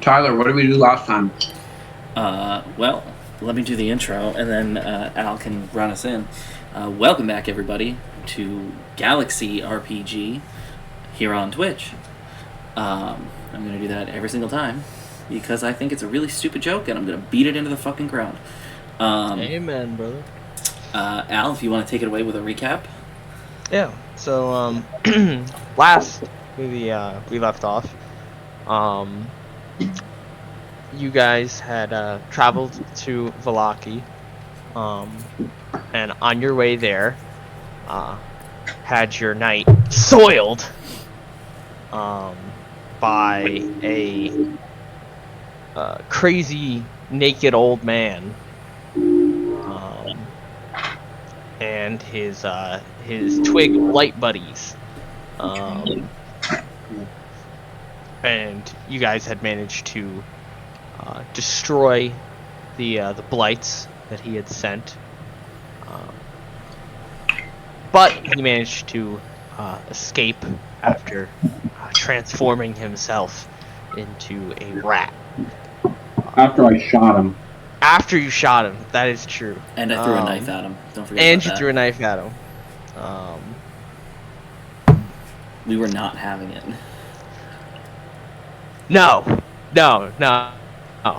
Tyler, what did we do last time? Well, let me do the intro, and then Al can run us in. Welcome back, everybody, to Galaxy RPG here on Twitch. I'm going to do that every single time because I think it's a really stupid joke, and I'm going to beat it into the fucking ground. Amen, brother. Al, if you want to take it away with a recap. Yeah. So last we left off, you guys had traveled to Vallaki, and on your way there, had your night soiled by a crazy naked old man, and his twig light buddies, and you guys had managed to destroy the blights that he had sent, but he managed to escape after transforming himself into a rat. After I shot him. After you shot him, that is true. And I threw a knife at him. Don't forget And about you that. threw a knife at him. We were not having it. No.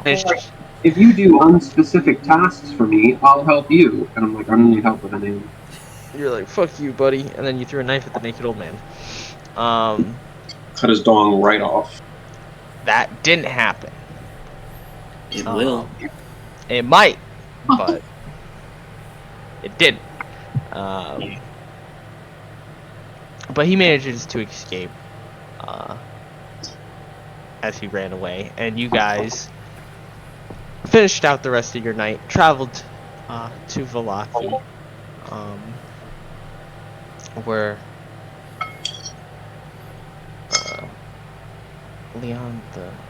If you do unspecific tasks for me, I'll help you. And I'm like, I don't need help with anything. You're like, fuck you, buddy. And then you threw a knife at the naked old man. Cut his dong right off. That didn't happen. It will. It might, but it didn't. But he manages to escape as he ran away, and you guys finished out the rest of your night, traveled to Vallaki, where Leon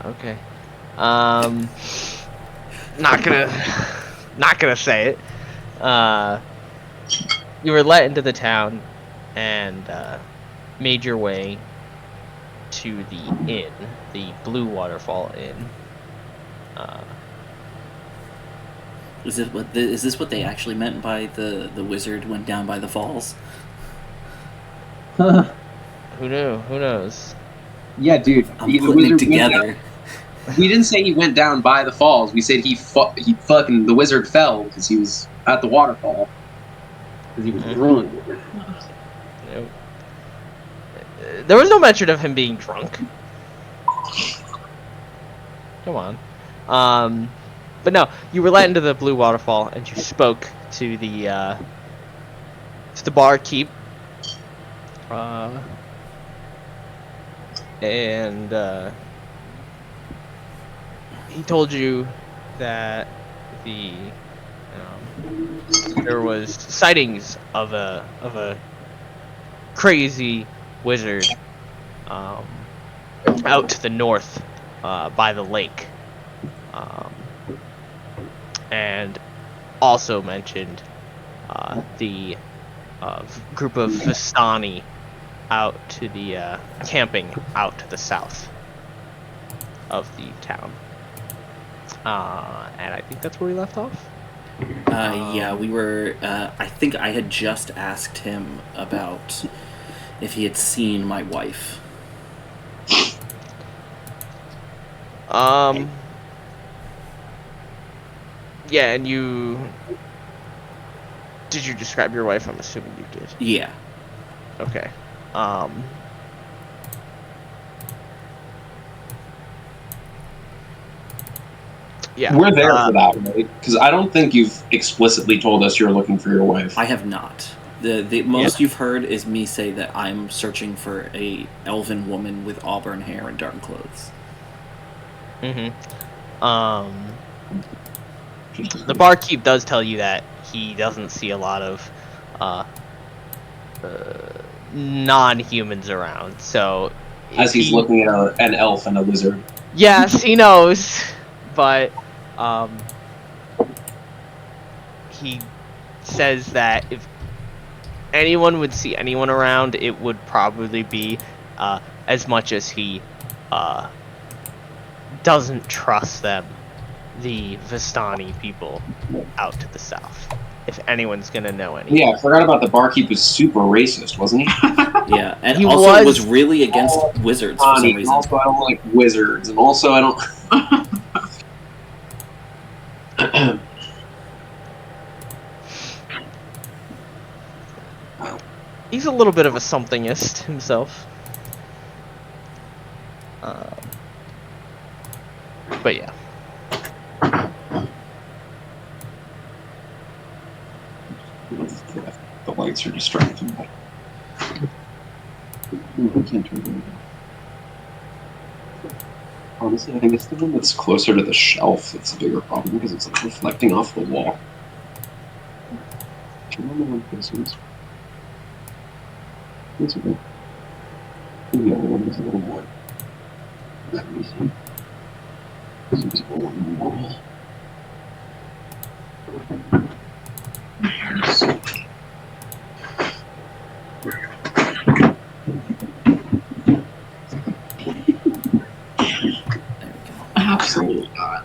okay. Not gonna say it. You were let into the town and made your way to the inn, the Blue Waterfall Inn. Is this what they actually meant by the wizard went down by the falls? Who knew? Who knows? Yeah, dude. I'm putting it together. We didn't say he went down by the falls. We said the wizard fell because he was at the waterfall. Because he was drunk. Nope. There was no mention of him being drunk. Come on. But no, you were let into the Blue Waterfall, and you spoke to the barkeep. And he told you that there was sightings of a crazy wizard out to the north by the lake, and also mentioned the group of Vistani out to the camping out to the south of the town. And I think that's where we left off. Yeah, we were. I think I had just asked him about if he had seen my wife. Yeah, and did you describe your wife? I'm assuming you did. Yeah. Okay. Yeah. We're there for that, right? Because I don't think you've explicitly told us you're looking for your wife. I have not. The most you've heard is me say that I'm searching for a elven woman with auburn hair and dark clothes. The barkeep does tell you that he doesn't see a lot of non-humans around, so As he's looking at an elf and a lizard. Yes, he knows, but he says that if anyone would see anyone around, it would probably be as much as he doesn't trust them, the Vistani people out to the south. If anyone's gonna know anything. Yeah, I forgot about the barkeep was super racist, wasn't he? Yeah, and He also was- was really against wizards for some And reason. also, I don't like wizards, and also I don't. He's a little bit of a somethingist himself. But yeah. The lights are distracting me. I can't turn them down. Honestly, I think it's the one that's closer to the shelf that's a bigger problem because it's like reflecting off the wall. Turn on the one facing. That's okay. The other one is a little more. Let me see. This is a little more. Absolutely not.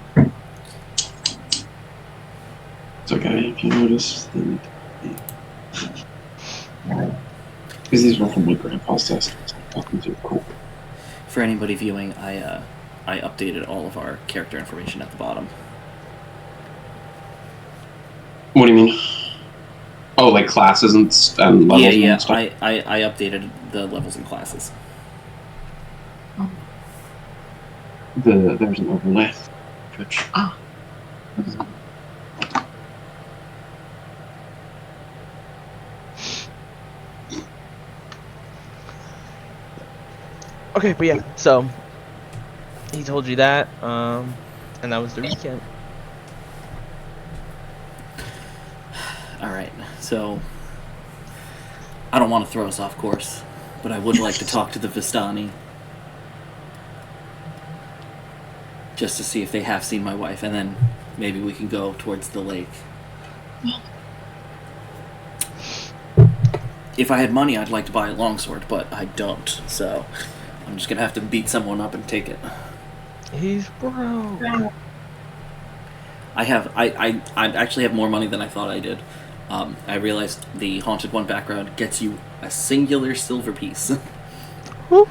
It's okay if you notice. Then because these were from my grandpa's desk. These are cool. For anybody viewing, I updated all of our character information at the bottom. What do you mean? Oh, like classes and levels Yeah, and stuff? I updated the levels and classes. There's an overlay. Which, Okay, but yeah, so he told you that, and that was the weekend. Alright, so I don't want to throw us off course, but I would like to talk to the Vistani. Just to see if they have seen my wife, and then maybe we can go towards the lake. If I had money, I'd like to buy a longsword, but I don't, so I'm just gonna have to beat someone up and take it. He's broke. I actually have more money than I thought I did. I realized the Haunted One background gets you a singular silver piece. Whew.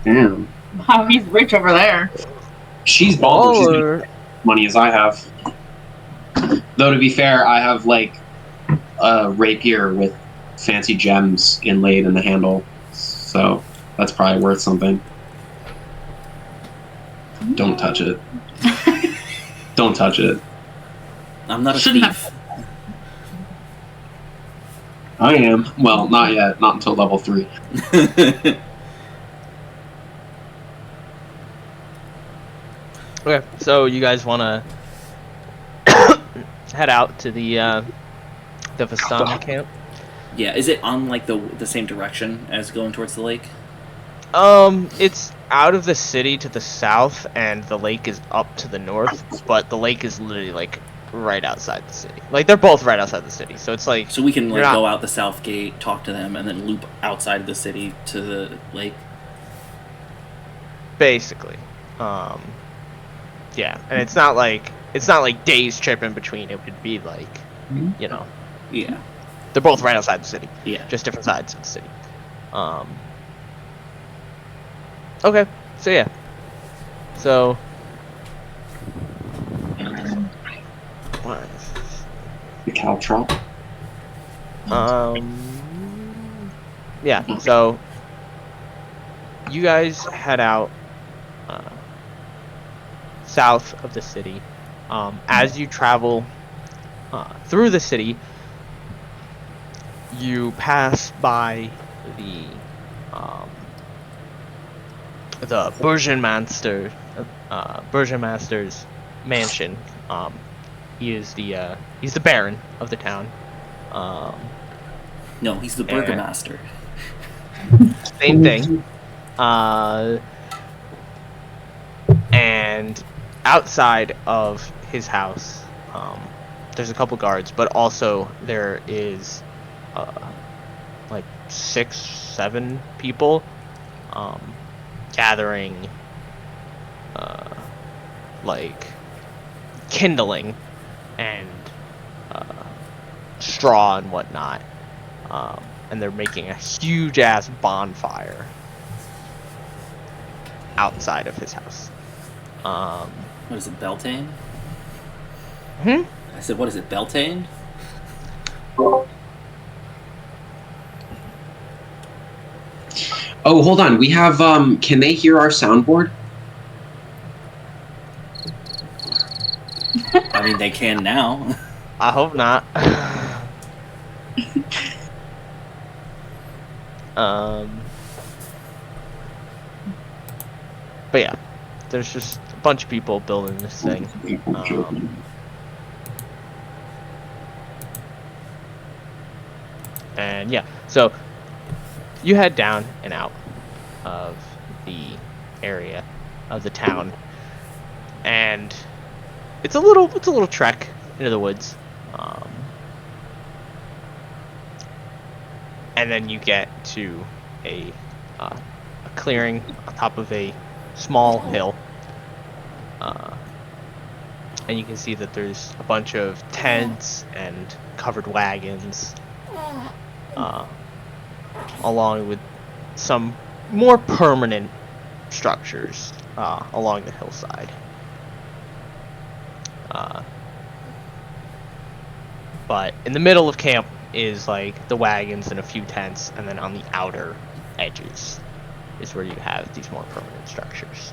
damn. Wow, he's rich over there. She's baller. She's Baller. got money as I have. Though, to be fair, I have, like, a rapier with fancy gems inlaid in the handle. So, that's probably worth something. Don't touch it. Don't touch it. I'm not a Shouldn't thief. I am. Well, not yet. Not until level 3. Okay, so you guys want to head out to the Vistani camp? Yeah, is it on like the same direction as going towards the lake? It's out of the city to the south, and the lake is up to the north. But the lake is literally like right outside the city. Like they're both right outside the city, so it's like So we can like You're not- go out the south gate, talk to them, and then loop outside of the city to the lake. basically, yeah. And it's not like days trip in between. It would be like, you know, Yeah, they're both right outside the city. yeah. Just different sides of the city. Okay, so yeah. So what is this? The Caltrop. Yeah, so you guys head out south of the city. As you travel through the city, you pass by the Burgenmaster's mansion. He's the Baron of the town. No, he's the Burgomaster. Same thing. And outside of his house, there's a couple guards, but also there is like 6-7 people gathering like kindling and straw and whatnot, and they're making a huge ass bonfire outside of his house. What is it, Beltane? Hmm? I said, what is it, Beltane? Oh, hold on. We have. Can they hear our soundboard? I mean, they can now. I hope not. But yeah, there's just a bunch of people building this thing. And yeah, so you head down and out of the area of the town, and it's a little trek into the woods, and then you get to a clearing on top of a small hill, and you can see that there's a bunch of tents and covered wagons, along with some more permanent structures along the hillside. But in the middle of camp is like the wagons and a few tents, and then on the outer edges is where you have these more permanent structures.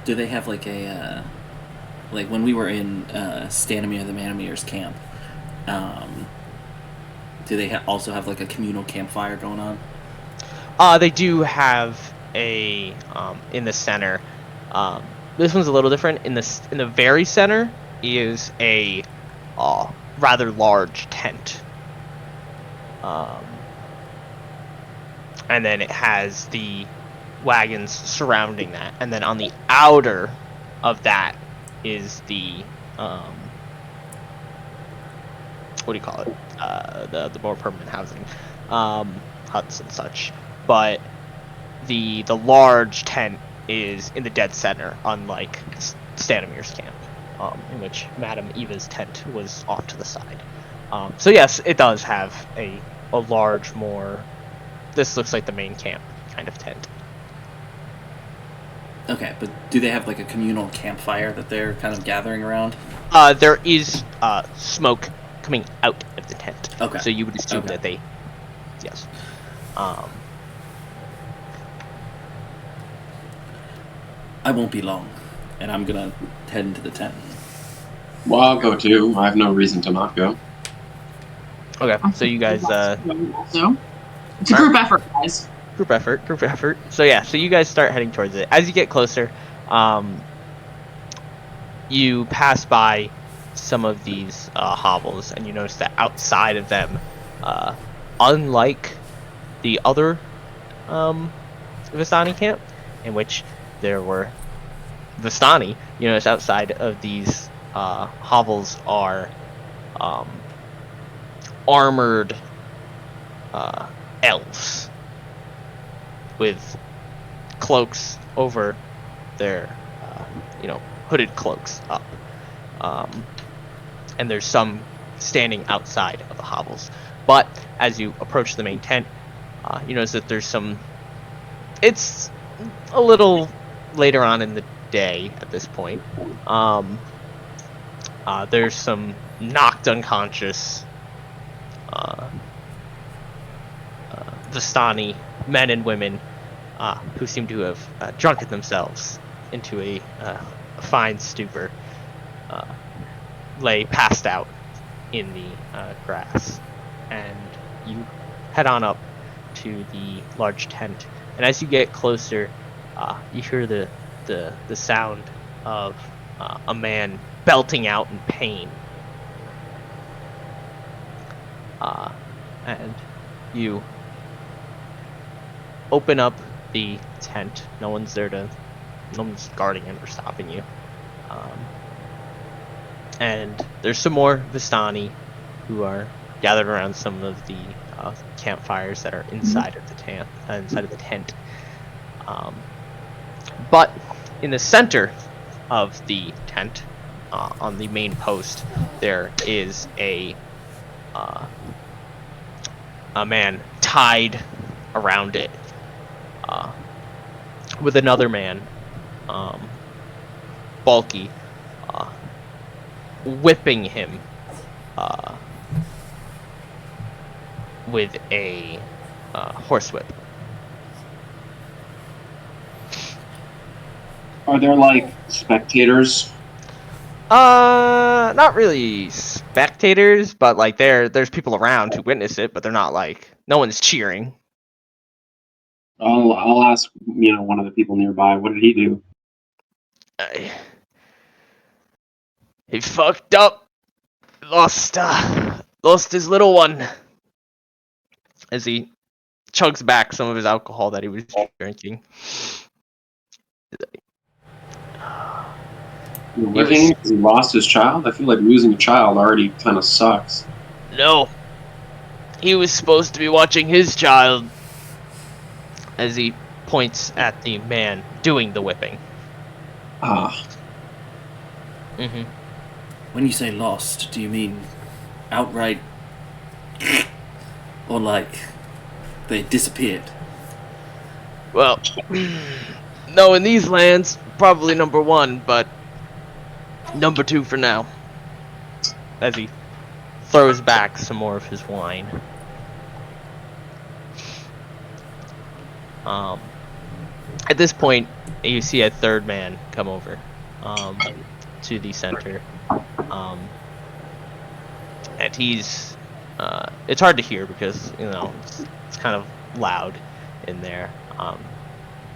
Do they have like a like when we were in Stanimir the Manomir's camp? Do they also have like a communal campfire going on? They do have a in the center. This one's a little different. In the very center is a rather large tent. And then it has the wagons surrounding that, and then on the outer of that is the what do you call it? The more permanent housing, huts and such. But the large tent is in the dead center, unlike Stanimir's camp, in which Madame Eva's tent was off to the side. So yes, it does have a large, more. This looks like the main camp kind of tent. Okay, but do they have like a communal campfire that they're kind of gathering around? There is smoke coming out of the tent. Okay. So you would assume that they, yes. I won't be long, and I'm gonna head into the tent. Well, I'll go too. I have no reason to not go. Okay, so you guys. So it's a group effort, guys. Group effort. So yeah, so you guys start heading towards it. As you get closer, you pass by some of these hovels, and you notice that outside of them, unlike the other Vistani camp, in which there were Vistani, you notice outside of these hovels are armored elves with cloaks over their, hooded cloaks up. And there's some standing outside of the hovels. But as you approach the main tent, you notice that there's some. It's a little later on in the day at this point. There's some knocked unconscious Vistani men and women who seem to have drunken themselves into a fine stupor, lay passed out in the grass. And you head on up to the large tent, and as you get closer, you hear the sound of a man belting out in pain. And you open up the tent. No one's guarding him or stopping you. And there's some more Vistani who are gathered around some of the campfires that are inside of the tent. But in the center of the tent, on the main post, there is a man tied around it, with another man, bulky, whipping him with a horsewhip. Are there like spectators? Not really spectators, but like there's people around who witness it, but they're not like no one's cheering. I'll ask one of the people nearby. What did he do? He fucked up, lost his little one. As he chugs back some of his alcohol that he was drinking. He lost his child? I feel like losing a child already kind of sucks. No. He was supposed to be watching his child. As he points at the man doing the whipping. Mm-hmm. When you say lost, do you mean outright, or like they disappeared? Well, no, in these lands, probably number one, but number two for now. As he throws back some more of his wine. At this point, you see a third man come over to the center. And he's... it's hard to hear because, it's kind of loud in there.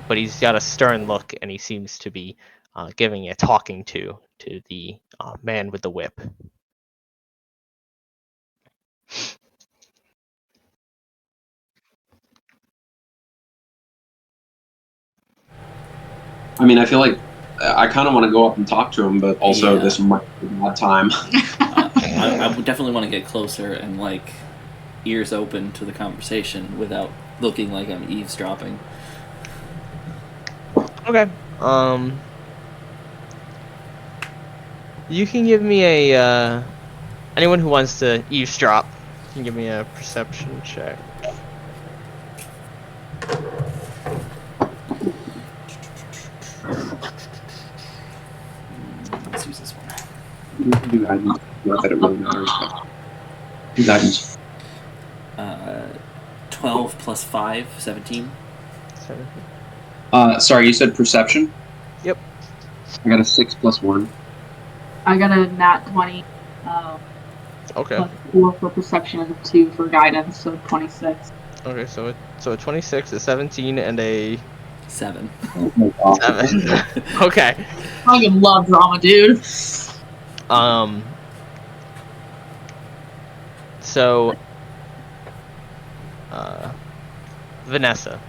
But he's got a stern look, and he seems to be giving a talking to the man with the whip. I mean, I feel like I kind of want to go up and talk to him, but also this might be a bad time. I would definitely want to get closer and like ears open to the conversation without looking like I'm eavesdropping. Okay. You can give me a anyone who wants to eavesdrop can give me a perception check. Let's use this one. Do guidance. Not that it really matters. Do guidance. 12 plus 5, 17. Sorry, you said perception? Yep. I got a 6 plus 1. I got a nat 20. Okay. Plus 4 for perception and 2 for guidance, so 26. Okay, so a 26, a 17, and a 7. 7. Okay. I fucking love drama, dude. So Vanessa,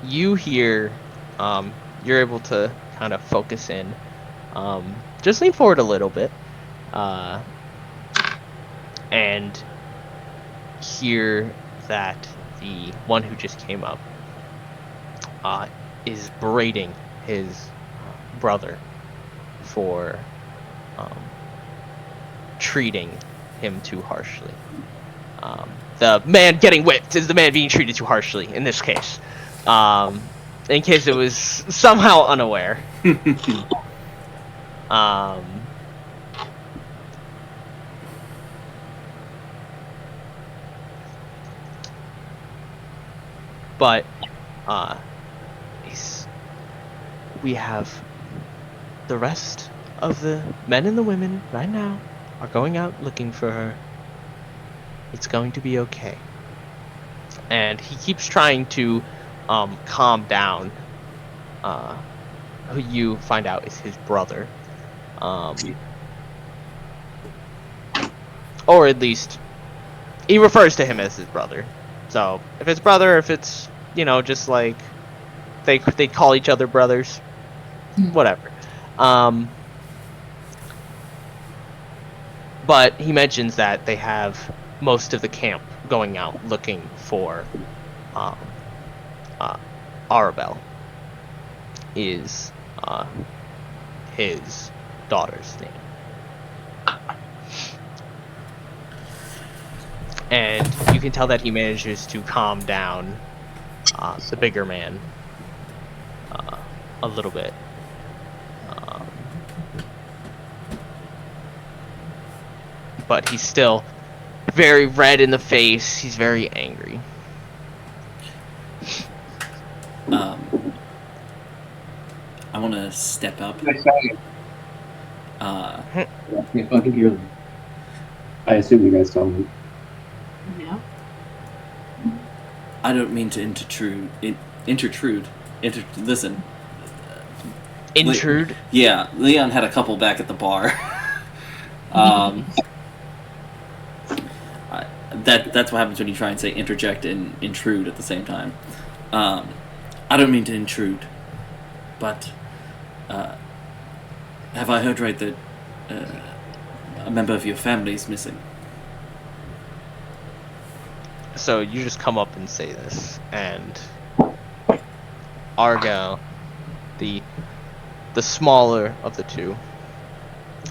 you hear, you're able to kind of focus in, just lean forward a little bit, and hear that the one who just came up is berating his brother for treating him too harshly. The man getting whipped is the man being treated too harshly in this case. In case it was somehow unaware. But we have the rest of the men and the women right now are going out looking for her. It's going to be okay. And he keeps trying to calm down who you find out is his brother. Or at least he refers to him as his brother. So if it's brother, if it's just like they call each other brothers, whatever. But he mentions that they have most of the camp going out looking for Arabelle is his daughter's name. And you can tell that he manages to calm down the bigger man a little bit. But he's still very red in the face. He's very angry. I want to step up. What can I say? Uh, I can't fucking hear them. I assume you guys tell me. Yeah. I don't mean to listen. Intrude. Yeah, Leon had a couple back at the bar. That's what happens when you try and say interject and intrude at the same time. I don't mean to intrude, but have I heard right that a member of your family is missing? So you just come up and say this, and Argo, the smaller of the two,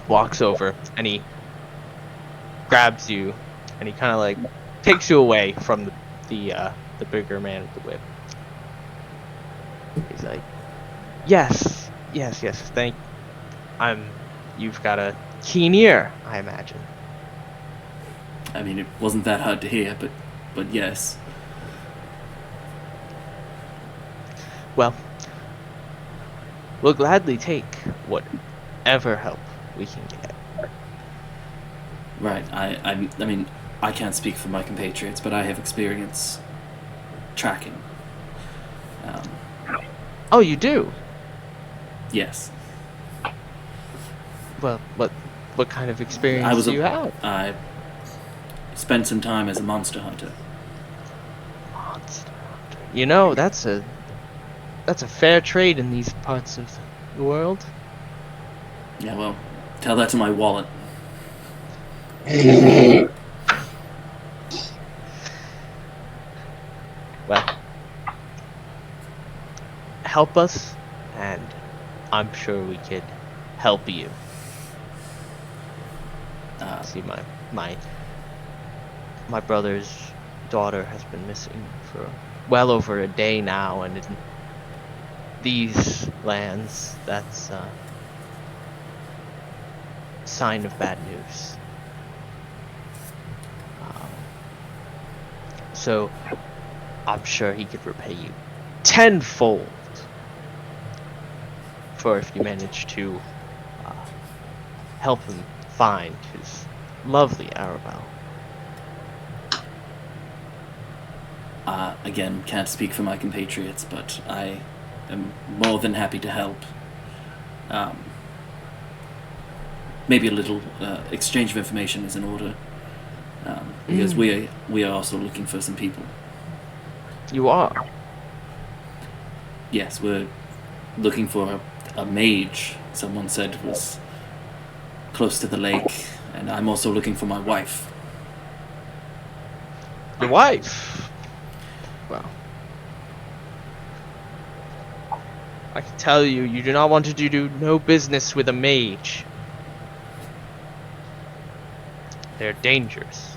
walks over and he grabs you, and he kind of like takes you away from the bigger man with the whip. He's like, yes, you've got a keen ear, I imagine. I mean, it wasn't that hard to hear, but yes. Well, we'll gladly take whatever help we can get. Right. I mean, I can't speak for my compatriots, but I have experience tracking. Oh, you do? Yes. Well, what kind of experience do you have? I spent some time as a monster hunter. Monster hunter. You know, that's a fair trade in these parts of the world. Yeah, well, tell that to my wallet. Well, help us, and I'm sure we could help you. See, my brother's daughter has been missing for well over a day now, and in these lands, that's a sign of bad news. So I'm sure he could repay you tenfold for if you manage to help him find his lovely Arabelle. Again, can't speak for my compatriots, but I am more than happy to help. Maybe a little exchange of information is in order, because we are also looking for some people. You are? Yes, we're looking for a mage. Someone said was close to the lake, and I'm also looking for my wife. Your wife? Well, I can tell you, you do not want to do no business with a mage. They're dangerous.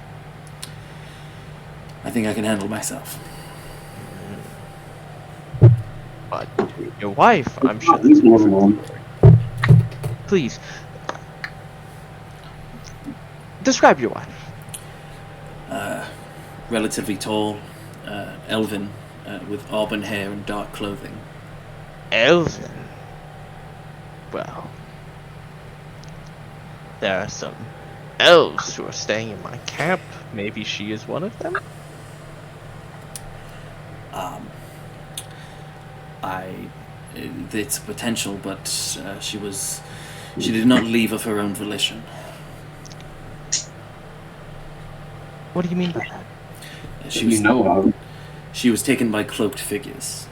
I think I can handle myself. But your wife, I'm sure that's a different story. Please, describe your wife. Relatively tall, elven, with auburn hair and dark clothing. Elven? Well, there are some elves who are staying in my camp. Maybe she is one of them? It's a potential, but she did not leave of her own volition. What do you mean by that? She was taken by cloaked figures.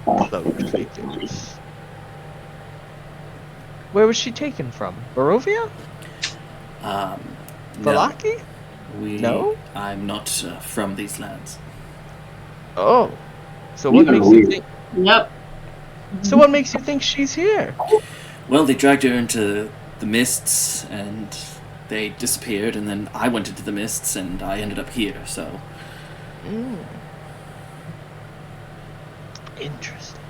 Cloaked figures. Where was she taken from? Barovia? Vallaki? No? I'm not from these lands. Oh. So what Even makes you weird. think? Yep. So what makes you think she's here? Well, they dragged her into the mists, and they disappeared, and then I went into the mists, and I ended up here, so... Interesting.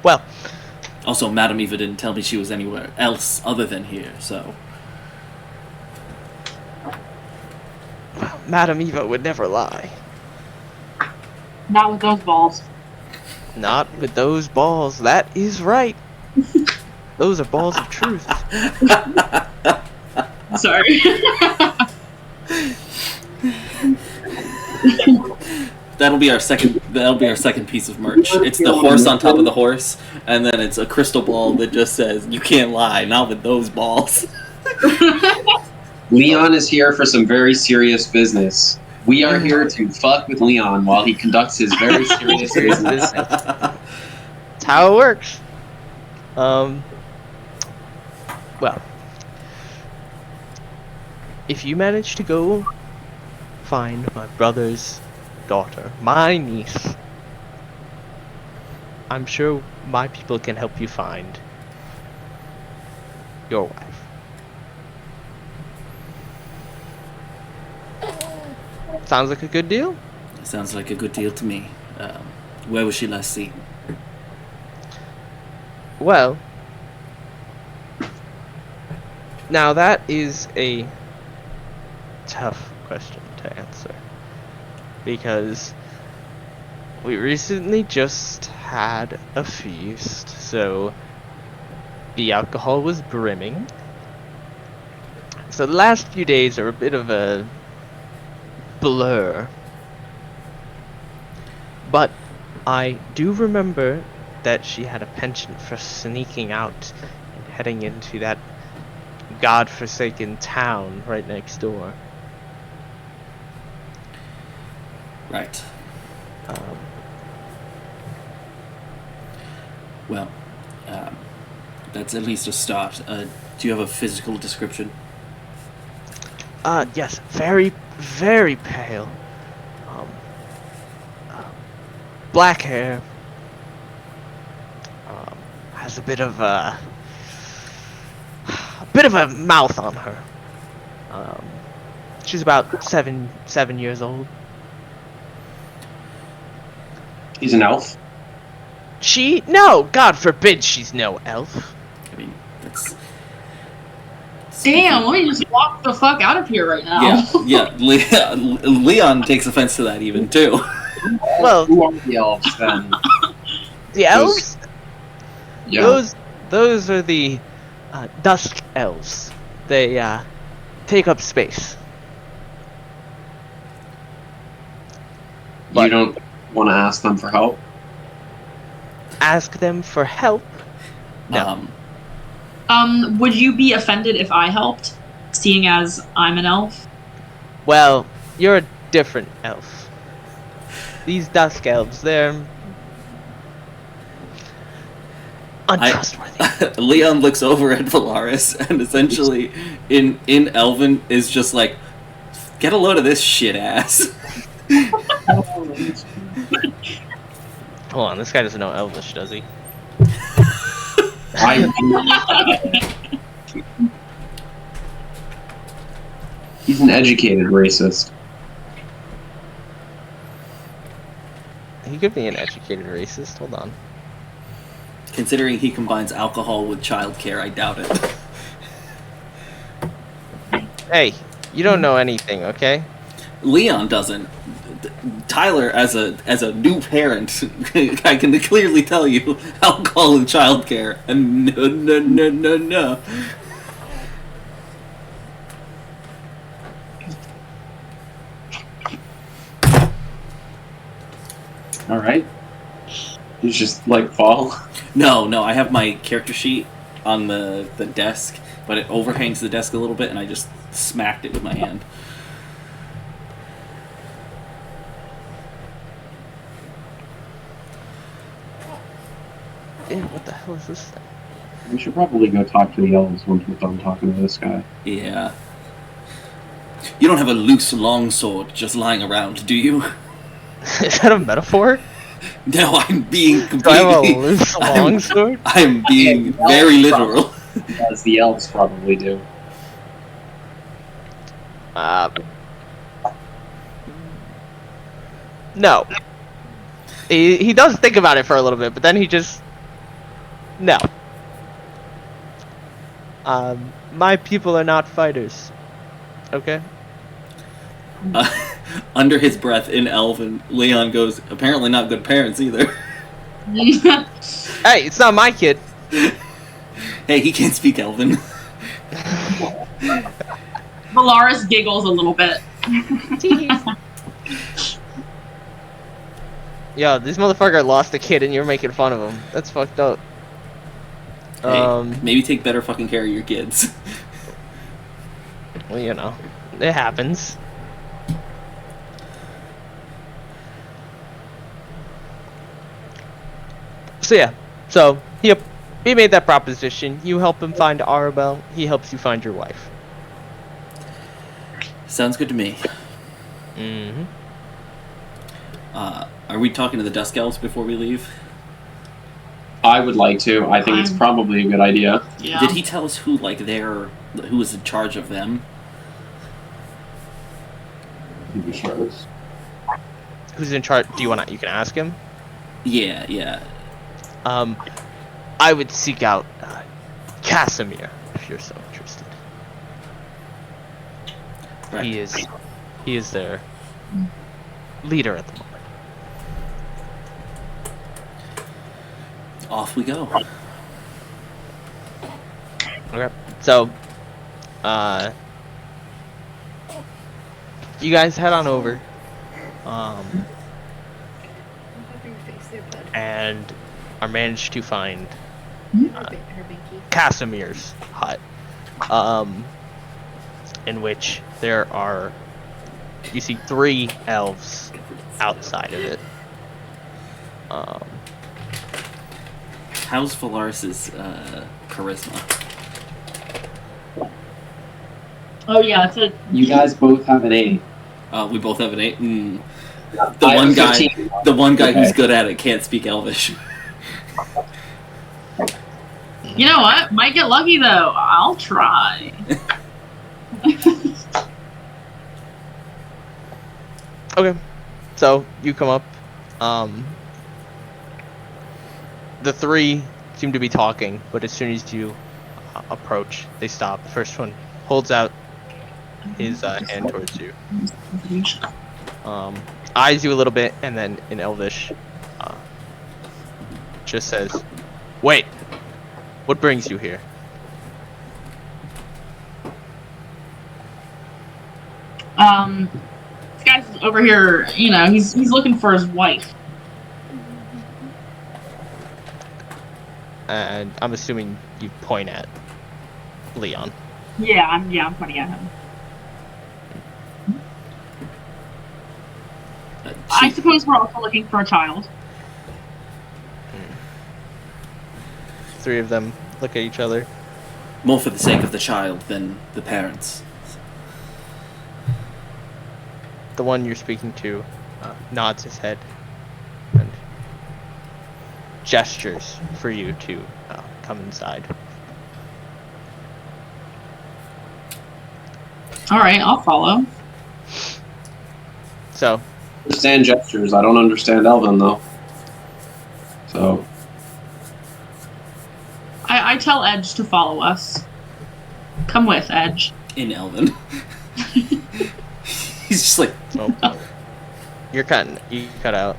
Well, Also, Madame Eva didn't tell me she was anywhere else other than here, so... Madame Eva would never lie. Not with those balls. Not with those balls. That is right. Those are balls of truth. Sorry. That'll be our second piece of merch. It's the horse on top of the horse, and then it's a crystal ball that just says, "You can't lie, not with those balls." Leon is here for some very serious business. We are here to fuck with Leon while he conducts his very serious business. That's how it works. Well, if you manage to go find my brother's daughter, my niece, I'm sure my people can help you find your wife. Sounds like a good deal? Sounds like a good deal to me. Where was she last seen? Well, now that is a tough question to answer, because we recently just had a feast, so the alcohol was brimming. So the last few days are a bit of a blur. But I do remember that she had a penchant for sneaking out and heading into that godforsaken town right next door. Right. Um, Well, that's at least a start. Do you have a physical description? yes, very, very pale. Black hair. Has a bit of a mouth on her. She's about seven years old. He's an elf. No, God forbid she's no elf. I mean, that's... Damn, let me just walk the fuck out of here right now. Yeah. Leon takes offense to that even, too. Well, Who are the elves then? the elves? Yeah. Those are the dusk elves. They take up space. You don't want to ask them for help? Ask them for help? No. Would you be offended if I helped, seeing as I'm an elf? Well, you're a different elf. These dusk elves, they're untrustworthy. Leon looks over at Velarys and essentially, in Elven, is just like, get a load of this shit ass. Hold on, this guy doesn't know Elvish, does he? He's an educated racist. He could be an educated racist. Hold on. Considering he combines alcohol with childcare, I doubt it. Hey, you don't know anything, okay? Leon doesn't. Tyler, as a new parent, I can clearly tell you alcohol and childcare. And no. All right. He's just like fall. No, I have my character sheet on the desk, but it overhangs the desk a little bit, and I just smacked it with my hand. Ew, what the hell is this thing? We should probably go talk to the elves once we're done talking to this guy. Yeah. You don't have a loose longsword just lying around, do you? Is that a metaphor? No, I'm being Do I have a completely... loose longsword? I'm being very literal. As the elves probably do. No. He does think about it for a little bit, but then he just... No. My people are not fighters. Okay? Under his breath, in Elven, Leon goes, apparently not good parents either. Hey, it's not my kid. Hey, he can't speak Elven. Velarys giggles a little bit. Yo, this motherfucker lost a kid and you're making fun of him. That's fucked up. Hey, maybe take better fucking care of your kids. Well, you know, it happens. So yeah, he made that proposition. You help him find Arabelle. He helps you find your wife. Sounds good to me. Mm-hmm. Are we talking to the Dusk Elves before we leave? I would like to. I think it's probably a good idea. Yeah. Did he tell us who was in charge of them? Who's in charge? Do you want to? You can ask him. Yeah. I would seek out Casimir if you're so interested. Right. He is their leader at the moment. Off we go. Okay. So, you guys head on over. And are managed to find Casimir's hut, in which there are, you see 3 elves outside of it. How's Velarys' charisma? Oh yeah, it's a. You guys both have an 8. We both have an 8. The one guy who's good at it can't speak Elvish. You know what? Might get lucky though. I'll try. Okay, so you come up. The 3 seem to be talking, but as soon as you approach, they stop. The first one holds out his hand towards you. Eyes you a little bit, and then in Elvish, just says, "Wait, what brings you here?" This guy's over here. You know, he's looking for his wife. And I'm assuming you point at Leon. Yeah, I'm pointing at him. I suppose we're also looking for a child. 3 of them look at each other. More for the sake of the child than the parents. The one you're speaking to nods his head and gestures for you to come inside. All right, I'll follow. So, I understand gestures. I don't understand Elven though. So I tell Edge to follow us. Come with, Edge. In Elven. He's just like... oh, you cut out.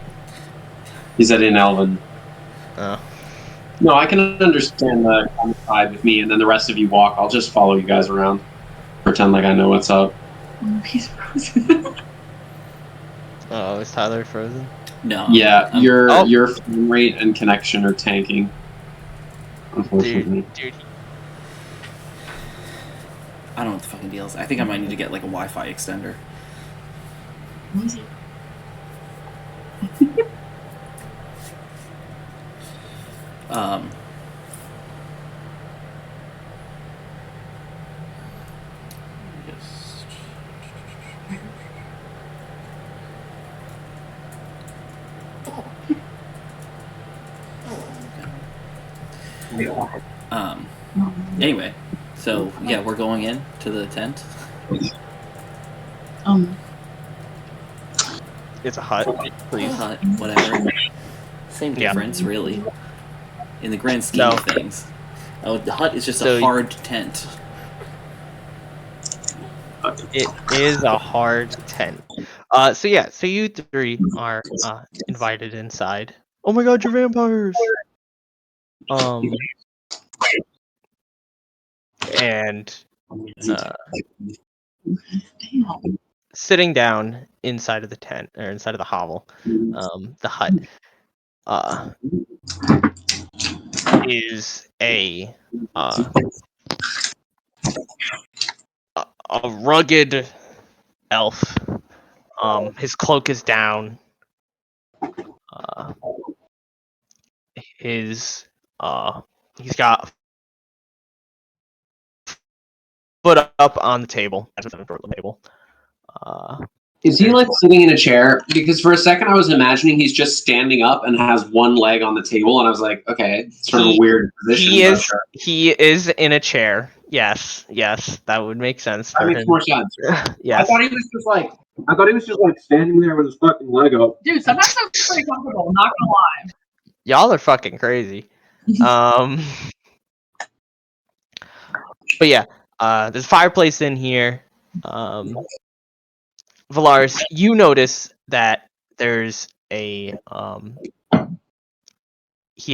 he said in Elven. Oh. No, I can understand that. Come inside with me, and then the rest of you walk. I'll just follow you guys around. Pretend like I know what's up. Oh, he's frozen. Oh, is Tyler frozen? No. Yeah, your frame rate and connection are tanking. Unfortunately. Dude. I don't know what the fucking deal is. I think I might need to get like a Wi-Fi extender. What is it? Anyway, so yeah, we're going in to the tent. It's a hut, please. Hut, whatever. Same Yeah. difference, really. In the grand scheme of things. Oh, the hut is just a hard tent. It is a hard tent. So you three are invited inside. Oh my god, you're vampires! And sitting down inside of the tent, or inside of the hovel, the hut, is a rugged elf. His cloak is down. He's got foot up on the table. Is he like sitting in a chair? Because for a second I was imagining he's just standing up and has one leg on the table, and I was like, okay, it's sort of a weird position. He is in a chair. Yes, that would make sense. That makes more sense. Yes. I thought he was just like standing there with his fucking leg up. Dude, sometimes I'm pretty comfortable. Not gonna lie. Y'all are fucking crazy. But yeah, there's a fireplace in here. Velarys, you notice that there's he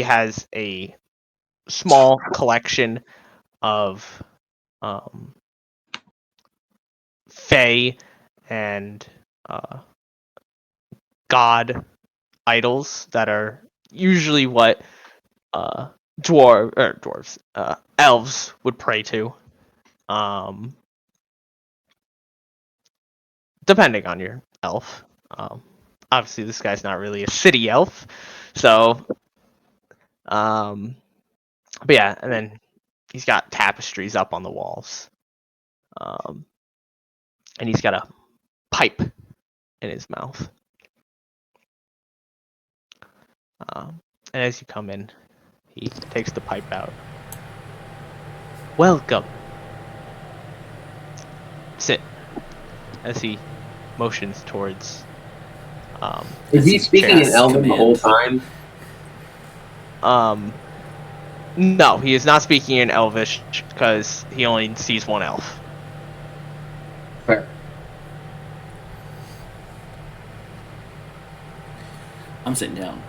has a small collection of fae and god idols that are usually what elves would pray to. Depending on your elf. Obviously this guy's not really a city elf, so but yeah, and then he's got tapestries up on the walls. And he's got a pipe in his mouth. And as you come in, he takes the pipe out. Welcome. Sit. As he motions towards. Is he speaking in Elven the whole time? No, he is not speaking in Elvish because he only sees one elf. Fair. I'm sitting down.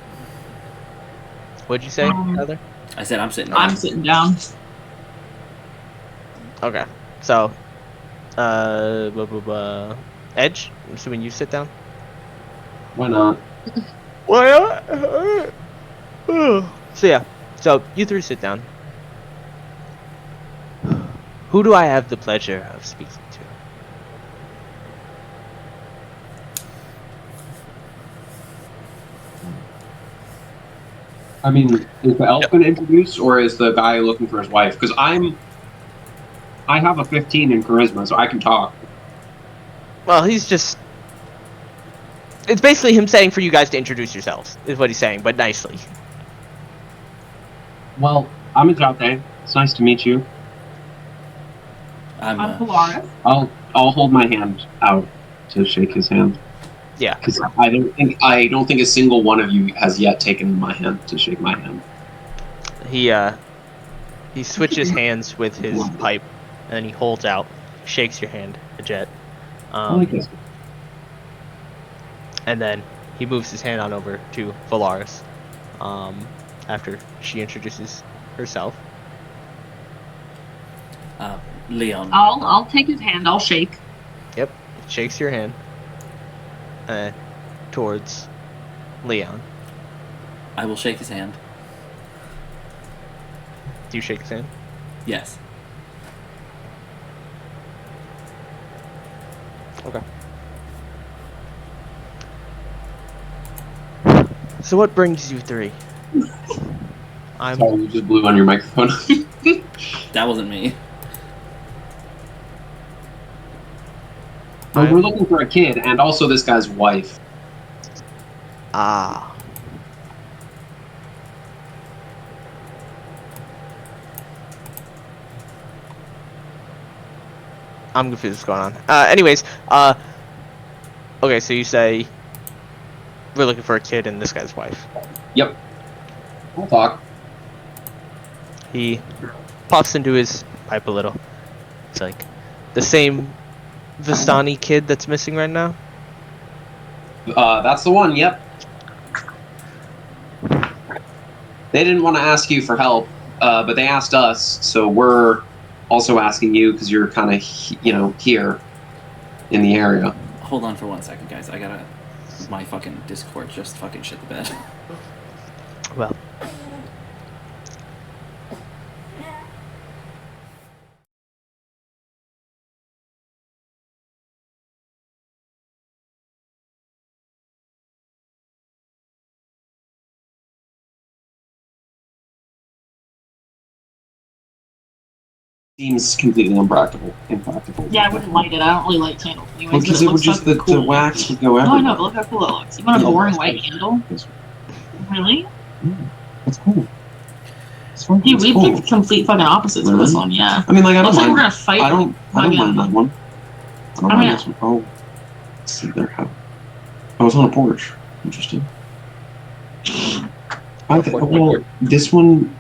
What'd you say, Heather? I said I'm sitting down. I'm sitting down. Okay, so, Edge, I'm assuming you sit down? Why not? Why not? So yeah, so you three sit down. Who do I have the pleasure of speaking to? I mean, is the elf going to introduce, or is the guy looking for his wife? Because I have a 15 in charisma, so I can talk. Well, he's just... It's basically him saying for you guys to introduce yourselves, is what he's saying, but nicely. Well, I'm Ejjate. It's nice to meet you. I'm Velarys. I'll hold my hand out to shake his hand. Yeah. Because I don't think a single one of you has yet taken my hand to shake my hand. He switches hands with his pipe, and then he holds out, shakes your hand, Ejjate. I like this. And then he moves his hand on over to Velarys, after she introduces herself. Leon. I'll take his hand. I'll shake. Yep, shakes your hand. Towards Leon. I will shake his hand. Do you shake his hand? Yes. Okay. So what brings you three? Sorry, you just blew on your microphone. That wasn't me. Well, we're looking for a kid, and also this guy's wife. Ah. I'm confused what's going on. Anyways, okay, so you say we're looking for a kid and this guy's wife. Yep. We'll talk. He puffs into his pipe a little. It's like the same Vistani kid that's missing right now. That's the one. Yep. They didn't want to ask you for help, but they asked us, so we're also asking you because you're kind of, here in the area. Hold on for 1 second, guys. I gotta. My fucking Discord just fucking shit the bed. Well, Seems completely impractical. Yeah, I wouldn't light it. I don't really like candles anyways. Because but it it would looks just fucking the cool. wax would go No, I everywhere. know, but look how cool that looks. You want a boring white candle? Really? That's cool. It's fun. Dude, It's we cool. picked complete fucking opposites for this one. Yeah. I mean, like, I don't Looks like mind. we're gonna fight. I don't mind that one. I don't I mind mean- this one. Oh, let's see their house. Oh, it's on a porch. Interesting. Well, this one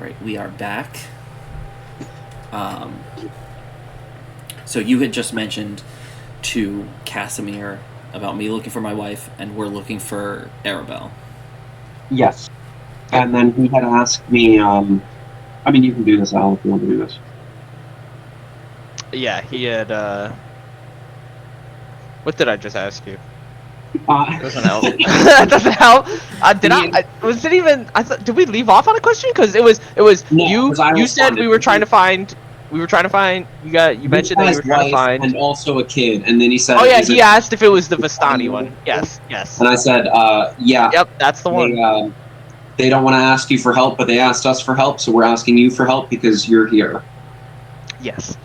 Alright, we are back. So you had just mentioned to Casimir about me looking for my wife, and we're looking for Arabelle. Yes. And then he had asked me, I mean, you can do this, Al, if you want to do this. Yeah, he had. What did I just ask you? Doesn't help. That doesn't help. Was it even? I thought. Did we leave off on a question? Because it was. No, You. 'cause I You said responded we were to trying you. to find. We were trying to find. You mentioned that you His were trying to wife find. and also a kid, and then he said, Oh yeah, "Is he it asked if it was the Vistani Vistani one. one?" Yes. And I said, yeah. Yep, that's the one. They don't want to ask you for help, but they asked us for help, so we're asking you for help because you're here. Yes.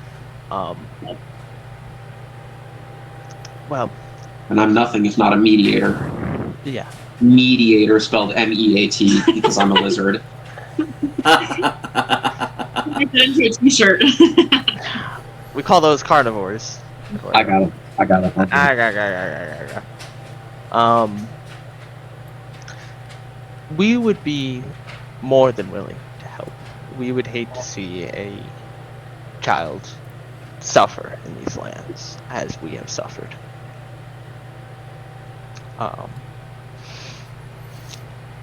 Well. And I'm nothing if not a mediator. Yeah. Mediator spelled M-E-A-T because I'm a lizard. Make that into a t-shirt. We call those carnivores. I got it. We would be more than willing to help. We would hate to see a child suffer in these lands as we have suffered.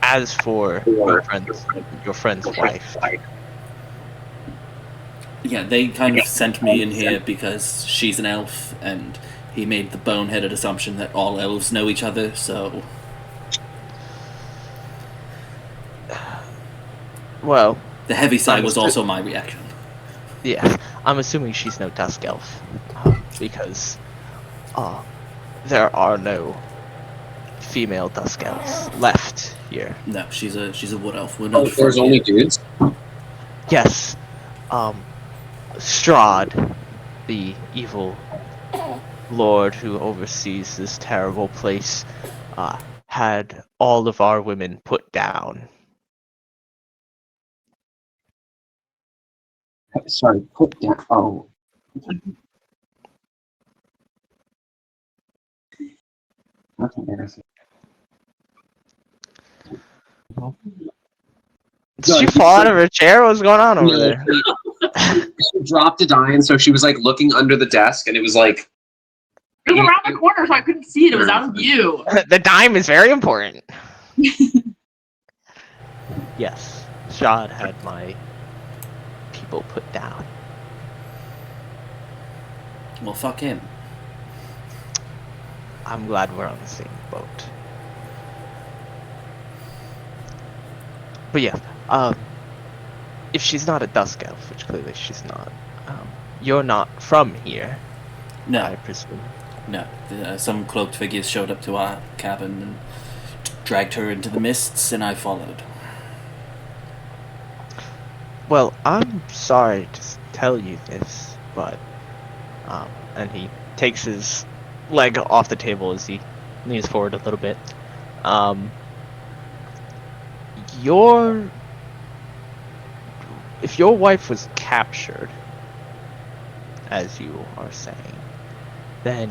As for your friend's wife. Yeah, they kind of sent me in here because she's an elf, and he made the boneheaded assumption that all elves know each other, so... Well... The heavy side was also my reaction. Yeah, I'm assuming she's no dusk elf, because there are no female dusk elves left here. No, she's a wood elf. We're not There's only dudes? Yes. Strahd, the evil lord who oversees this terrible place, had all of our women put down. Sorry, put down. Oh. That's embarrassing. Did she fall out of her chair? What's going on over there? She dropped a die, and so she was like looking under the desk, and it was like. It was around the corner, so I couldn't see it. It was out of view. The dime is very important. Yes, Strahd had my people put down. Well, fuck him. I'm glad we're on the same boat. But yeah, if she's not a dusk elf, which clearly she's not, you're not from here, No. I presume. No. Some cloaked figures showed up to our cabin and dragged her into the mists, and I followed. Well, I'm sorry to tell you this, but, and he takes his leg off the table as he leans forward a little bit. If your wife was captured, as you are saying, then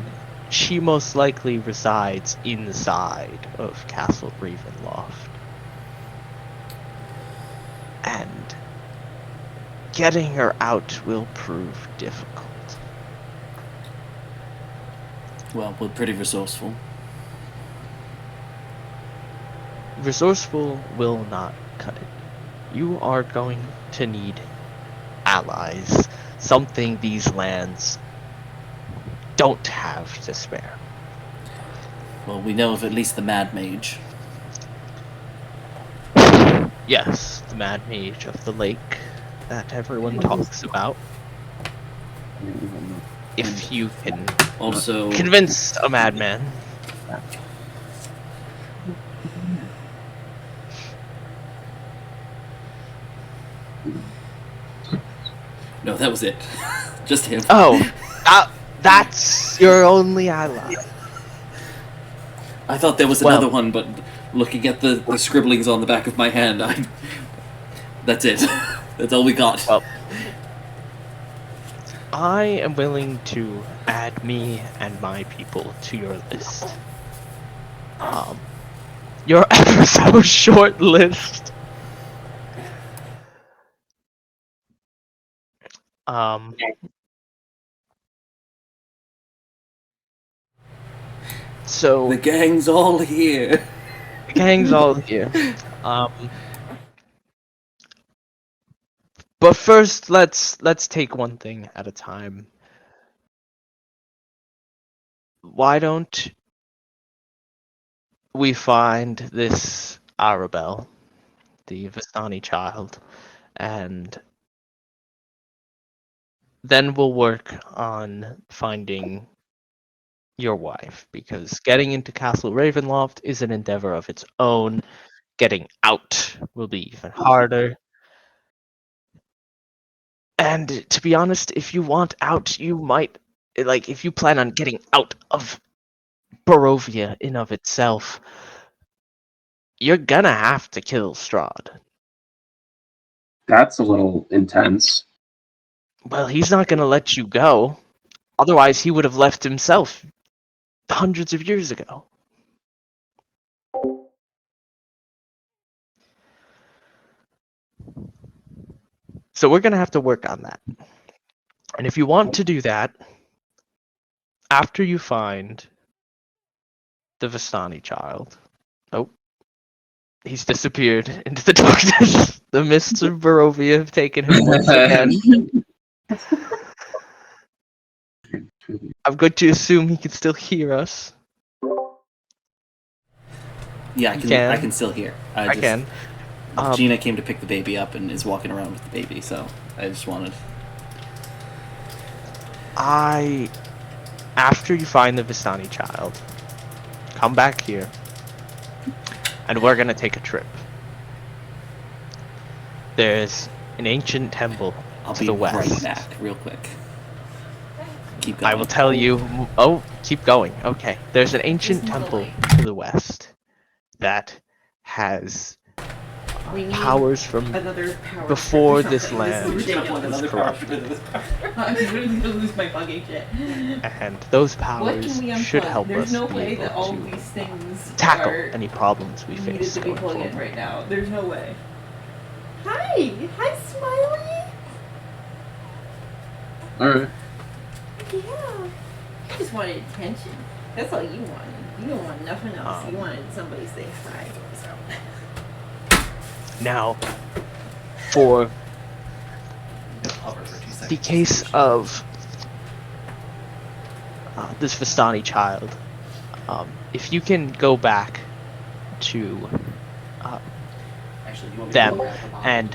she most likely resides inside of Castle Ravenloft. And getting her out will prove difficult. Well, we're pretty resourceful. Resourceful will not cut it. You are going to need allies. Something these lands don't have to spare. Well, we know of at least the Mad Mage. Yes, the Mad Mage of the Lake that everyone talks about. If you can Also... convince a madman. No, that was it. Just him. Oh, that's your only ally. I thought there was another one, but looking at the scribblings on the back of my hand, that's it. That's all we got. Well, I am willing to add me and my people to your list. Your ever so short list. So The gang's all here. the gang's all here. But first, let's take one thing at a time. Why don't we find this Arabelle, the Vistani child, and then we'll work on finding your wife, because getting into Castle Ravenloft is an endeavor of its own. Getting out will be even harder. And to be honest, if you want out, you might, like, if you plan on getting out of Barovia in of itself, you're gonna have to kill Strahd. That's a little intense. Well, he's not gonna let you go. Otherwise, he would have left himself hundreds of years ago. So we're gonna have to work on that. And if you want to do that, after you find the Vistani child, oh, he's disappeared into the darkness. The mists of Barovia have taken him once again. I'm going to assume he can still hear us. Yeah, I can still hear. I can. Gina came to pick the baby up and is walking around with the baby, so I just wanted. After you find the Vistani child, come back here, and we're gonna take a trip. There's an ancient temple to the west. I'll be right back, real quick. Keep going. I will tell you. Oh, keep going. Okay. There's an ancient temple to the west that has powers from before this land was corrupted. I'm literally gonna lose my fucking shit. And those powers should help us no be way that all able these things to tackle are any problems we needed face to be going plugged in forward. right now. There's no way. Hi, Smiley. Alright. Yeah. I just wanted attention. That's all you wanted. You don't want nothing else. You wanted somebody to say hi. So. Now, for the case of this Vistani child, if you can go back to them and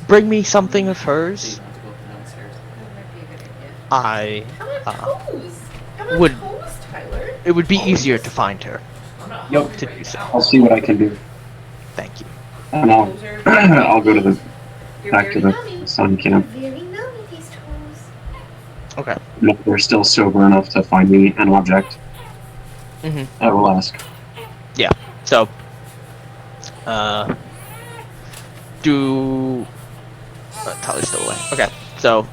bring me something of hers, I would. It would be easier to find her. Yep. To do so. I'll see what I can do. Thank you. And I'll go to the back to the sun camp. Okay. And if they're still sober enough to find me an object, I will ask. Yeah. So, Tyler's still away. Okay. So,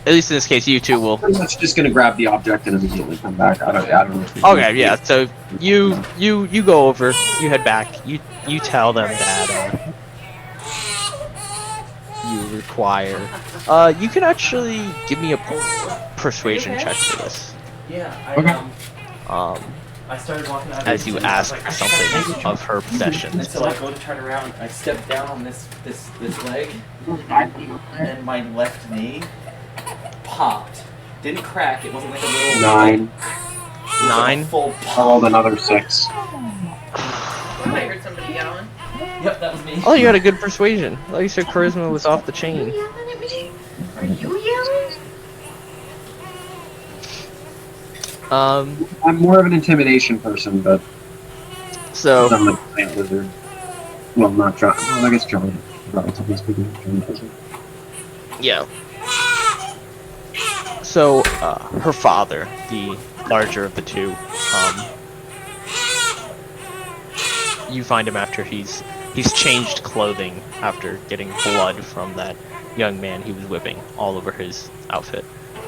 at least in this case, you two will. Pretty much just gonna grab the object and immediately come back. I don't know. Okay. Yeah. So you go over. You head back. You tell them that you require. You can actually give me a persuasion check for this. Yeah. I started walking out As you ask for something of her possessions. And so I go to turn around, I step down on this leg, and my left knee popped. Didn't crack, it wasn't like a little... 9. 9? Full I rolled another 6. I heard somebody yelling. Yep, that was me. Oh, you had a good persuasion. At least your charisma was off the chain. Are you yelling? I'm more of an intimidation person, but So I'm a giant lizard. Well, not giant. Well, I guess giant. Relatively speaking, giant lizard. yeah. So her father, the larger of the two, you find him after he's changed clothing after getting blood from that young man he was whipping all over his outfit.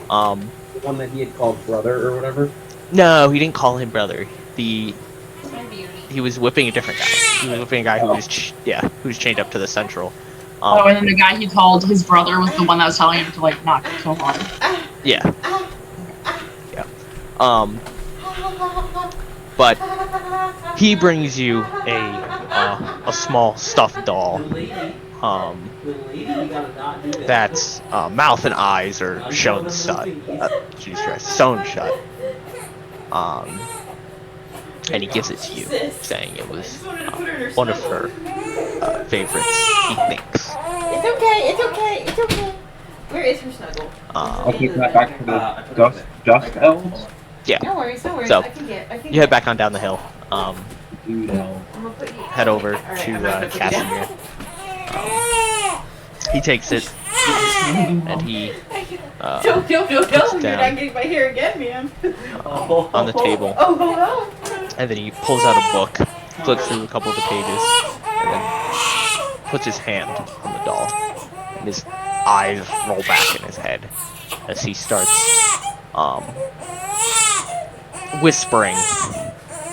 The one that he had called brother or whatever? No, he didn't call him brother. He was whipping a different guy. He was whipping a guy who was who was chained up to the central. Oh, and then the guy he called his brother was the one that was telling him to like not go so hard. Yeah. Yeah. But he brings you a small stuffed doll. That's mouth and eyes are sewn shut. Sewn shut. And he gives it to you, saying it was one of her favorites. He thinks. It's okay. It's okay. It's okay. Where is her snuggle? I'll take that back to the dust elves. Yeah. No worries. No worries. So, I can get. You head back on down the hill. You know. I'm gonna put you. Head over Alright, to I'm gonna put you down. Casimir. He takes it and he Don't. You're down. not getting my hair again, man. on the table, Oh, hold on. and then he pulls out a book, flips through a couple of the pages, and then puts his hand on the doll. And his eyes roll back in his head as he starts whispering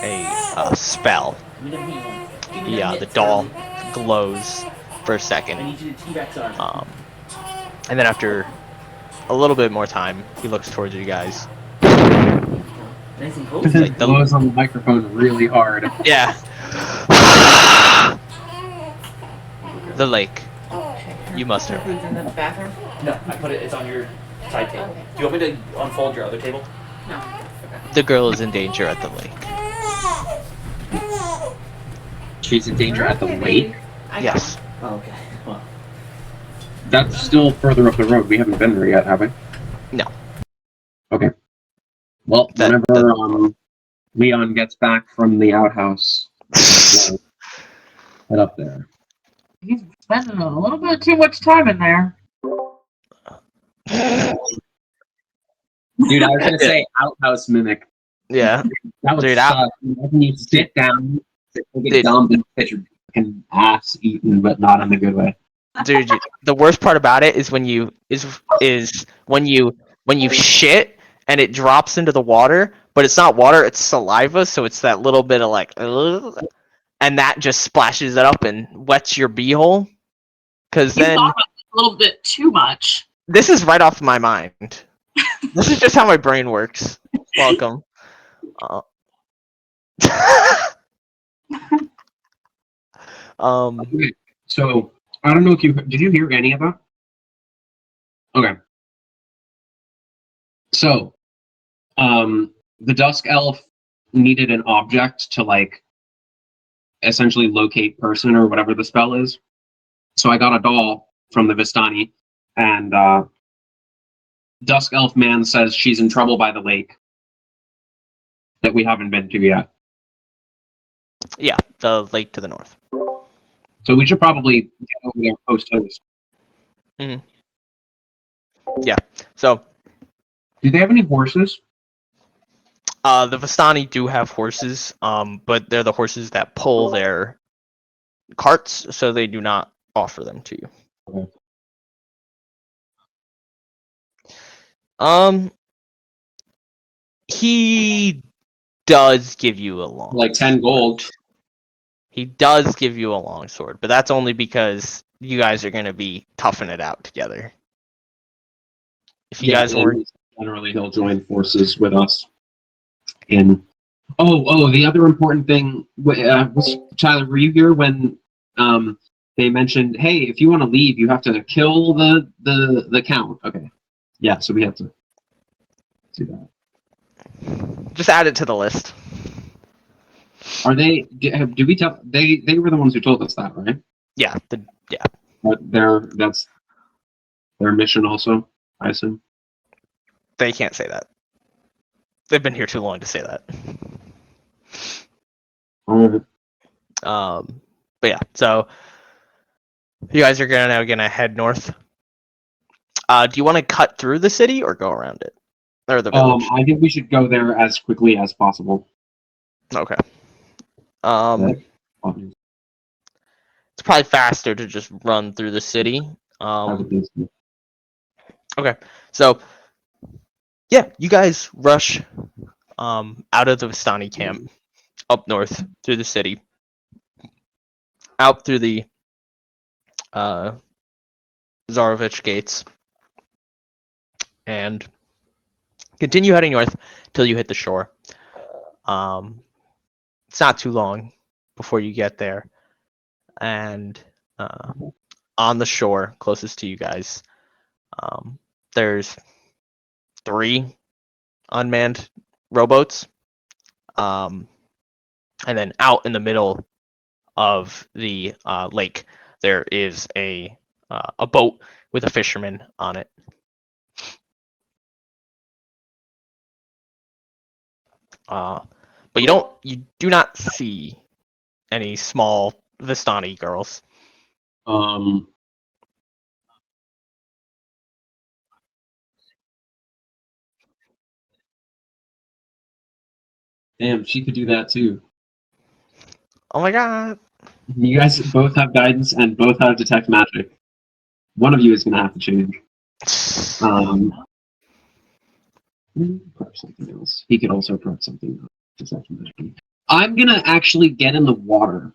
a spell. The doll glows for a second. And then after a little bit more time, he looks towards you guys. It blows on the microphone really hard. Yeah. The lake. You must Her have. food's in the bathroom. No, I put it. It's on your side table. Okay. Do you want me to unfold your other table? No. The girl is in danger at the lake. She's in danger at the Okay, lake. baby. I got Yes. Oh, okay. Well, That's still further up the road. We haven't been there yet, have we? No. Okay. Well, whenever Leon gets back from the outhouse, we'll head up there. He's spending a little bit too much time in there. Dude, I was gonna say outhouse mimic. Yeah. That would Dude, suck. Imagine you sit down, get Dude. dumped, and get your fucking ass eaten, but not in a good way. Dude, the worst part about it is when you when you shit and it drops into the water, but it's not water, it's saliva, so it's that little bit of like, ugh, and that just splashes it up and wets your beehole. Because You then thought about it a little bit too much. this is right off my mind. This is just how my brain works. Welcome. Okay, so I don't know if did you hear any of that? Okay. So, the Dusk Elf needed an object to like essentially locate person or whatever the spell is. So I got a doll from the Vistani, and Dusk Elf man says she's in trouble by the lake that we haven't been to yet. Yeah, the lake to the north. So we should probably get over there post host. Yeah. So Do they have any horses? the Vistani do have horses, but they're the horses that pull their carts, so they do not offer them to you. Okay. He does give you a long Like 10 gold. He does give you a long sword, but that's only because you guys are going to be toughing it out together. If you guys were Generally, he'll join forces with us. In the other important thing, Tyler, were you here when they mentioned, hey, if you want to leave, you have to kill the count? Okay, yeah, so we have to do that. just add it to the list. Are they? Do we tell? They were the ones who told us that, right? Yeah, But that's their mission, also, I assume. they can't say that. They've been here too long to say that. Alright. But yeah, so you guys are gonna head north. Do you want to cut through the city or go around it, or the village? I think we should go there as quickly as possible. Okay. Obviously. It's probably faster to just run through the city. I would think so. Okay, so yeah, you guys rush out of the Vistani camp, up north through the city, out through the Zarovich gates and continue heading north till you hit the shore. It's not too long before you get there, and on the shore closest to you guys, there's 3 unmanned rowboats, and then out in the middle of the lake there is a boat with a fisherman on it. But you do not see any small Vistani girls. Damn, she could do that too. Oh my god. You guys both have guidance and both have detect magic. One of you is going to have to change. Prep something else. He could also prep something else. I'm going to actually get in the water.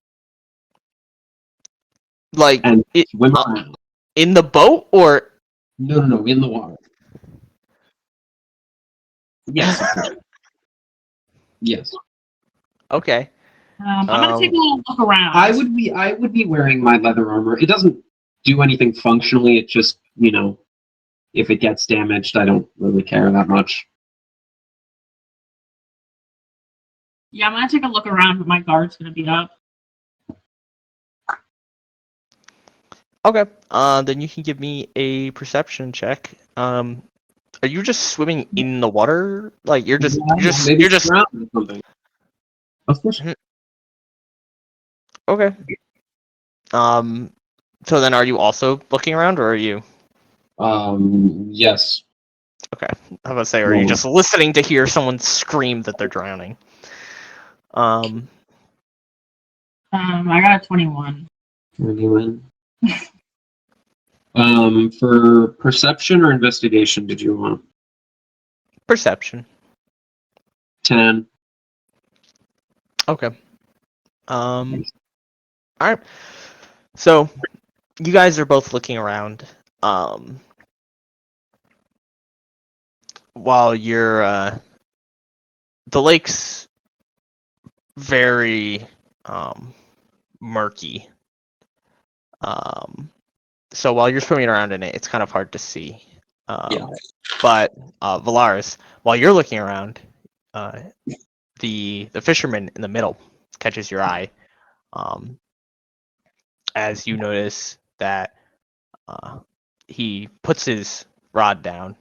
Like, and swim around. In the boat or? No, in the water. Yes. Yes. Okay. I'm gonna take a little look around. I would be wearing my leather armor. It doesn't do anything functionally. It just, if it gets damaged, I don't really care that much. Yeah, I'm gonna take a look around, but my guard's gonna be up. Okay. Then you can give me a perception check. Are you just swimming in the water? Like you're just around or something. Of course. Okay. So then are you also looking around or are you? Yes. Okay. I was about to say, or are you just listening to hear someone scream that they're drowning? I got a 21. 21. For perception or investigation, did you want? Perception. 10. Okay. All right. So, you guys are both looking around. While you're, the lake's very murky. So while you're swimming around in it, it's kind of hard to see. But Velarys, while you're looking around, the fisherman in the middle catches your eye. As you notice that he puts his rod down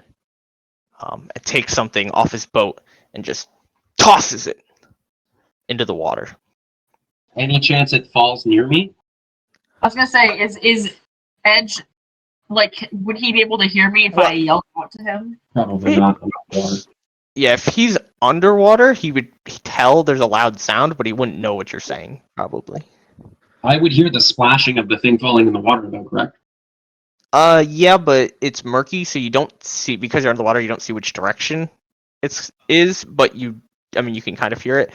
and takes something off his boat and just tosses it into the water. Any chance it falls near me? I was gonna say, is Edge, like, would he be able to hear me if I yelled out to him? Probably not. Yeah, if he's underwater, he would tell there's a loud sound, but he wouldn't know what you're saying, probably. I would hear the splashing of the thing falling in the water, though, correct? Yeah, but it's murky, so you don't see, because you're under the water, you don't see which direction it is, but you can kind of hear it.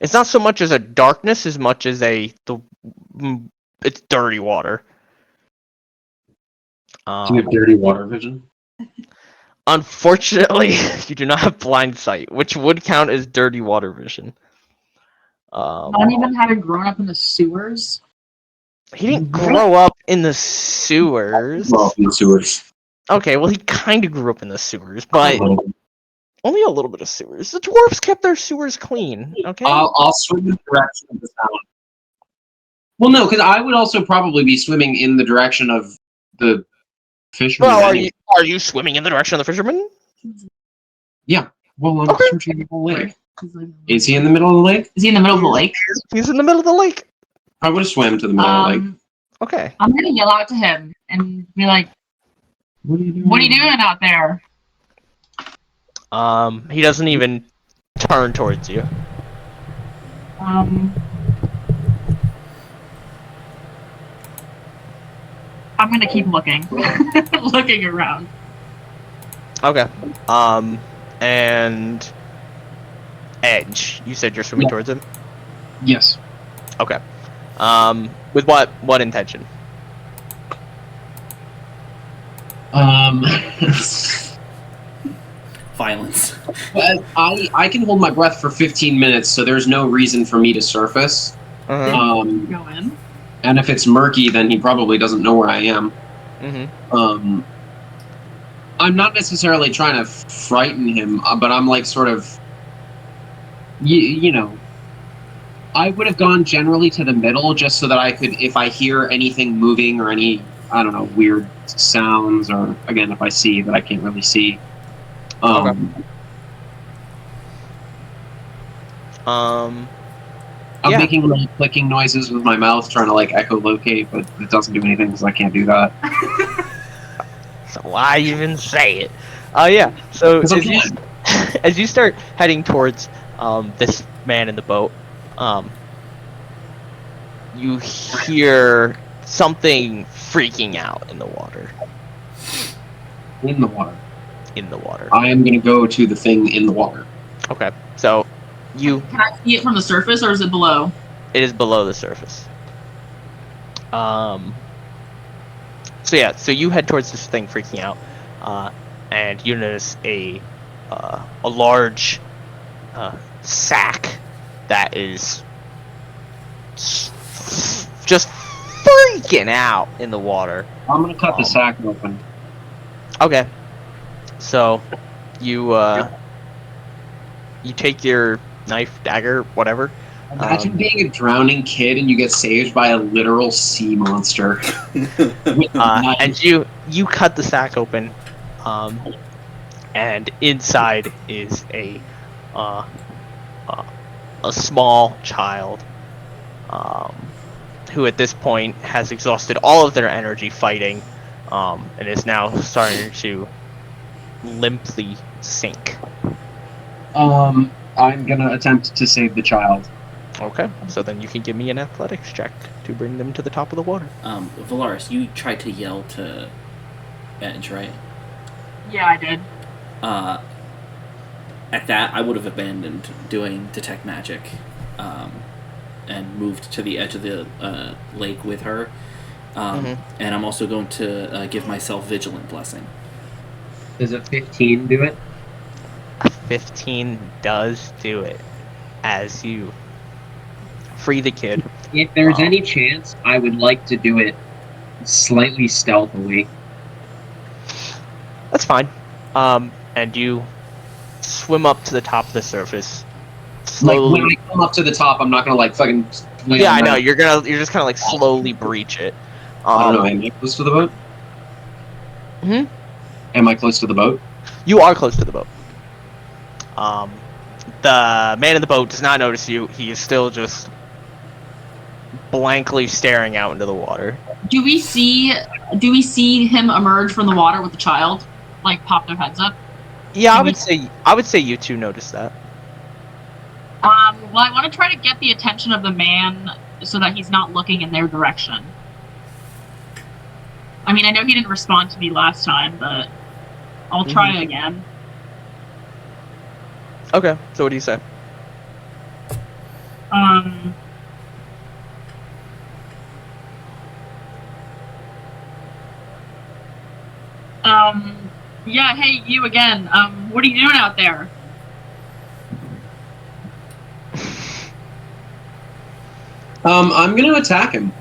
It's not so much as a darkness as much as it's dirty water. Do you have dirty water vision? Unfortunately, you do not have blind sight, which would count as dirty water vision. Not even having grown up in the sewers? He didn't grow up in the sewers. Well, in the sewers. Okay, well, he kind of grew up in the sewers, but only a little bit of sewers. The dwarves kept their sewers clean, okay? I'll swim in the direction of the sound. Well, no, because I would also probably be swimming in the direction of the fisherman. Well, are you swimming in the direction of the fisherman? Yeah. Well, I'm searching the whole lake. Is he in the middle of the lake? Is he in the middle of the lake? He's in the middle of the lake. I would have swam to the middle of the lake. Okay. I'm gonna yell out to him and be like, What are you doing? What are you doing out there? He doesn't even turn towards you. I'm gonna keep looking. Looking around. Okay. And Edge, you said you're swimming towards him? Yes. Okay. With what intention? Violence. Well, I can hold my breath for 15 minutes, so there's no reason for me to surface. Uh-huh. Go in. And if it's murky, then he probably doesn't know where I am. Mm-hmm. I'm not necessarily trying to frighten him, but I'm like sort of, you know, I would have gone generally to the middle just so that I could, if I hear anything moving or any, I don't know, weird sounds, or again, if I see that I can't really see. Okay. I'm Yeah. making little clicking noises with my mouth, trying to like echolocate, but it doesn't do anything because I can't do that. So why even say it? Yeah. So 'Cause I'm as you start heading towards this man in the boat, you hear something freaking out in the water. in the water. In the water. I am going to go to the thing in the water. Okay. So you. Can I see it from the surface, or is it below? It is below the surface. So yeah, so you head towards this thing freaking out, and you notice a large sack that is just freaking out in the water. I'm going to cut the sack open. Okay. So you you take your knife, dagger, whatever. Imagine being a drowning kid and you get saved by a literal sea monster. And you cut the sack open, and inside is a small child, who at this point has exhausted all of their energy fighting, and is now starting to limply sink. I'm gonna attempt to save the child. Okay, so then you can give me an athletics check to bring them to the top of the water. Valaris, you tried to yell to Edge, right? Yeah, I did. At that, I would have abandoned doing detect magic, and moved to the edge of the lake with her. And I'm also going to give myself vigilant blessing. Does a 15 do it? 15 does do it, as you free the kid. If there's any chance, I would like to do it slightly stealthily. That's fine. And you swim up to the top of the surface. Slowly. Like when I come up to the top, I'm not gonna like fucking. Yeah, I know. You're just kind of like slowly breach it. I don't know. Am I close to the boat? Am I close to the boat? You are close to the boat. The man in the boat does not notice you. He is still just blankly staring out into the water. Do we see him emerge from the water with the child? Like pop their heads up? Yeah, I would say you two noticed that. Well, I want to try to get the attention of the man so that he's not looking in their direction. I mean, I know he didn't respond to me last time, but I'll try again. Okay, so what do you say? Yeah, hey, you again. What are you doing out there? I'm gonna attack him.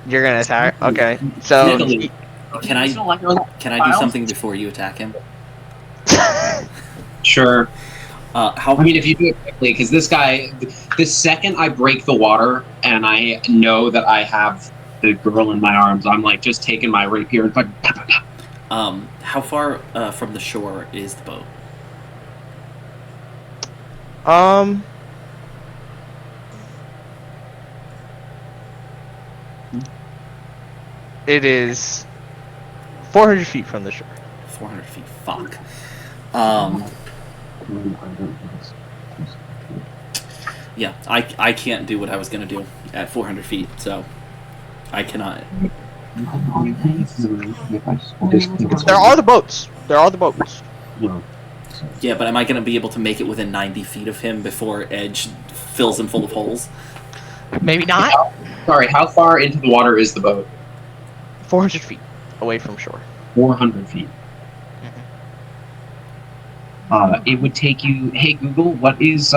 You're gonna attack? Okay. So Can I do something before you attack him? Sure. How? I mean, if you do it quickly, because this guy, the second I break the water and I know that I have the girl in my arms, I'm like just taking my rapier and fucking. How far from the shore is the boat? It is 400 feet from the shore. 400 feet. Fuck. Yeah, I can't do what I was gonna do at 400 feet, so I cannot. There are the boats. Yeah, but am I going to be able to make it within 90 feet of him before Edge fills him full of holes? Maybe not. Sorry, how far into the water is the boat? 400 feet away from shore. 400 feet. It would take you. Hey Google, what is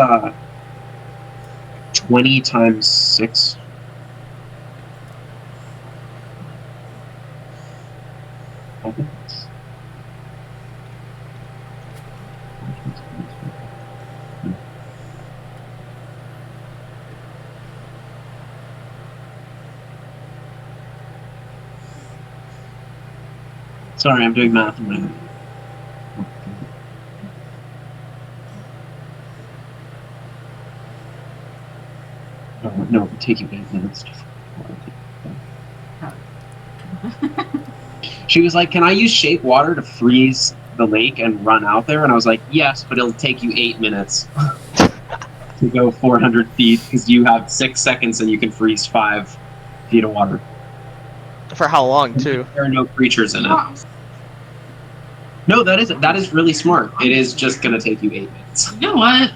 20 times 6? Sorry, I'm doing math in my head. No, it would take you 8 minutes to. She was like, "Can I use shape water to freeze the lake and run out there?" And I was like, "Yes, but it'll take you 8 minutes to go 400 feet because you have 6 seconds and you can freeze 5 feet of water." For how long, too? There are no creatures in it. No, that is really smart. It is just gonna take you 8 minutes. You know what?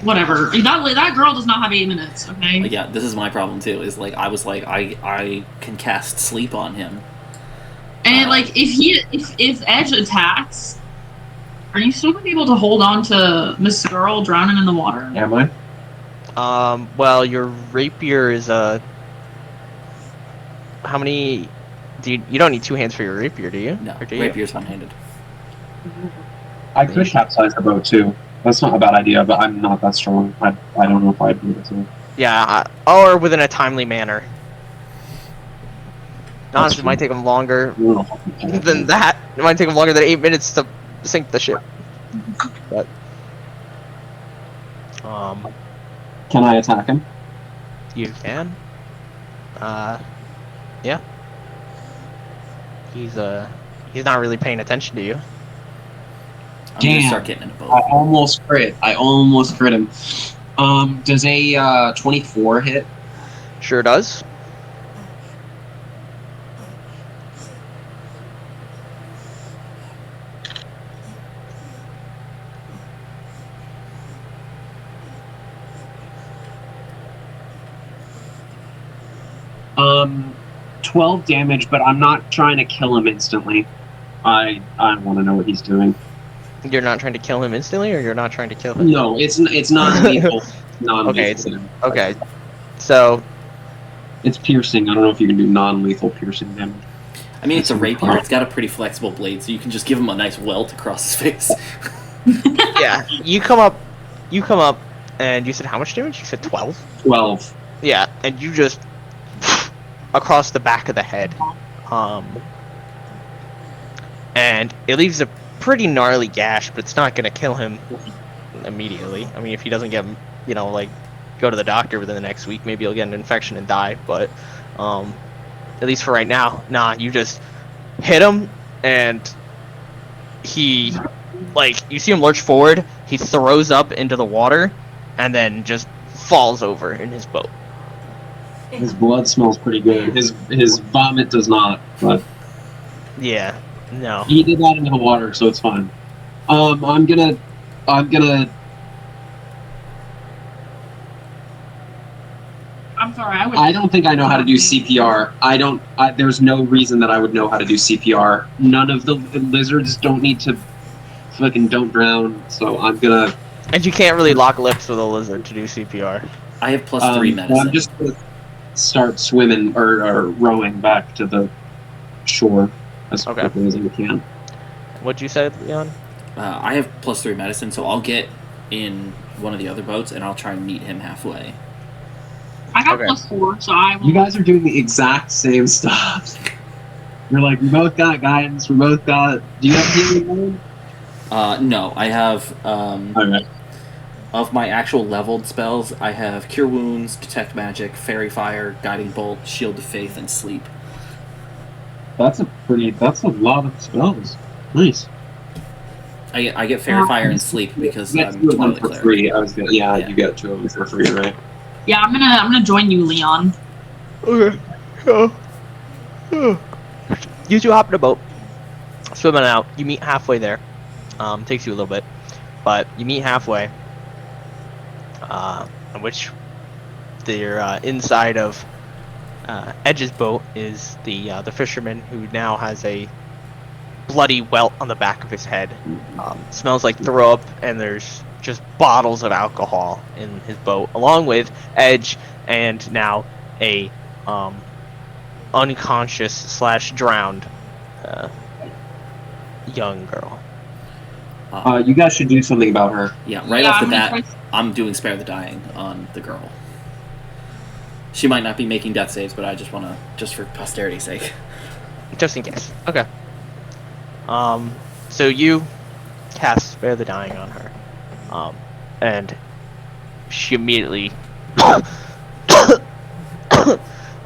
Whatever. That girl does not have 8 minutes. Okay. Like, yeah, this is my problem too. Is like I was like I can cast sleep on him. And like if Edge attacks, are you still gonna be able to hold on to Miss Girl drowning in the water? Am I? Well, your rapier is how many? You don't need 2 hands for your rapier, do you? No, Or do you? rapier's one-handed. I could capsize the boat too. That's not a bad idea, but I'm not that strong. I don't know if I'd do it too. Yeah, or within a timely manner. Honestly, it might take them longer than that. It might take them longer than 8 minutes to sink the ship. But Can I attack him? you can. Yeah. He's not really paying attention to you. I'm gonna Damn. start getting in a boat. I almost crit him. Does a 24 hit? Sure does. Um, 12 damage, but I'm not trying to kill him instantly. I want to know what he's doing. You're not trying to kill him instantly, or you're not trying to kill him? No, it's non-lethal. Non-lethal. Okay. So It's piercing. I don't know if you can do non-lethal piercing damage. I mean, it's a rapier. It's got a pretty flexible blade, so you can just give him a nice welt across his face. yeah, you come up, and you said how much damage? You said 12. 12. Yeah, and you just across the back of the head, and it leaves a pretty gnarly gash, but it's not gonna kill him immediately. I mean, if he doesn't get, like, go to the doctor within the next week, maybe he'll get an infection and die. But at least for right now, nah. You just hit him, and he, like, you see him lurch forward. He throws up into the water, and then just falls over in his boat. His blood smells pretty good. His vomit does not, but Yeah, no. he did that into the water, so it's fine. I'm gonna. I'm sorry. I don't think I know how to do CPR. There's no reason that I would know how to do CPR. None of the lizards don't need to don't drown. So I'm gonna. And you can't really lock lips with a lizard to do CPR. I have +3 medicine. Well, I'm just gonna start swimming or rowing back to the shore as quickly as I can. What'd you say, Leon? I have +3 medicine, so I'll get in one of the other boats and I'll try and meet him halfway. I got Okay. +4, so I will. You guys are doing the exact same stuff. You're like, we both got guidance. We both got. Do you have healing? No, I have Okay. of my actual leveled spells. I have Cure Wounds, Detect Magic, Fairy Fire, Guiding Bolt, Shield of Faith, and Sleep. That's a lot of spells. Nice. I get Fairy Fire and Sleep because You I'm get 2 of them Twilight for Cleric. free. Yeah, Yeah. you get 2 of them for free, right? Yeah, I'm gonna join you, Leon. Okay. You two hop in a boat, swimming out. You meet halfway there. Takes you a little bit, but you meet halfway. In which they're inside of Edge's boat is the fisherman, who now has a bloody welt on the back of his head. Smells like throw up, and there's just bottles of alcohol in his boat, along with Edge and now a unconscious / drowned young girl. You guys should do something about her. Yeah, right Yeah, off the I'm gonna bat, try- I'm doing spare the dying on the girl. She might not be making death saves, but I just want to, just for posterity's sake. Just in case. Okay. So you cast Spare the Dying on her. And she immediately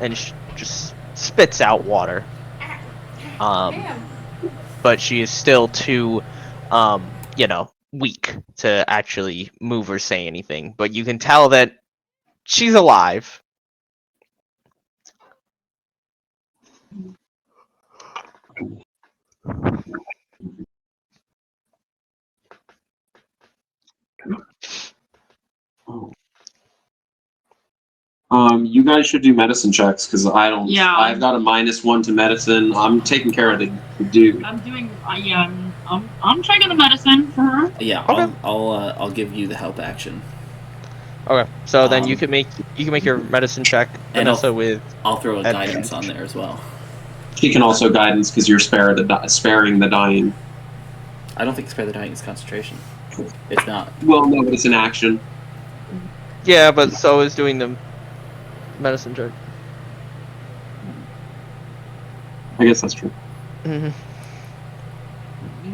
and just spits out water. But she is still too weak to actually move or say anything. But you can tell that she's alive. You guys should do medicine checks because I don't. Yeah. I've got a -1 to medicine. I'm taking care of the dude. I'm doing. I'm checking the medicine for her. Yeah, Okay. I'll give you the help action. Okay, so then you can make your medicine check, And Vanessa, with I'll throw a Advantage. guidance on there as well. She can also guidance because you're sparing the dying. I don't think spare the dying is concentration. It's not. Well, no, but it's an action. yeah, but so is doing the medicine check. I guess that's true. Mm-hmm.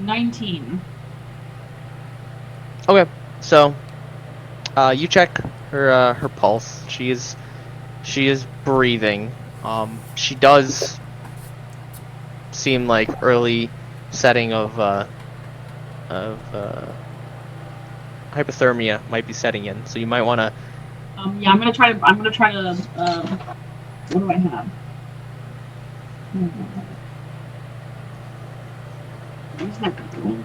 19. Okay, so you check her pulse. She is breathing. She does seem like early setting of hypothermia might be setting in. So you might want to. Yeah, I'm gonna try to. What do I have? Where's my bedroll?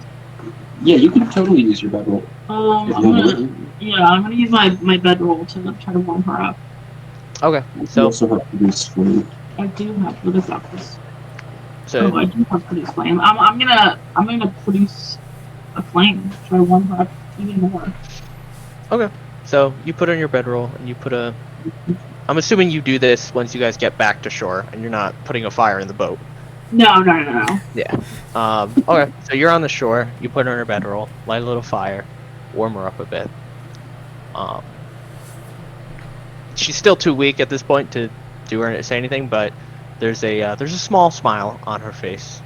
Yeah, you can totally use your bedroll. I'm gonna use my bedroll to try to warm her up. Okay, You so also have to do screen. I do have. What is that? so I do have produce flame. I'm gonna produce a flame. Try to warm her up even more. okay, so you put on your bedroll and you put a. I'm assuming you do this once you guys get back to shore and you're not putting a fire in the boat. No. Yeah. Okay, so you're on the shore. You put her in her bedroll, light a little fire, warm her up a bit. She's still too weak at this point to do or say anything, but there's a small smile on her face.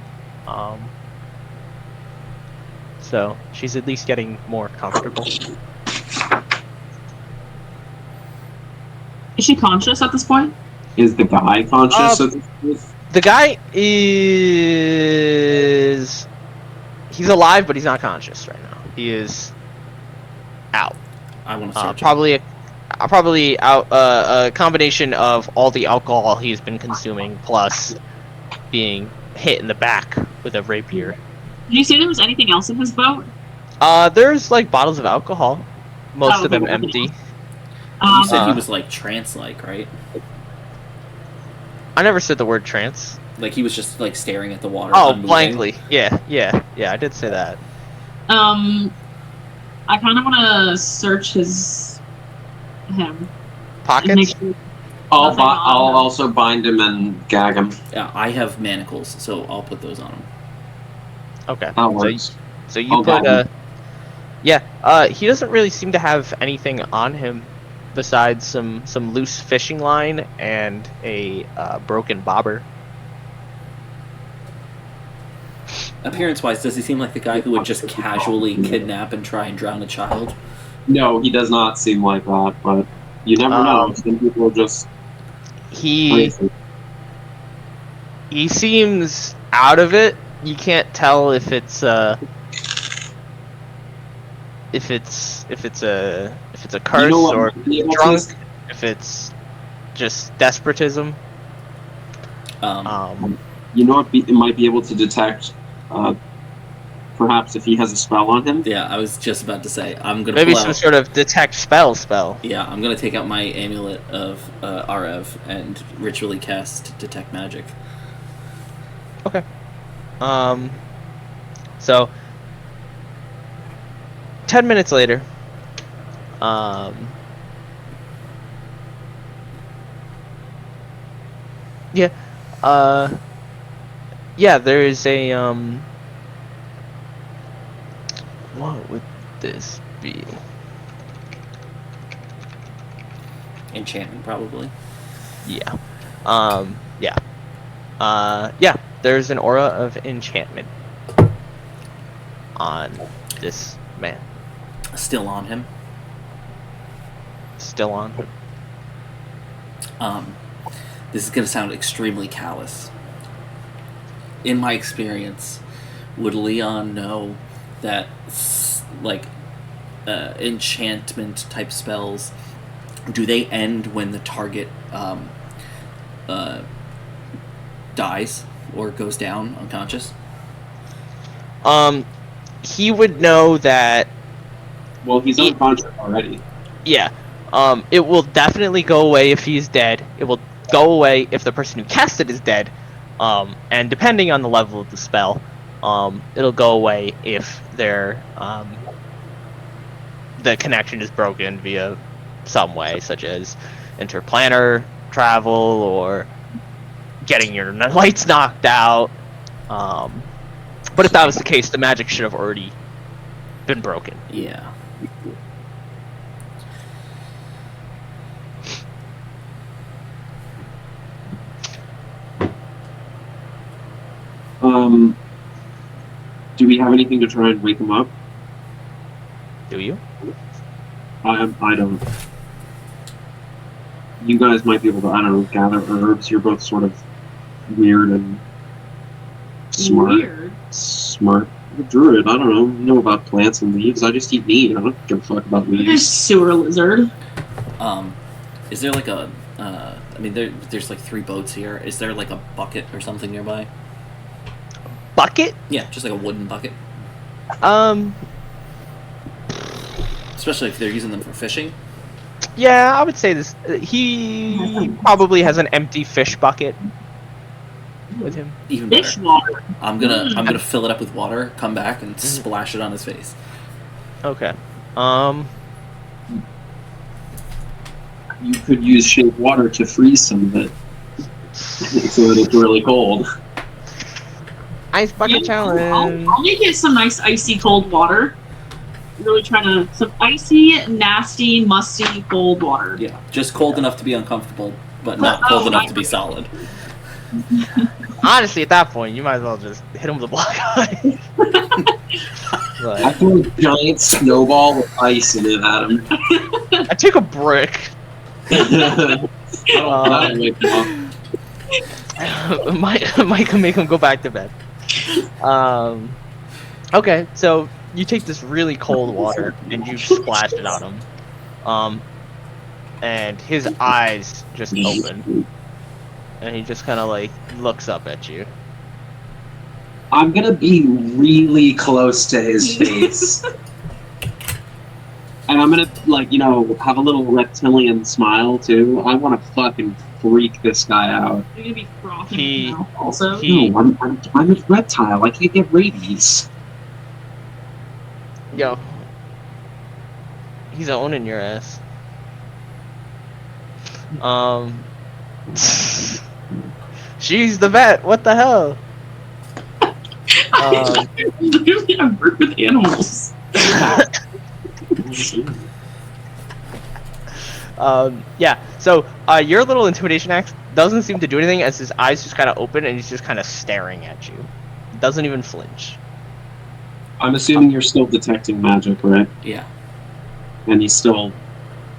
So she's at least getting more comfortable. Is she conscious at this point? Is the guy conscious at this point? The guy is. He's alive, but he's not conscious right now. He is out. I want to search. Probably out. A combination of all the alcohol he's been consuming, plus being hit in the back with a rapier. Did you say there was anything else in his boat? There's like bottles of alcohol. Most of them okay. empty. You said he Uh, was like trance-like, right? I never said the word trance. Like he was just like staring at the water. Oh, unmoving. blankly. Yeah. I did say that. I kind of want to search him. Pockets. And make sure I'll nothing on him. also bind him and gag him. Yeah, I have manacles, so I'll put those on him. Okay. That works. So you I'll put gag him. he doesn't really seem to have anything on him besides some loose fishing line and a broken bobber. Appearance-wise, does he seem like the guy who would just casually kidnap and try and drown a child? No, he does not seem like that, but you never know. Some people are just He crazy. he seems out of it. You can't tell if it's a curse You know what or might be able to- drunk, if it's just desperatism. You know what? It might be able to detect perhaps if he has a spell on him. Yeah, I was just about to say I'm gonna Maybe pull some out. sort of detect spell. Yeah, I'm gonna take out my amulet of Arev and ritually cast detect magic. Okay. So 10 minutes later, yeah, yeah, there is a, what would this be? Enchantment, probably. Yeah, yeah, yeah, there's an aura of enchantment on this man. Still on him. Still on him. This is gonna sound extremely callous. In my experience, would Leon know that enchantment type spells, do they end when the target dies or goes down unconscious? He would know that. Well, he's unconscious already. Yeah. It will definitely go away if he's dead. It will go away if the person who cast it is dead. And depending on the level of the spell, it'll go away if the connection is broken via some way, such as interplanar travel or getting your lights knocked out. But if that was the case, the magic should have already been broken. Yeah. Do we have anything to try and wake him up? Do you? I don't. You guys might be able to, I don't know, gather herbs. You're both sort of weird and smart. Weird. Smart. I'm a druid, I don't know. You know about plants and leaves. I just eat meat. I don't give a fuck about There's leaves. sewer lizard. Is there like a I mean there's like 3 boats here. Is there like a bucket or something nearby? Bucket? Yeah, just like a wooden bucket. Especially if they're using them for fishing. Yeah, I would say this. He probably has an empty fish bucket with him. Even better. Fish water. I'm gonna fill it up with water, come back and splash it on his face. Okay. You could use shape water to freeze some of it. So that it's really cold. Ice bucket challenge. I'll make it some nice icy cold water. Really trying to some icy, nasty, musty cold water. Yeah, just cold enough to be uncomfortable, but not cold enough to be solid. Honestly, at that point, you might as well just hit him with a block ice. I threw a giant snowball with ice in it at him. I take a brick. That'll wake him up. Might make him go back to bed. Okay, so you take this really cold water and you splash it on him. And his eyes just open. And he just kind of like looks up at you. I'm gonna be really close to his face. And I'm gonna, like, you know, have a little reptilian smile too. I wanna fucking freak this guy out. You're gonna be frothing now also. No, I'm a reptile. I can't get rabies. Yo. He's owning your ass. She's the vet. What the hell? Literally, I work with animals. Yeah. So your little intimidation act doesn't seem to do anything, as his eyes just kind of open and he's just kind of staring at you. Doesn't even flinch. I'm assuming you're still detecting magic, right? Yeah. And he's still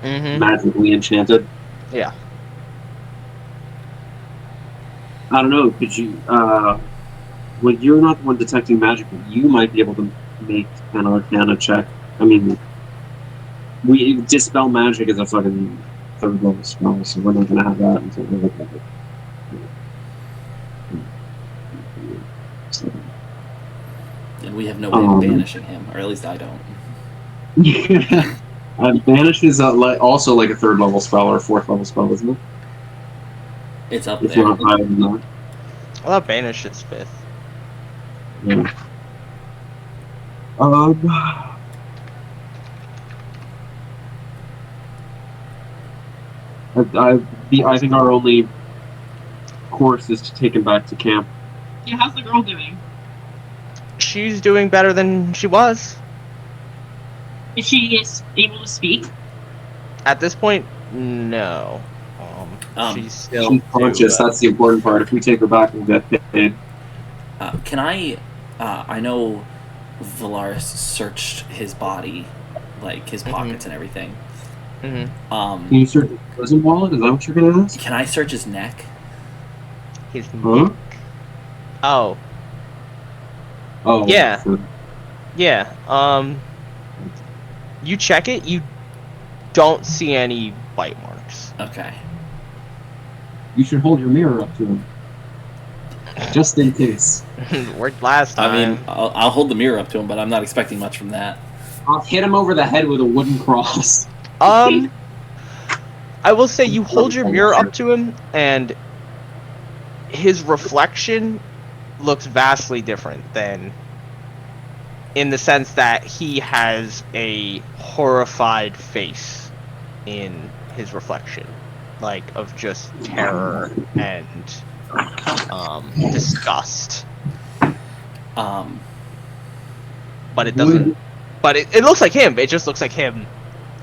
magically enchanted. Yeah. I don't know. Could you? Well, you're not the one detecting magic, but you might be able to make an Arcana check. I mean, we dispel magic is a fucking 3rd level spell, so we're not gonna have that until we look at it. And we have no way of banishing him, or at least I don't. Yeah. Banish is also like a 3rd level spell or a 4th level spell, isn't it? It's up It's there. not higher than that. I thought Banish is 5th. Yeah. I think our only course is to take him back to camp. Yeah, how's the girl doing? She's doing better than she was. Is she able to speak? At this point, no. She's still She's conscious. That's the important part. If we take her back, we'll get paid. Can I? I know Velarys searched his body, like his pockets and everything. Mm-hmm. Can you search his prison wallet? Is that what you're gonna ask? Can I search his neck? His Huh? Oh. Oh. Yeah. So- Yeah. You check it. You don't see any bite marks. Okay. You should hold your mirror up to him, just in case. Worked last time. I mean, I'll hold the mirror up to him, but I'm not expecting much from that. I'll hit him over the head with a wooden cross. I will say you hold your mirror up to him, and his reflection looks vastly different than, in the sense that he has a horrified face in his reflection, like of just terror and disgust. But it doesn't. But it looks like him. It just looks like him.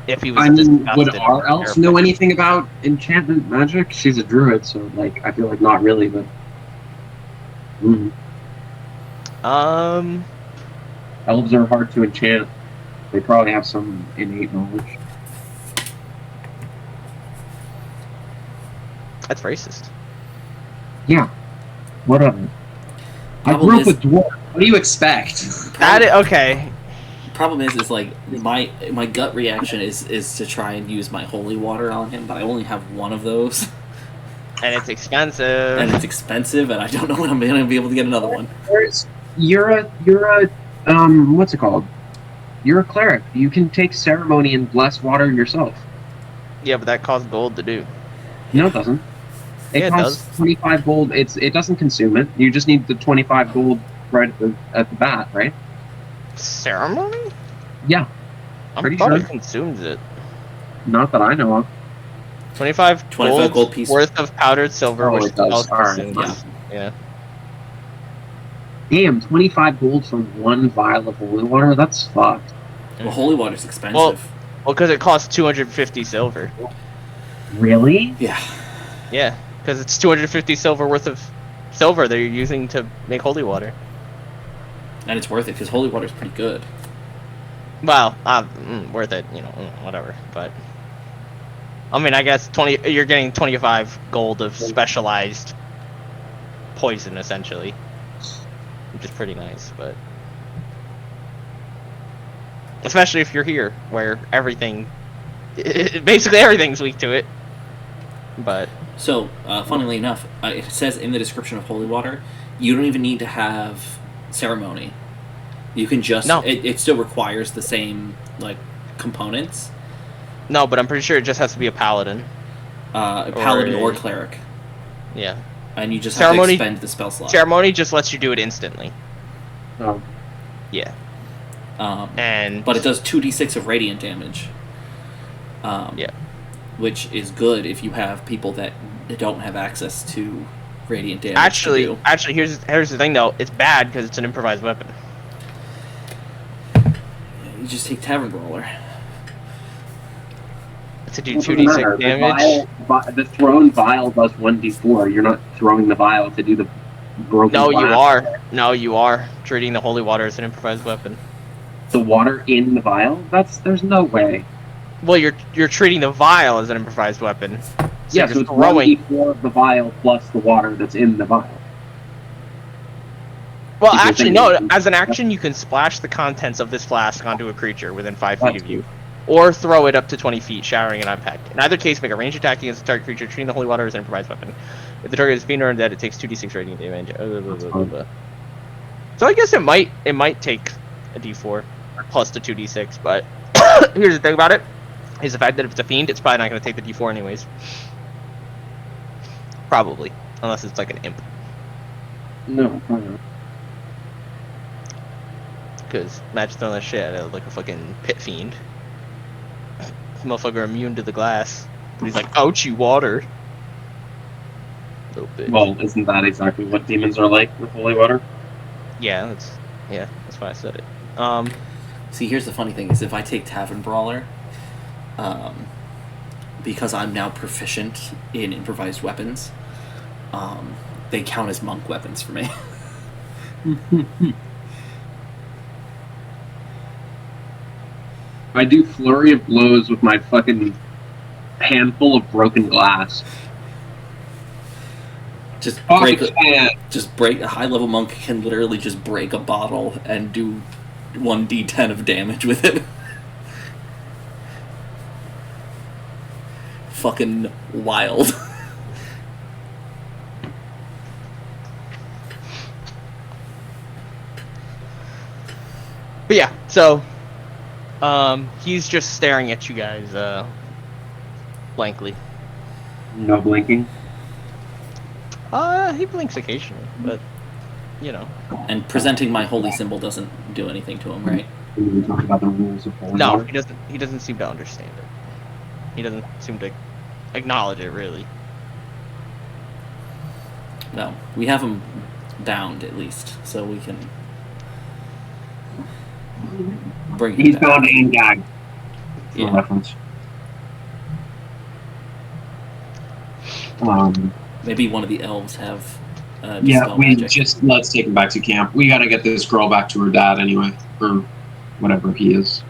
If he was. I mean, would disgusted our and elf terrified. know anything about enchantment magic? She's a druid, so like I feel like not really, but. Elves are hard to enchant. They probably have some innate knowledge. That's racist. Yeah. Whatever. I Problem grew up is- with dwarves. What do you expect? That is okay. Problem is like my gut reaction is to try and use my holy water on him, but I only have one of those, And it's expensive. and it's expensive, and I don't know when I'm gonna be able to get another one. You're a what's it called? You're a cleric. You can take ceremony and bless water yourself. Yeah, but that costs gold to do. No, it doesn't. It Yeah, it costs 25 gold. It doesn't consume it. You just need the 25 gold right at the bat, right? Ceremony? Yeah. I'm Pretty probably sure. consumes it. Not that I know of. 25 gold piece worth of powdered silver, Oh, which it does. also Alright, consumes. Yeah. Damn, 25 gold for one vial of holy water? That's fucked. Well, holy water's expensive. Well, because it costs 250 silver. Really? Yeah. Yeah, because it's 250 silver worth of silver that you're using to make holy water. And it's worth it because holy water's pretty good. Well, worth it, whatever. But I mean, I guess you're getting 25 gold of specialized poison essentially, which is pretty nice. But especially if you're here, where basically everything's weak to it. But So, funnily enough, it says in the description of holy water, you don't even need to have ceremony. You can just No. it still requires the same like components. no, but I'm pretty sure it just has to be a paladin. A paladin Or or clearic, Yeah, and you just Ceremony- have to expend the spell slot. ceremony just lets you do it instantly. Oh. Yeah, And but it does 2d6 of radiant damage. Yeah. Which is good if you have people that don't have access to radiant damage. actually, here's the thing though. It's bad because it's an improvised weapon. You just take tavern brawler. To do Doesn't 2d6 matter. damage. The thrown vial does 1d4. You're not throwing the vial to do the broken No, you glass. are. No, you are treating the holy water as an improvised weapon. The water in the vial? There's no way. Well, you're treating the vial as an improvised weapon. So Yeah, you're so it's throwing. 1d4 of the vial plus the water that's in the vial. Well, Because actually, then no. you- As an action, you can splash the contents of this flask onto a creature within 5 feet of you, or throw it up to 20 feet, showering an impact. In either case, make a ranged attack against a target creature, treating the holy water as an improvised weapon. If the target is being or undead, it takes 2d6 radiant damage. Blah, blah, blah, blah, blah. So I guess it might take a D4 plus the 2D6, but here's the thing about it, is the fact that if it's a fiend, it's probably not going to take the D4 anyways. Probably. Unless it's like an imp. No, probably not. Because imagine throwing that shit at it like a fucking pit fiend. Motherfucker immune to the glass. But he's like, ouchie, water. Little bitch. Well, isn't that exactly what demons are like with holy water? Yeah, that's why I said it. See, here's the funny thing: is if I take Tavern Brawler, because I'm now proficient in improvised weapons, they count as monk weapons for me. I do flurry of blows with my fucking handful of broken glass. Just Oh, break. man. Just break. A high level monk can literally just break a bottle and do 1d10 of damage with it. Fucking wild. But yeah, so he's just staring at you guys blankly. No blinking. He blinks occasionally, but you know. And presenting my holy symbol doesn't do anything to him, right? We talk about the rules of holy No, water. he doesn't seem to understand it. He doesn't seem to acknowledge it really. No, we have him bound at least, so we can bring him He's back. bound and gagged. For Yeah. reference. Maybe one of the elves have Yeah, dispel we magic. just let's take him back to camp. We gotta get this girl back to her dad anyway, or whatever he is.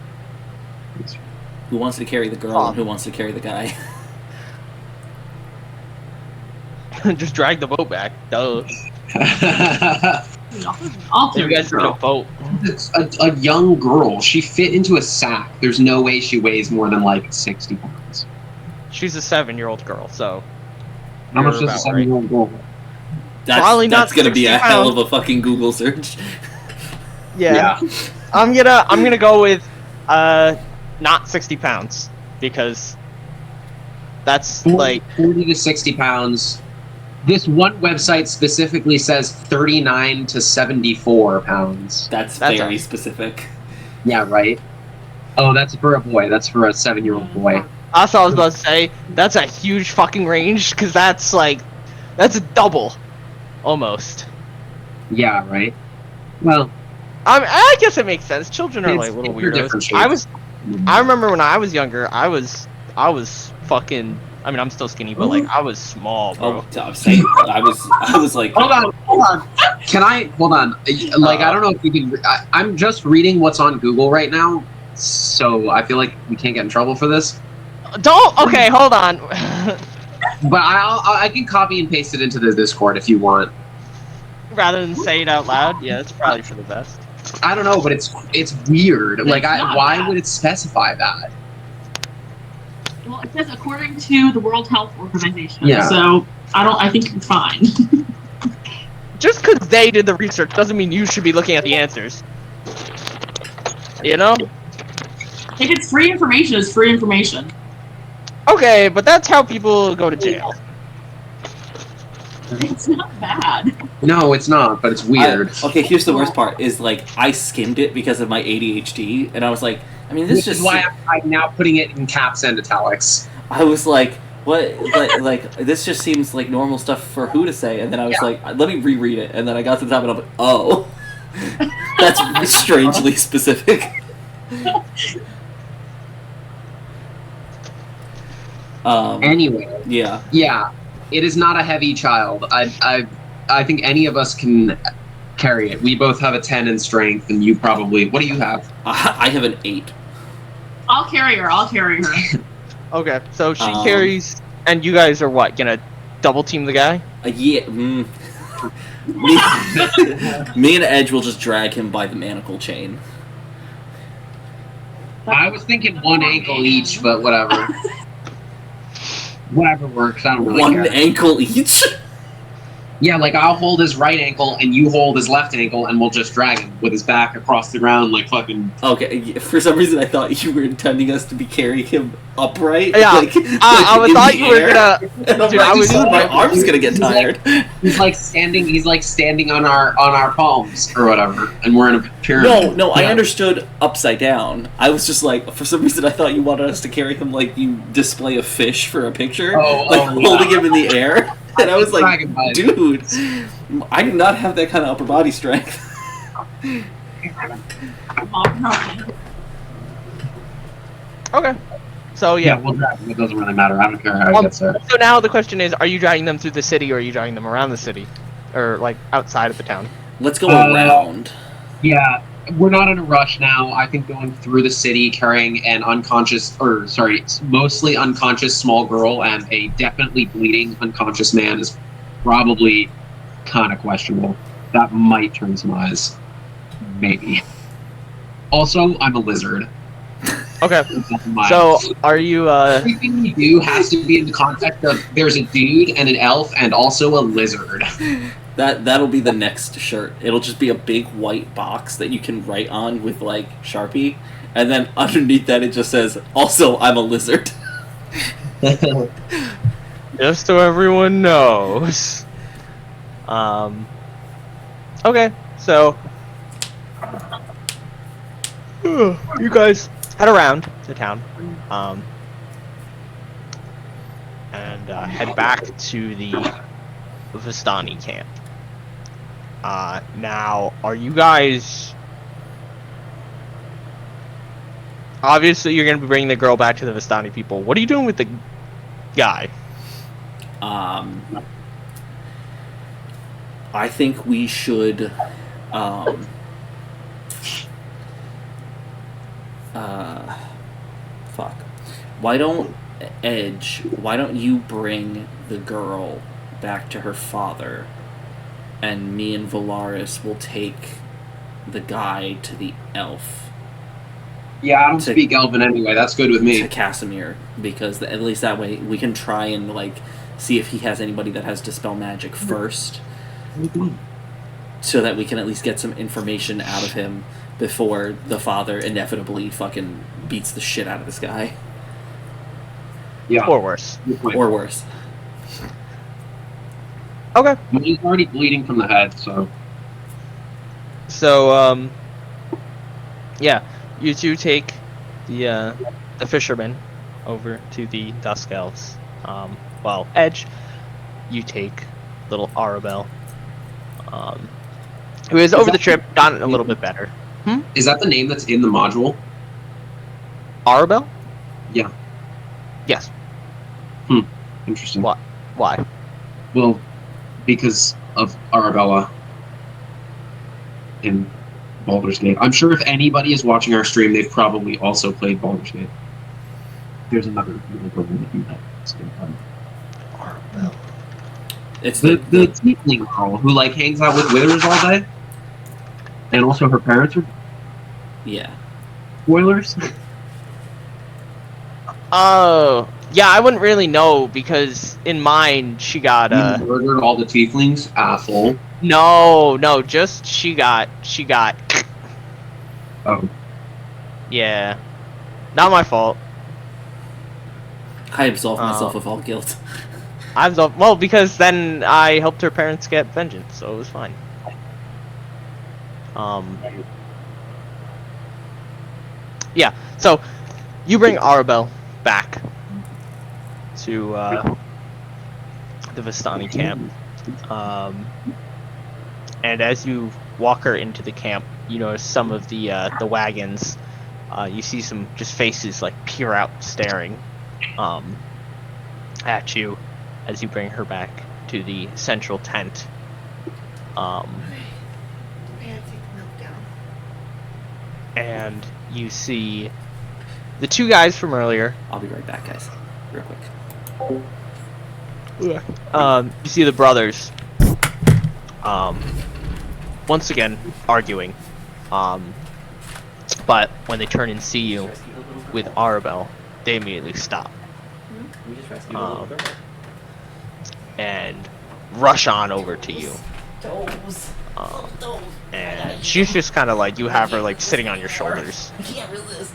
Who wants to carry the girl and who wants to carry the guy? Just drag the boat back. Duh. I'll You carry guys the need a girl. boat. It's a young girl. She fit into a sack. There's no way she weighs more than like 60 pounds. She's a 7-year-old girl, so. How much you're does a about right. 7-year-old girl? Probably not That's gonna be a 60 hell of pounds. a fucking Google search. Yeah. I'm gonna go with not 60 pounds because that's like 40 to 60 pounds. This one website specifically says 39 to 74 pounds. That's That's very a- specific. Yeah, right? Oh, that's for a boy. That's for a 7-year-old boy. that's what I was about to say. That's a huge fucking range because that's a double, almost. Yeah, right? Well, I guess it makes sense. Children are It's- like little they're different weirdos. shapes. I remember when I was younger, I was fucking. I mean, I'm still skinny, but like I was small, bro. Oh, I'm saying I was like, hold on. Can I hold on? Like, I don't know if you can. I'm just reading what's on Google right now, so I feel like we can't get in trouble for this. Don't. Okay, hold on. But I can copy and paste it into the Discord if you want. Rather than say it out loud, yeah, it's probably for the best. I don't know, but it's weird. Like, not why bad. would it specify that? Well, it says according to the World Health Organization. Yeah. So I think you're fine. Just because they did the research doesn't mean you should be looking at the answers. You know? If it's free information, it's free information. Okay, but that's how people go to jail. It's not bad. No, it's not, but it's weird. okay, here's the worst part: is like I skimmed it because of my ADHD, and I was like, I mean, this Which just. is why I'm now putting it in caps and italics. I was like, what? like this just seems like normal stuff for who to say, and then I was like, let me reread it, and then I got to the top, and I'm like, oh, that's strangely specific. Anyway, Yeah. it is not a heavy child. I think any of us can carry it. We both have a 10 in strength, and you probably. What do you have? I have an 8. I'll carry her. Okay, so she carries, and you guys are what? Gonna double team the guy? Yeah. Me and Edge will just drag him by the manacle chain. I was thinking one ankle each, but whatever. Whatever works. I don't really One care. ankle each. Yeah, like I'll hold his right ankle and you hold his left ankle, and we'll just drag him with his back across the ground like fucking. Okay, for some reason I thought you were intending us to be carrying him upright. Yeah, like I in thought the you were air. gonna. And I'm Dude, like, I was. dude, my arm's gonna get tired. He's like standing. He's like standing on our palms or whatever, and we're in a pyramid. No, I Yeah. understood upside down. I was just like, for some reason I thought you wanted us to carry him like you display a fish for a picture, holding him in the air. And I was like, dude, I do not have that kind of upper body strength. Okay. So yeah. We'll drag him. It doesn't really matter. I don't care how he gets there. So now the question is, are you dragging them through the city, or are you dragging them around the city, or like outside of the town? Let's go around. Yeah, we're not in a rush now. I think going through the city carrying an mostly unconscious small girl and a definitely bleeding unconscious man is probably kind of questionable. That might turn some eyes. Maybe. Also, I'm a lizard. Okay. So are you? Everything we do has to be in the context of there's a dude and an elf and also a lizard. That'll be the next shirt. It'll just be a big white box that you can write on with like Sharpie, and then underneath that it just says, "Also, I'm a lizard." Just so everyone knows. Okay, so you guys head around the town, and head back to the Vistani camp. Now, are you guys... Obviously, you're going to be bringing the girl back to the Vistani people. What are you doing with the guy? I think we should... fuck. Why don't you bring the girl back to her father, and me and Velarys will take the guy to the elf. Yeah, I don't speak Elven anyway. That's good with me. To Casimir, because at least that way we can try and like see if he has anybody that has dispel magic first, so that we can at least get some information out of him before the father inevitably fucking beats the shit out of this guy. Yeah. Or worse. Or worse. Okay. Well, he's already bleeding from the head, so... So, yeah, you two take the fisherman over to the Dusk Elves. Well, Edge, you take little Arabelle, who is over the trip, gotten a little bit better. Is that the name that's in the module? Arabelle? Yeah. Yes. Interesting. What? Why? Well, because of Arabella in Baldur's Gate. I'm sure if anybody is watching our stream, they've probably also played Baldur's Gate. There's another Arabelle. It's the tiefling girl who like hangs out with withers all day, and also her parents are spoilers. Oh, yeah, I wouldn't really know, because in mine, she got, You murdered all the tieflings, asshole. No, just she got... Oh. Yeah. Not my fault. I absolve myself of all guilt. Well, because then I helped her parents get vengeance, so it was fine. Yeah, so you bring Arabelle back to the Vistani camp, and as you walk her into the camp, you notice some of the wagons. You see some just faces like peer out, staring at you as you bring her back to the central tent. And you see the two guys from earlier. I'll be right back, guys. Real quick. You see the brothers once again arguing. But when they turn and see you with Arabelle, they immediately stop. And rush on over to you. Those. Those. And she's just kind of like, you have her like sitting on your shoulders. I can't resist.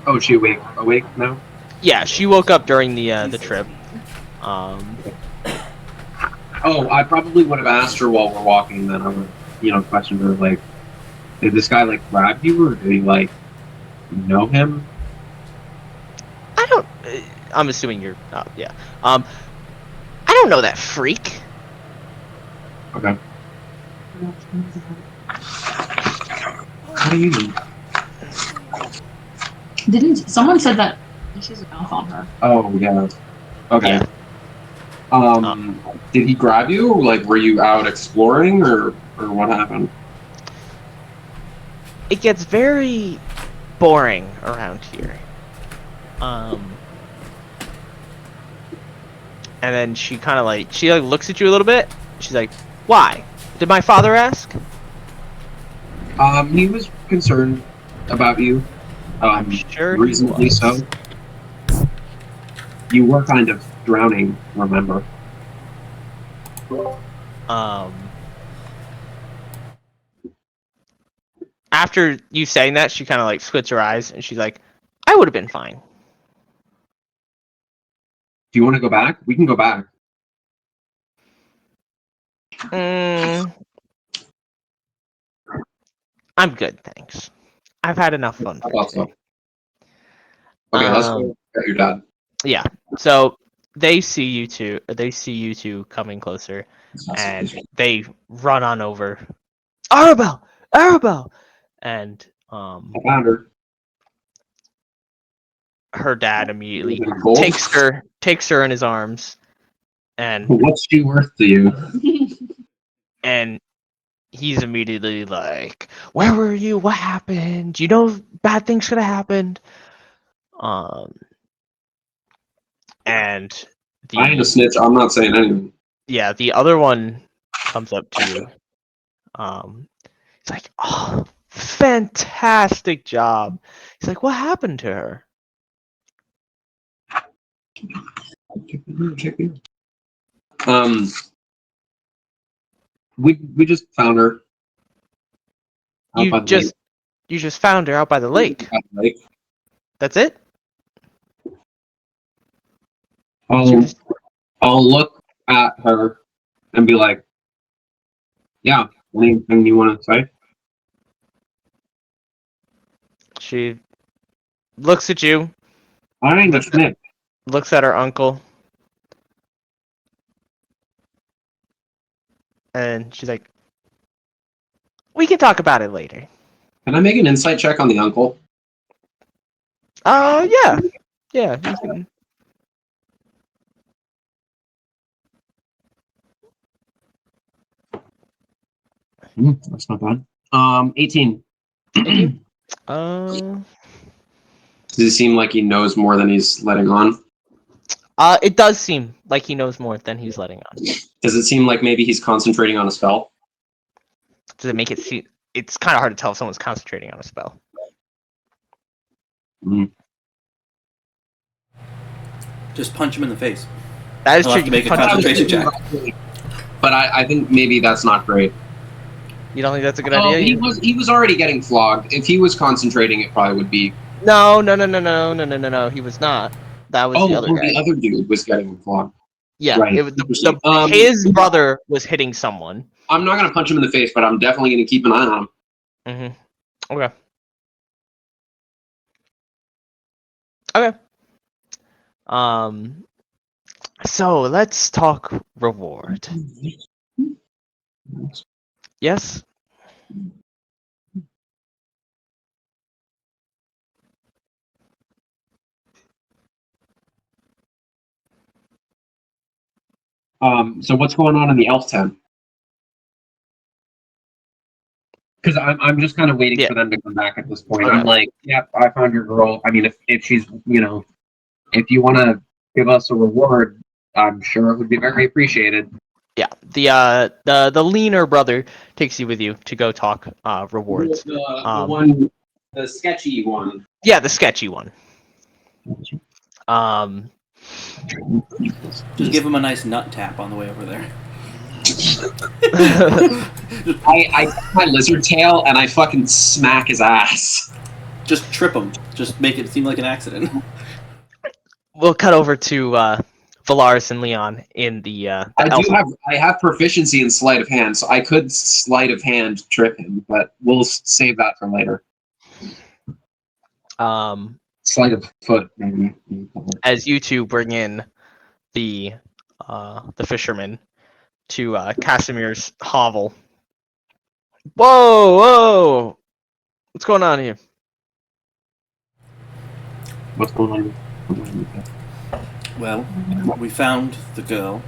Oh, is she awake now? Yeah, she woke up during the trip. Oh, I probably would have asked her while we're walking. Then I would, questioned her like, did this guy like grab you, or did he like know him? I don't. I'm assuming you're. Yeah. I don't know that freak. Okay. What do you mean? Didn't someone said that she's a mouth on her? Oh yeah. Okay. Yeah. Did he grab you? Like, were you out exploring, or what happened? It gets very boring around here. And then she kind of like looks at you a little bit. She's like, "Why? Did my father ask?" He was concerned about you. I'm sure he reasonably was. so. You were kind of drowning, remember? After you saying that, she kind of like squints her eyes and she's like, "I would have been fine." Do you want to go back? We can go back. I'm good, thanks. I've had enough fun I for thought today. so. Okay, let's go get your dad. Yeah. So they see you two. They see you two coming closer, and they run on over. Arabelle, Arabelle, and I found her. her dad immediately Gold? takes her in his arms, and What's she worth to you? and he's immediately like, "Where were you? What happened? You know, bad things could have happened." And I ain't a snitch. I'm not saying anything. yeah, the other one comes up to you. He's like, "Oh, fantastic job." He's like, "What happened to her?" We just found her. out by the lake. You just found her out by the lake. By the lake. That's it? I'll look at her and be like, "Yeah, anything you want to say?" She looks at you, I ain't a snitch. looks at her uncle, and she's like, "We can talk about it later." Can I make an insight check on the uncle? Yeah. Yeah, you can. That's not bad. 18. 18? Does it seem like he knows more than he's letting on? It does seem like he knows more than he's letting on. Does it seem like maybe he's concentrating on a spell? Does it make it seem... It's kind of hard to tell if someone's concentrating on a spell. Just punch him in the face. That is He'll true. have to make a concentration check. But I think maybe that's not great. You don't think that's a good idea? He was already getting flogged. If he was concentrating, it probably would be. No. He was not. That was the other guy. The other dude was getting flogged. Yeah, right. It was his brother was hitting someone. I'm not gonna punch him in the face, but I'm definitely gonna keep an eye on him. Okay. Okay. So let's talk reward. Yes? So what's going on in the elf tent? Because I'm just kind of waiting for them to come back at this point. Okay. I'm like, yeah, I found your girl. I mean, if she's, if you want to give us a reward, I'm sure it would be very appreciated. Yeah. The leaner brother takes you with you to go talk rewards. The sketchy one. Yeah, the sketchy one. Just give him a nice nut tap on the way over there. I take my lizard tail and I fucking smack his ass. Just trip him. Just make it seem like an accident. We'll cut over to Velarys and Leon in the I have proficiency in sleight of hand, so I could sleight of hand trip him, but we'll save that for later. Sleight of foot, maybe. As you two bring in the fisherman to Casimir's hovel. Whoa! What's going on here? What's going on? Well, we found the girl.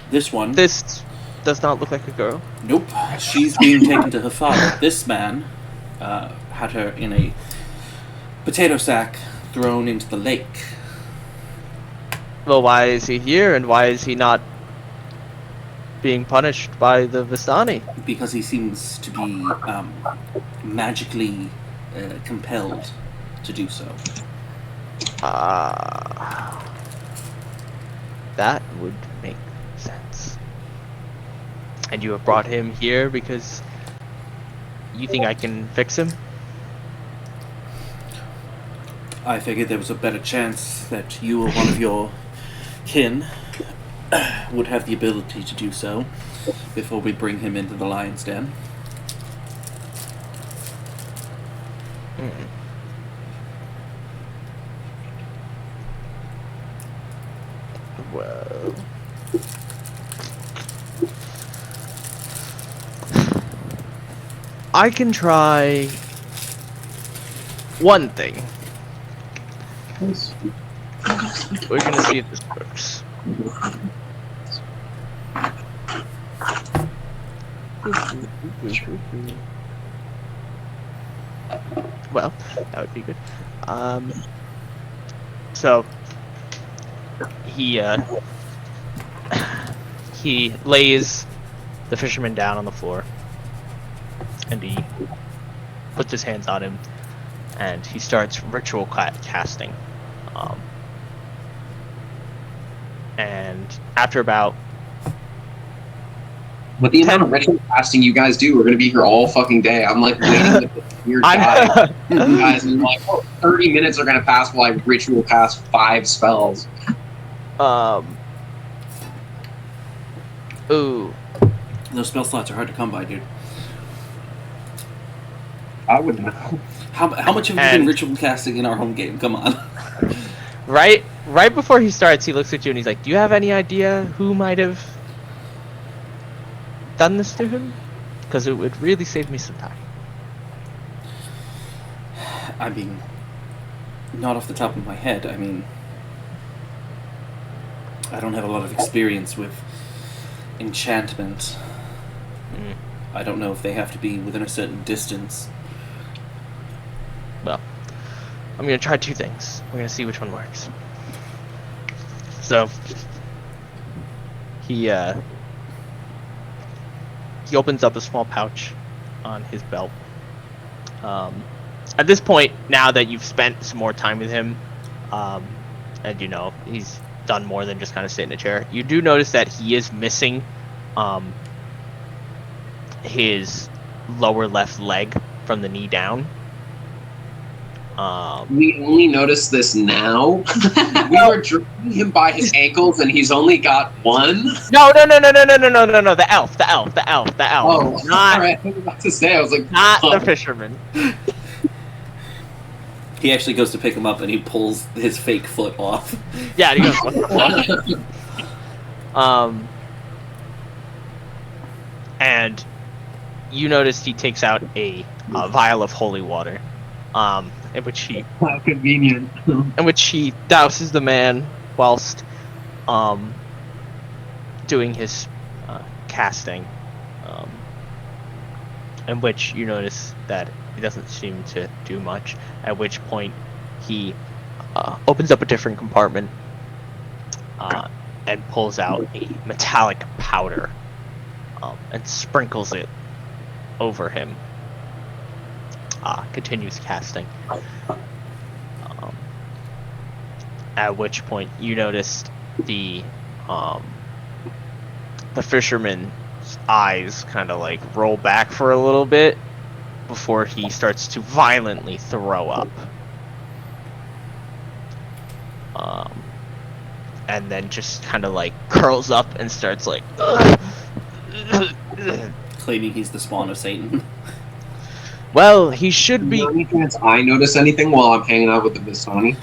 This one. This does not look like a girl. Nope. She's being taken to her father. This man had her in a potato sack thrown into the lake. Well, why is he here, and why is he not being punished by the Vistani? Because he seems to be magically compelled to do so. That would make sense. And you have brought him here because you think I can fix him? I figured there was a better chance that you or one of your kin would have the ability to do so before we bring him into the lion's den. Well, I can try one thing. We're gonna see if this works. Well, that would be good. So he lays the fisherman down on the floor, and he puts his hands on him, and he starts ritual casting. And after about with the amount of ritual casting you guys do, we're gonna be here all fucking day. I'm like waiting with this weird guy. You guys, and like, 30 minutes are gonna pass while I ritual cast 5 spells. Ooh. Those spell slots are hard to come by, dude. I wouldn't know. How much have you been ritual casting in our home game? Come on. Right before he starts, he looks at you and he's like, "Do you have any idea who might have done this to him? Because it would really save me some time." I mean, not off the top of my head. I mean, I don't have a lot of experience with enchantment. I don't know if they have to be within a certain distance. Well, I'm gonna try 2 things. We're gonna see which one works. So he opens up a small pouch on his belt. At this point, now that you've spent some more time with him, and you know he's done more than just kind of sit in a chair, you do notice that he is missing his lower left leg from the knee down. We only noticed this now. We were dragging him by his ankles, and he's only got one. No! The elf. Oh, not. All right. I was about to say, I was like, Not the fisherman. He actually goes to pick him up, and he pulls his fake foot off. Yeah, and he goes, "What the fuck?" And you notice he takes out a vial of holy water, in which he How convenient. douses the man whilst doing his casting, in which you notice that he doesn't seem to do much, at which point he opens up a different compartment and pulls out a metallic powder and sprinkles it over him. Continues casting. At which point you noticed the the fisherman's eyes kind of like roll back for a little bit before he starts to violently throw up. And then just kind of like curls up and starts like Claiming he's the spawn of Satan. well, he should be. Any chance I notice anything while I'm hanging out with the Vistani?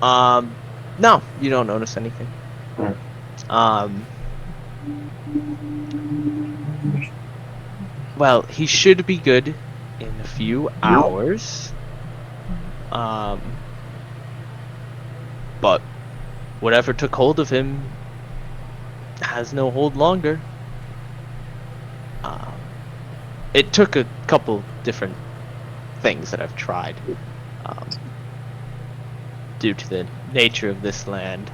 No, you don't notice anything. Right. Well, he should be good in a few hours. But whatever took hold of him has no hold longer. It took a couple different things that I've tried. Due to the nature of this land,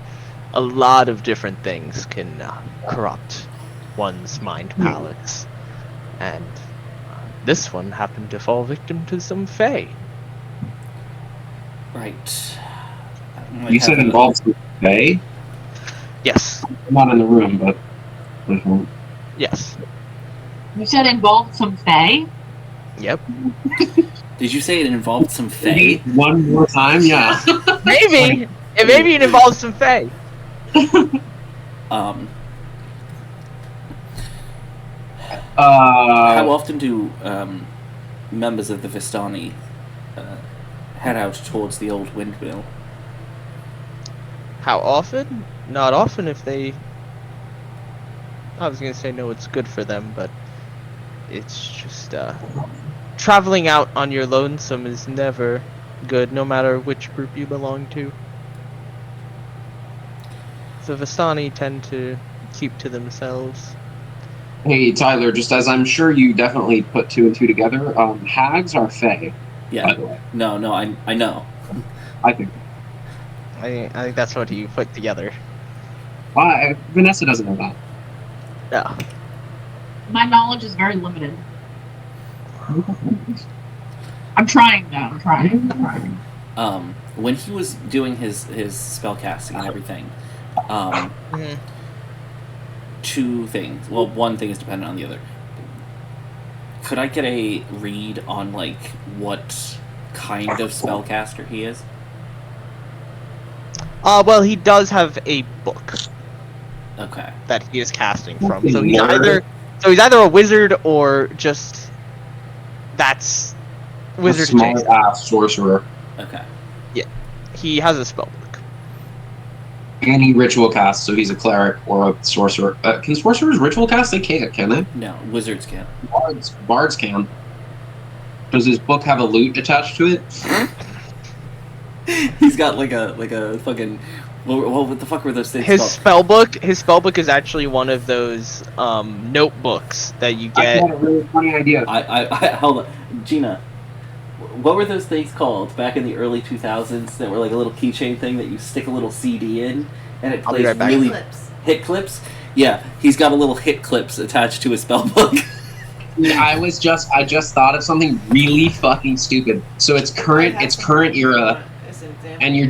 a lot of different things can corrupt one's mind palace. And this one happened to fall victim to some fae. Right. You said involves with Faye? Yes. I'm not in the room, but. Yes. You said involved some fae? Yep. Did you say it involved some fae? One more time, yeah. Maybe! Maybe it involves some fae. How often do members of the Vistani head out towards the old windmill? How often? Not often if they... I was gonna say no, it's good for them, but it's just, traveling out on your lonesome is never good, no matter which group you belong to. The Vistani tend to keep to themselves. Hey, Tyler, just as I'm sure you definitely put two and two together, hags are Fae, Yeah. by the way. No, I know. I think. I think that's what you put together. Vanessa doesn't know that. Yeah. My knowledge is very limited. I'm trying though. I'm trying. When he was doing his spell casting and everything, two things. Well, one thing is dependent on the other. Could I get a read on like what kind of spellcaster he is? Well, he does have a book Okay. that he is casting from. So he's either a wizard or just that's wizard Small adjacent. ass sorcerer. Okay. He has a spell book. And he ritual casts, so he's a cleric or a sorcerer. Can sorcerers ritual cast? They can't, can they? No, wizards can. Bards can. Does his book have a lute attached to it? He's got like a fucking. What the fuck were those things His called? spellbook is actually one of those notebooks that you I get. had a really funny idea. I hold on, Gina. What were those things called back in the early 2000s that were like a little keychain thing that you stick a little CD in and it I'll be plays right back. really Clips. hit clips? Yeah, he's got a little hit clips attached to his spell book. I just thought of something really fucking stupid. So it's current era, As an example. and you're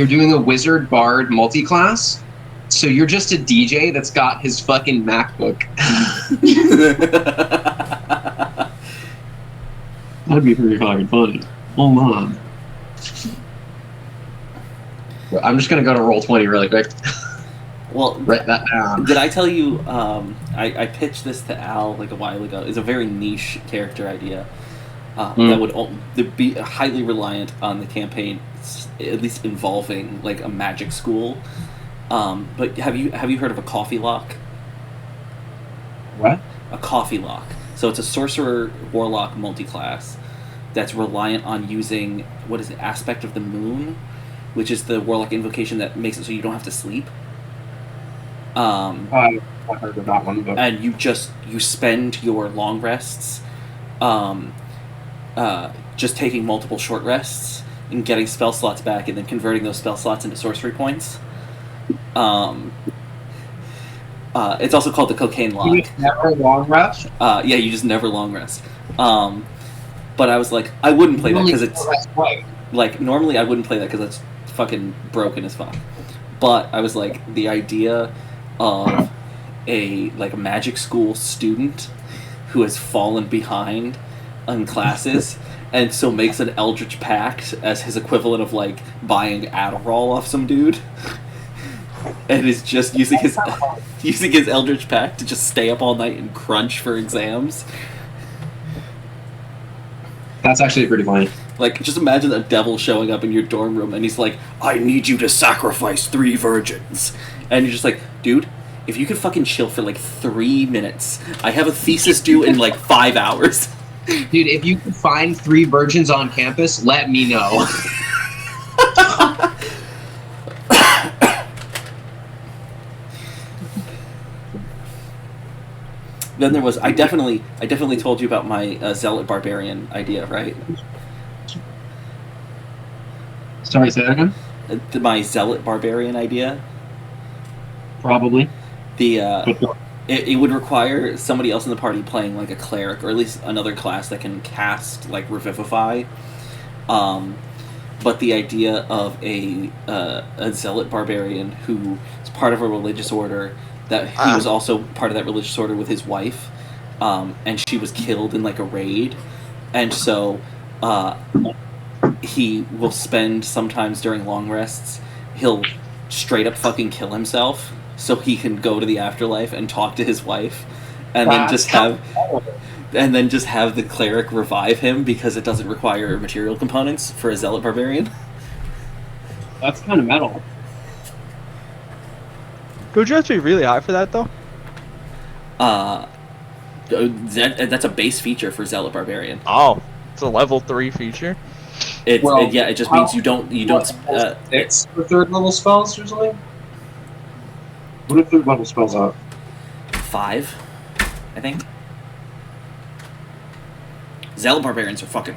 doing a wizard bard multi-class. So you're just a DJ that's got his fucking MacBook. That'd be pretty fucking funny. Hold on. I'm just gonna go to Roll20 really quick. Well, Write that down. did I tell you? I pitched this to Al like a while ago. It's a very niche character idea that would be highly reliant on the campaign, at least involving like a magic school. But have you heard of a coffee lock? What? A coffee lock. So it's a sorcerer warlock multi-class that's reliant on using what is it, aspect of the moon, which is the warlock invocation that makes it so you don't have to sleep. I heard of that one, but And you spend your long rests just taking multiple short rests and getting spell slots back and then converting those spell slots into sorcery points. It's also called the cocaine lock. you never long rest. Yeah, you just never long rest. But I was like, I wouldn't play that because it's like normally I wouldn't play that because it's fucking broken as fuck. But I was like, the idea of a magic school student who has fallen behind on classes, and so makes an Eldritch Pact as his equivalent of buying Adderall off some dude, and is just using his Eldritch Pact to just stay up all night and crunch for exams. That's actually pretty funny. Just imagine a devil showing up in your dorm room, and he's like, "I need you to sacrifice 3 virgins," and you're just like, "Dude, if you could fucking chill for 3 minutes, I have a thesis due in 5 hours." Dude, if you could find 3 virgins on campus, let me know. Then there was I definitely told you about my zealot barbarian idea, right? Sorry, say that again? My zealot barbarian idea. Probably. It would require somebody else in the party playing a cleric, or at least another class that can cast Revivify. But the idea of a zealot barbarian who is part of a religious order, that he was also part of that religious order with his wife, and she was killed in a raid, and so he will spend sometimes during long rests, he'll straight up fucking kill himself so he can go to the afterlife and talk to his wife, and then just have the cleric revive him because it doesn't require material components for a zealot barbarian. That's kind of metal. Don't you have to be really high for that, though? That's a base feature for zealot barbarian. Oh, it's a level 3 feature. It just means you don't. It's for 3rd level spells or something. What are 3rd level spells up? 5, I think. Zealot barbarians are fucking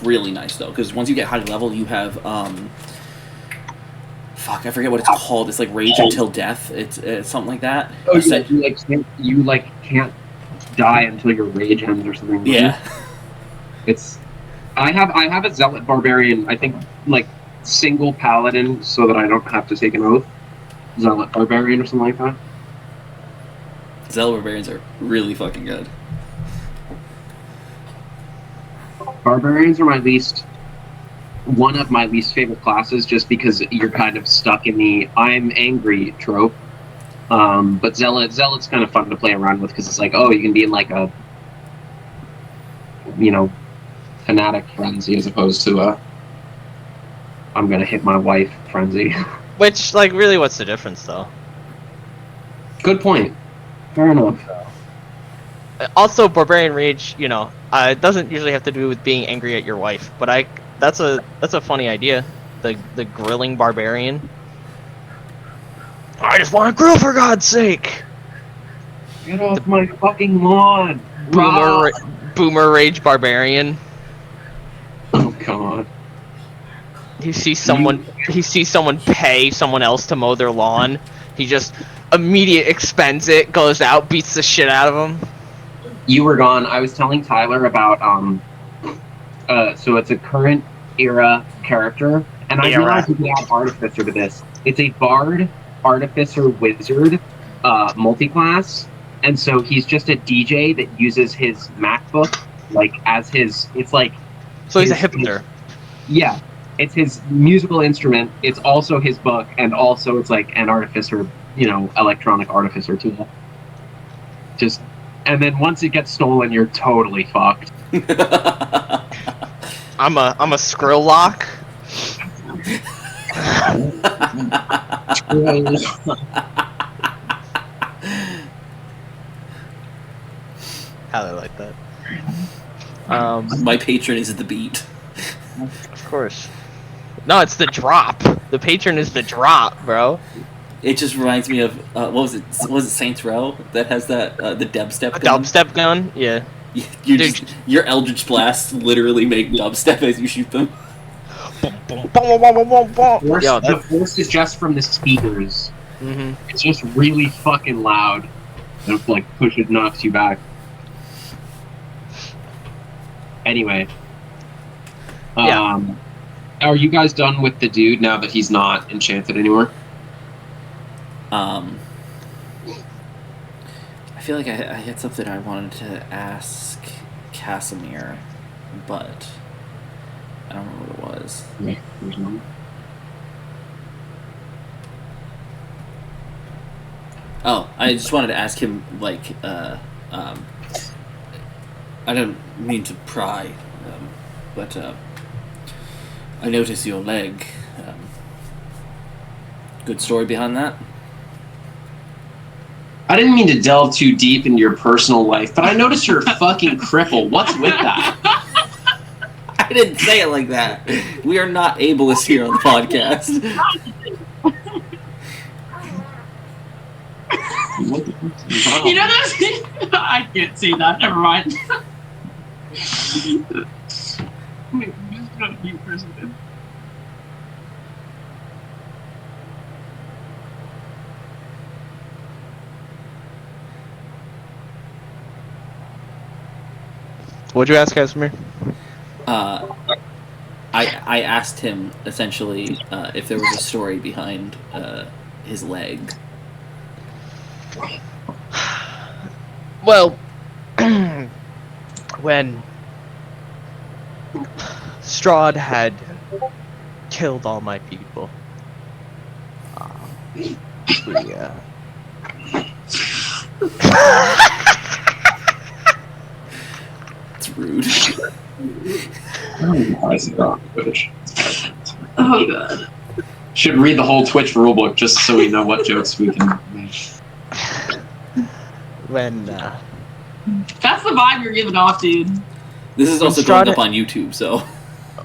really nice though, because once you get high level, you have fuck, I forget what it's called. It's rage until death. It's something like that. Oh, you can't die until your rage ends or something. Yeah. It's. I have a zealot barbarian. I think single paladin, so that I don't have to take an oath. Zealot barbarian or something like that. Zealot barbarians are really fucking good. Barbarians are one of my least favorite classes, just because you're kind of stuck in the "I'm angry" trope. But zealot's kind of fun to play around with, because it's you can be in a fanatic frenzy as opposed to I'm gonna hit my wife frenzy. Which, really, what's the difference, though? Good point. Fair enough. Also, barbarian rage, it doesn't usually have to do with being angry at your wife, but that's a funny idea. The grilling barbarian. I just want to grill, for God's sake! Get off my fucking lawn! Boomer rage barbarian. Oh god. He sees someone pay someone else to mow their lawn. He just immediate expends it, goes out, beats the shit out of them. You were gone. I was telling Tyler about so it's a current era character, and I realized we could add Artificer to this. It's a Bard, Artificer, Wizard, multi-class, and so he's just a DJ that uses his MacBook as his. It's so he's a hipster. Yeah, it's his musical instrument. It's also his book, and also it's an Artificer, electronic Artificer tool. And then once it gets stolen, you're totally fucked. I'm a Skrill lock. How I like that. My patron is the beat. Of course. No, it's the drop. The patron is the drop, bro. It just reminds me of what was it? Was it Saints Row that has that the dubstep gun? Dubstep gun, yeah. Your Eldritch blasts literally make dubstep as you shoot them. The force is just from the speakers. Mm-hmm. It's just really fucking loud. It knocks you back. Anyway. Are you guys done with the dude now that he's not enchanted anymore? I feel like I had something I wanted to ask Casimir, but I don't know what it was. Oh, I just wanted to ask him, like, I don't mean to pry, but I noticed your leg. Good story behind that? I didn't mean to delve too deep into your personal life, but I noticed you're fucking crippled. What's with that? I didn't say it like that. We are not ableist here on the podcast. What the fuck's the problem? You know those? I can't say that. Never mind. Wait, I'm just gonna mute for a second. What'd you ask, Casimir? I asked him essentially if there was a story behind his leg. Well, when Strahd had killed all my people, we It's rude. Oh god. Should read the whole Twitch rulebook just so we know what jokes we can make. when That's the vibe you're giving off, dude. This is also going up on YouTube, so.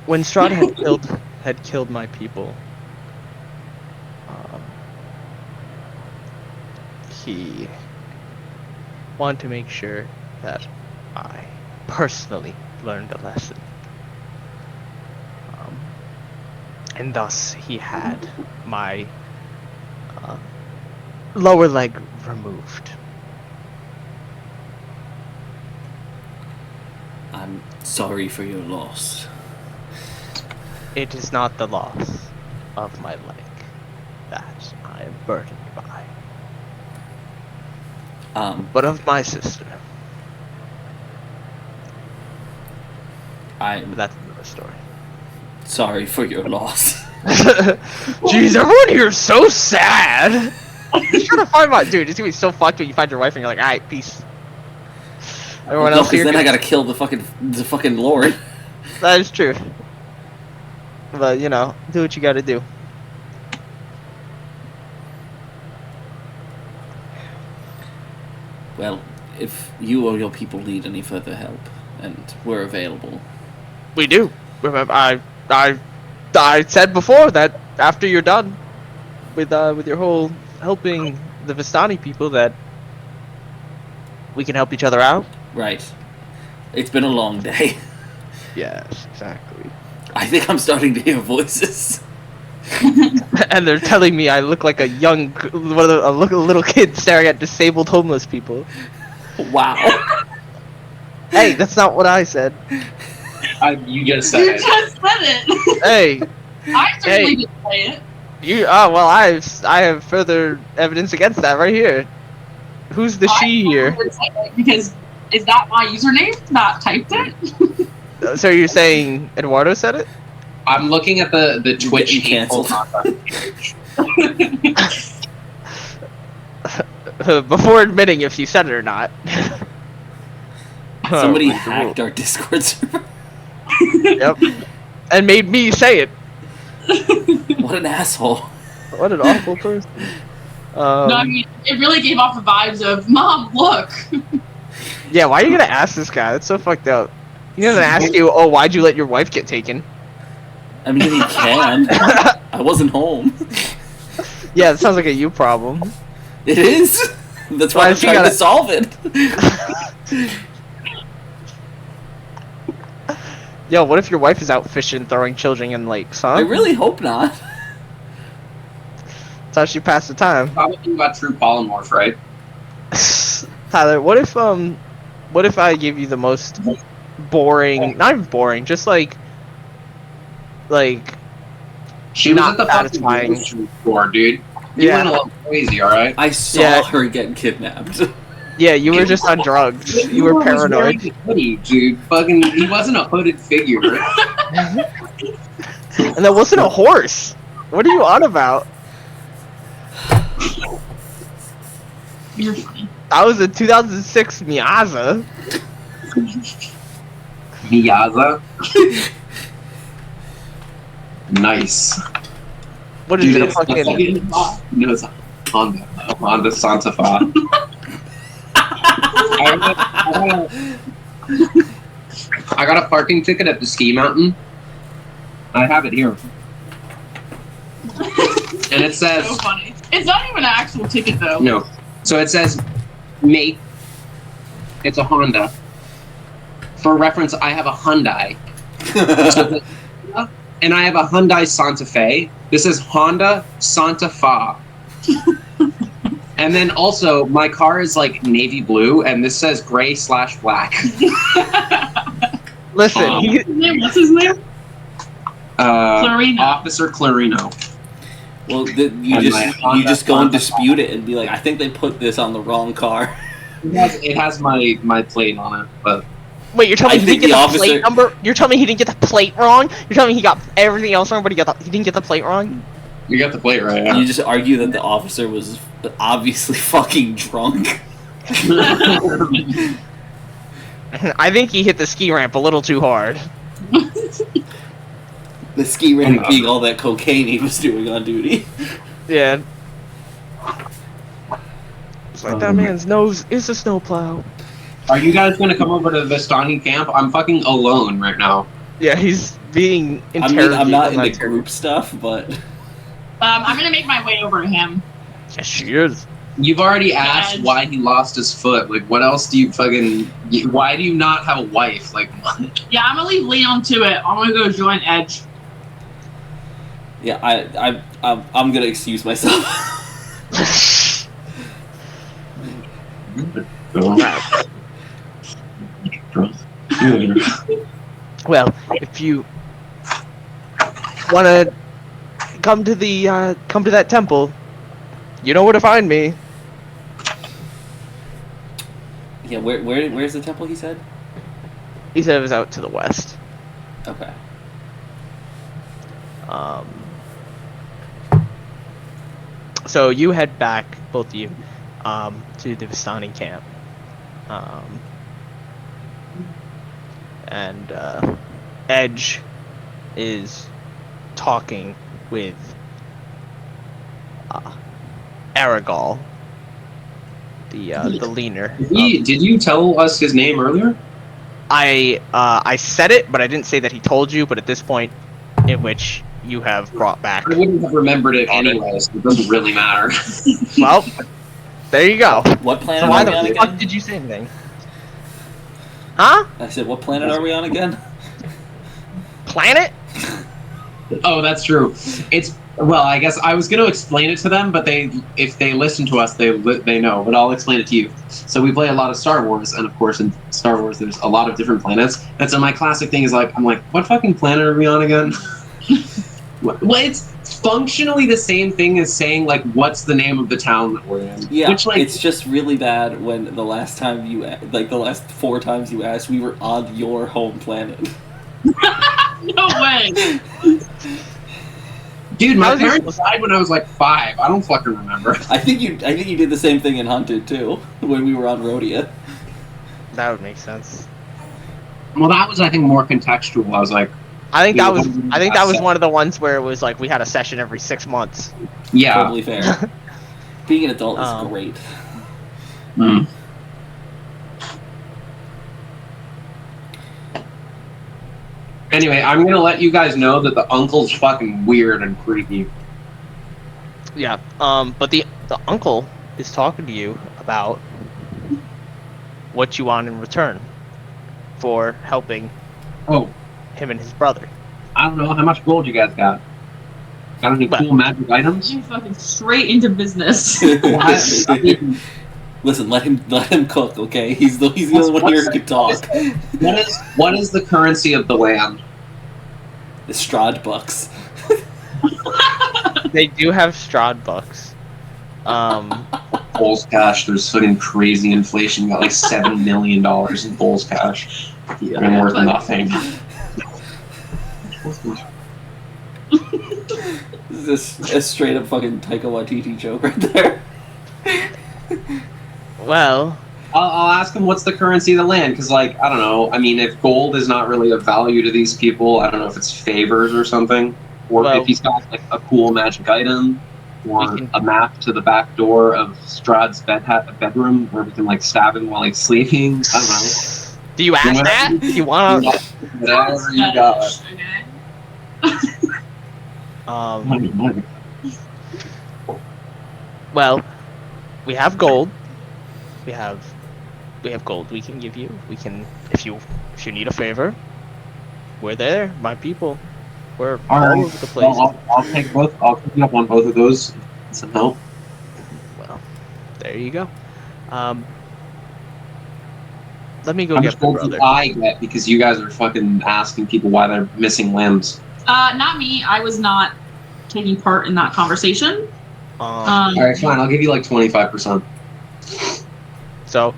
when Strahd had killed my people, he wanted to make sure that I personally learned a lesson. And thus he had my lower leg removed. I'm sorry for your loss. It is not the loss of my leg that I am burdened by, but of my sister. I'm But that's another story. sorry for your loss. Jeez, everyone here is so sad. Just trying to find my dude. It's gonna be so fucked when you find your wife and you're like, alright, peace. Everyone No, else because here. then I gotta kill the fucking Lord. That is true. But you know, do what you gotta do. Well, if you or your people need any further help, and we're available. We do. Remember, I said before that after you're done with your whole helping the Vistani people, that we can help each other out. Right. It's been a long day. Yes, exactly. I think I'm starting to hear voices. And they're telling me I look like a little kid staring at disabled homeless people. Wow. Hey, that's not what I said. You just said You it. just said it. Hey, I certainly Hey. didn't say it. you. Oh well, I have further evidence against that right here. Who's the she here? I would say it because is that my username? Not typed it. So you're saying Eduardo said it? I'm looking at the Twitch getting canceled. Before admitting if you said it or not. Somebody Oh, hacked our Discord server. Yep. And made me say it. What an asshole. What an awful person. No, I mean it really gave off the vibes of Mom, look. Yeah, why are you gonna ask this guy? That's so fucked up. He doesn't ask you, oh, why'd you let your wife get taken? I mean, he can. I wasn't home. Yeah, it sounds like a you problem. It is. That's why Why I'm does he trying gotta- to solve it. Yo, what if your wife is out fishing, throwing children in lakes, huh? I really hope not. That's how she passed the time. Probably about true polymorph, right? Tyler, what if I give you the most boring, not even boring, just like She was Not at the fucking satisfying. grocery store, dude. You Yeah. went a little crazy, alright? I saw Yeah. her get kidnapped. Yeah, you were just on drugs. You were paranoid. Hoodie, dude. Fucking, he wasn't a hooded figure. And that wasn't a horse. What are you on about? You're funny. That was a 2006 Miata. Miyaza. Nice. What is Dude, it? A it's fucking. no, it's a Honda Santa Fe. I got a parking ticket at the ski mountain. I have it here. And it says So funny. It's not even an actual ticket though. no. So it says mate. It's a Honda. For reference, I have a Hyundai. And I have a Hyundai Santa Fe. This is Honda Santa Fe. And then also, my car is like navy blue, and this says gray/black. Listen, What's his name? Clarino. Officer Clarino. Well, you just go and dispute it and be like, I think they put this on the wrong car. It has my plate on it, but wait, you're telling me I he think didn't get the the plate officer- number? You're telling me he didn't get the plate wrong? You're telling me he got everything else wrong, but he didn't get the plate wrong? you got the plate right. Yeah. You just argue that the officer was obviously fucking drunk. I think he hit the ski ramp a little too hard. The ski ramp being all that cocaine he was doing on duty. Yeah. It's like that man's nose is a snowplow. Are you guys gonna come over to the Vistani camp? I'm fucking alone right now. Yeah, he's being I'm interrogated. not in the group stuff, but I'm gonna make my way over to him. Yes, she is. You've already asked Yes. why he lost his foot. Like, what else do you fucking? Why do you not have a wife? Like, what? Yeah, I'm gonna leave Leon to it. I'm gonna go join Edge. yeah, I'm gonna excuse myself. Well, if you want to come to that temple, you know where to find me. Yeah, where's the temple? He said. He said it was out to the west. Okay. So you head back, both of you, to the Vistani camp. And Edge is talking with Aragol, the leaner. Did you tell us his name earlier? I said it, but I didn't say that he told you. But at this point, in which you have brought back, I wouldn't have remembered it anyway, so it doesn't really matter. well, there you go. What planet So why are we on the fuck again? did you say anything? Huh? I said, what planet are we on again? Planet? Oh, that's true. Well, I guess I was going to explain it to them, but if they listen to us, they know. But I'll explain it to you. So we play a lot of Star Wars, and of course, in Star Wars, there's a lot of different planets. And so my classic thing is I'm like, what fucking planet are we on again? Well, it's functionally the same thing as saying what's the name of the town that we're in. Yeah, Which it's just really bad when the last 4 times you asked, we were on your home planet. No way. Dude, my How is he parents died when I was 5. I don't fucking remember. I think you did the same thing in Hunted too, when we were on Rhodia. That would make sense. Well, that was, I think, more contextual. I was like, I think that was set. one of the ones where it was we had a session every 6 months. yeah. Totally fair. Being an adult is great. Mm. Anyway, I'm gonna let you guys know that the uncle's fucking weird and creepy. Yeah. But the uncle is talking to you about what you want in return for helping Oh, him and his brother. I don't know how much gold you guys got. Got any Well- cool magic items? You fucking straight into business. I mean, Listen, let him cook, okay? He's the only one here who can talk. what is the currency of the land? The Strahd bucks. They do have Strahd bucks. Bulls cash. There's fucking crazy inflation. You got like $7 million in Bulls cash. Yeah, And worth but- nothing. This is a straight up fucking Taika Waititi joke right there. Well, I'll ask him what's the currency of the land, because, like, I don't know. I mean, if gold is not really of value to these people, I don't know if it's favors or something, or Well- if he's got like a cool magic item, or We can- a map to the back door of Strahd's bedroom, where we can like stab him while he's sleeping. I don't know. do you ask that? You want to? Whatever you got. Well, we have gold. We have gold. We can give you. We can if you need a favor. We're there, my people. We're all over the place. Well, I'll take both. I'll pick you up on both of those. Some help. Well, there you go. Let me go How get much my gold brother. do I get because you guys are fucking asking people why they're missing limbs? Not me. I was not taking part in that conversation. All right, fine. I'll give you like 25%. So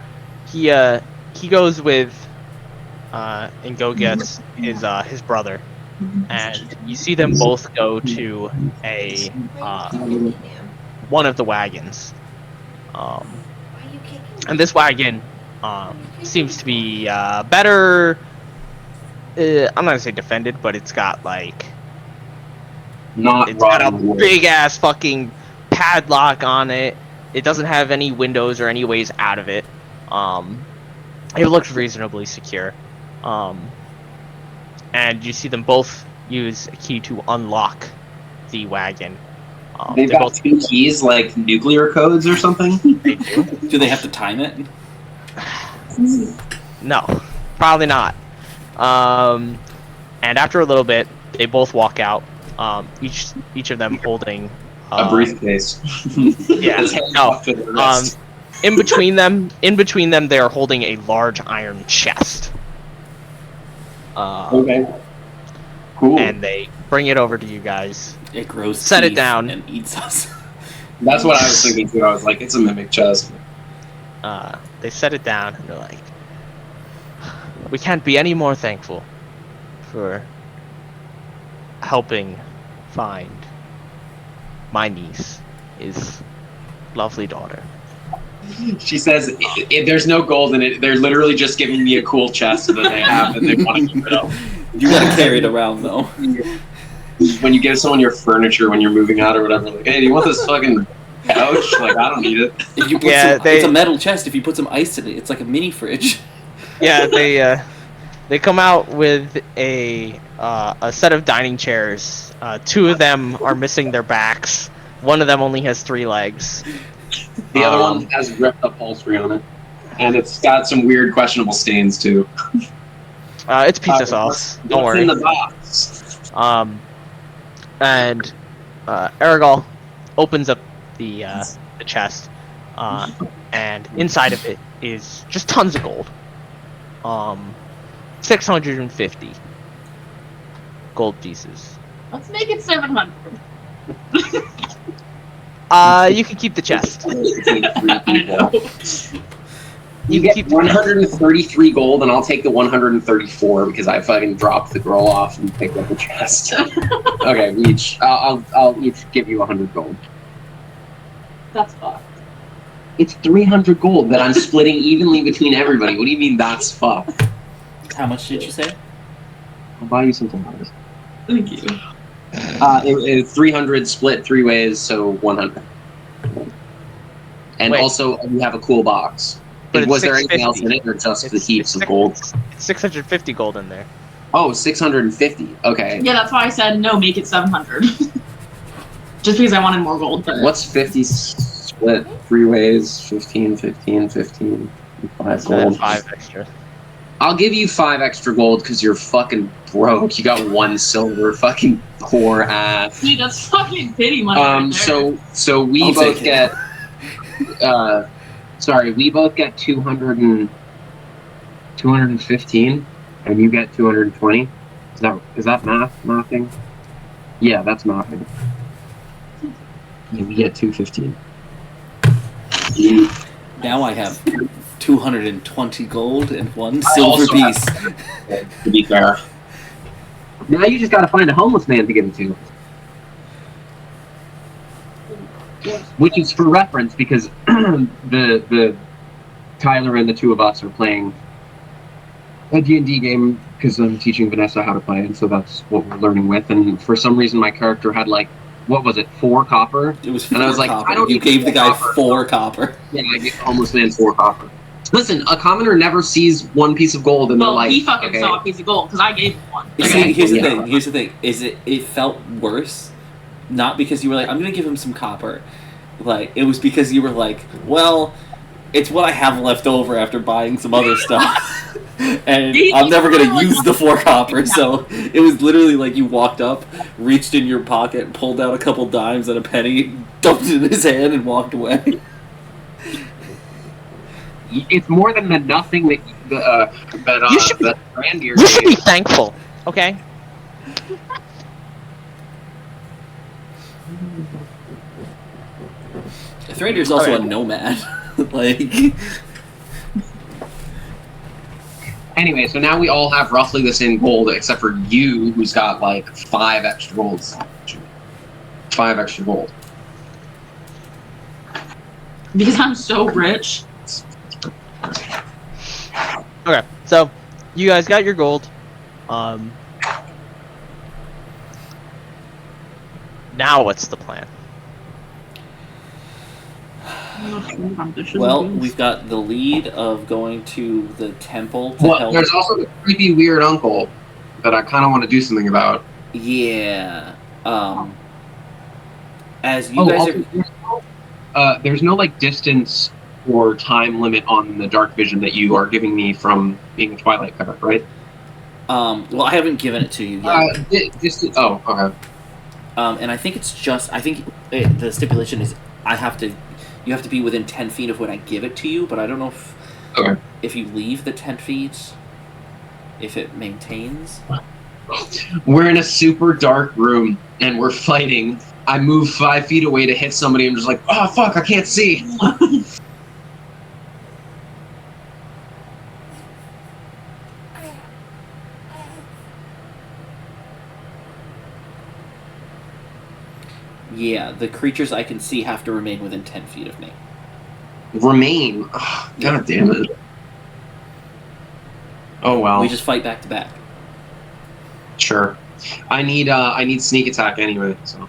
he goes with and go gets his brother, and you see them both go to a one of the wagons, and this wagon seems to be better. I'm not gonna say defended, but it's got like Not it's got a rotten wood. big ass fucking padlock on it. It doesn't have any windows or any ways out of it. It looks reasonably secure. And you see them both use a key to unlock the wagon. They've They're got two keys, like nuclear codes or something. They do? Do they have to time it? No, probably not. And after a little bit, they both walk out. Each of them holding A briefcase. Yeah. That's handed No. off to the rest. In between them, they are holding a large iron chest. Okay. Cool. And they bring it over to you guys. It grows Set it teeth down. and eats us. That's what I was thinking too. I was like, it's a mimic chest. They set it down, and they're like, "We can't be any more thankful for helping find my niece, his lovely daughter." She says, there's no gold in it. They're literally just giving me a cool chest that they have and they want to keep it up. You gotta carry it around though. When you give someone your furniture when you're moving out or whatever, like, hey, do you want this fucking couch? Like, I don't need it. If you put it's a metal chest. If you put some ice in it, it's like a mini fridge. Yeah, they come out with a set of dining chairs. Two of them are missing their backs. One of them only has 3 legs. The other one has ripped upholstery on it. And it's got some weird, questionable stains, too. It's pizza sauce. Don't What's worry. in the box? And Aragol opens up the chest, and inside of it is just tons of gold. 650 gold pieces. Let's make it 700. You can keep the chest. I know. You can get keep the 133 gold, and I'll take the 134 because I fucking dropped the girl off and picked up the chest. Okay, I'll each give you 100 gold. That's fucked. It's 300 gold that I'm splitting evenly between everybody. What do you mean that's fucked? How much did you say? I'll buy you something else. Thank you. It's 300 split 3 ways, so 100. And Wait. also, we have a cool box. But it's Was there anything 650. else in it, or just the It's- heaps it's of gold? It's 650 gold in there. Oh, 650. Okay. Yeah, that's why I said no, make it 700. Just because I wanted more gold. But What's 50 split 3 ways? 15, 15, 15. 5 And then gold. 5 extra. I'll give you 5 extra gold because you're fucking broke. You got 1 silver. Fucking poor ass. dude, that's fucking pity money. Right there. So we I'll both take get. Sorry, we both get 215, and you get 220. Is that mathing? Yeah, that's mathing. Yeah, we get 215. Now I have 220 gold and 1 I silver also have- piece. To be fair. Now you just gotta find a homeless man to give it to. Which is for reference because the Tyler and the two of us are playing a D&D game because I'm teaching Vanessa how to play, and so that's what we're learning with. And for some reason, my character had like, what was it, 4 copper? It was 4 And I was like, copper. I don't You need gave the 4 guy copper. 4 copper. Yeah, I gave the homeless man 4 copper. Listen, a commoner never sees 1 piece of gold and they're Well, like, he fucking okay. saw a piece of gold because I gave him one. See, here's the yeah. thing. Here's the thing. Is it felt worse, not because you were like, I'm gonna give him some copper. Like, it was because you were like, well, it's what I have left over after buying some other stuff. And I'm never gonna use the 4 copper, so it was literally like you walked up, reached in your pocket, pulled out a couple dimes and a penny, dumped it in his hand, and walked away. It's more than the nothing that You should be- that Randir You should be gave. thankful, okay? Thrandir's also Okay. a nomad. Like, Anyway, so now we all have roughly the same gold, except for you, who's got like 5 extra golds. 5 extra gold. Because I'm so rich. Okay, so you guys got your gold. Now what's the plan? well, we've got the lead of going to the temple to Well, help. there's also the creepy, weird uncle that I kind of want to do something about. Yeah. As you guys are. There's no like distance or time limit on the dark vision that you are giving me from being a Twilight cleric, right? Well, I haven't given it to you yet. Oh, okay. And I think it's just. I think the stipulation is you have to be within 10 feet of when I give it to you, but I don't know if you leave the 10 feet, if it maintains. We're in a super dark room and we're fighting. I move 5 feet away to hit somebody. I'm just like, oh fuck, I can't see. Yeah, the creatures I can see have to remain within 10 feet of me. Remain. Oh, God damn it. Oh well. We just fight back to back. Sure. I need sneak attack anyway, so.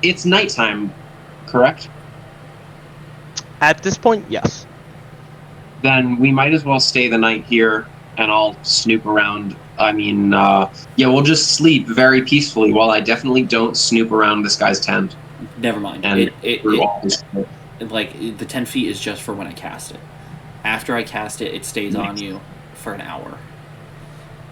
It's nighttime, correct? At this point, yes. Then we might as well stay the night here, and I'll snoop around. We'll just sleep very peacefully while I definitely don't snoop around this guy's tent. Never mind. And The 10 feet is just for when I cast it. After I cast it, it stays on you for an hour.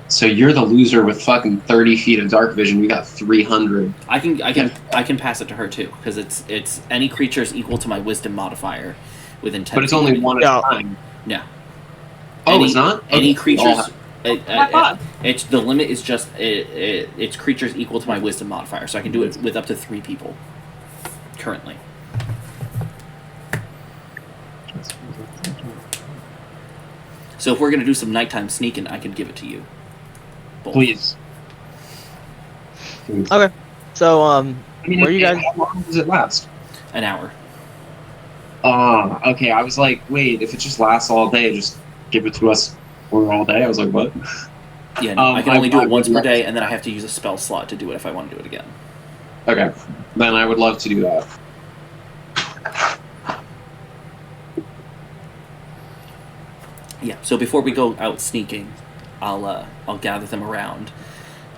So you're the loser with fucking 30 feet of dark vision. We got 300. I can pass it to her too, because it's any creature is equal to my wisdom modifier within 10 But it's feet only of me. one at a time. No. Oh, it's not? Any Okay. creatures. thought. It's the limit is just it's creatures equal to my wisdom modifier, so I can do it with up to 3 people currently. So if we're gonna do some nighttime sneaking, I can give it to you. Both. Please. Okay. So, where you guys? How long does it last? An hour. Okay. I was like, wait, if it just lasts all day, just give it to us for all day. I was like, what? Yeah, no, I can only do I it once would per love day, and then I have to use a spell slot to do it if I want to do it again. Okay. Then I would love to do that. Yeah. So before we go out sneaking, I'll gather them around,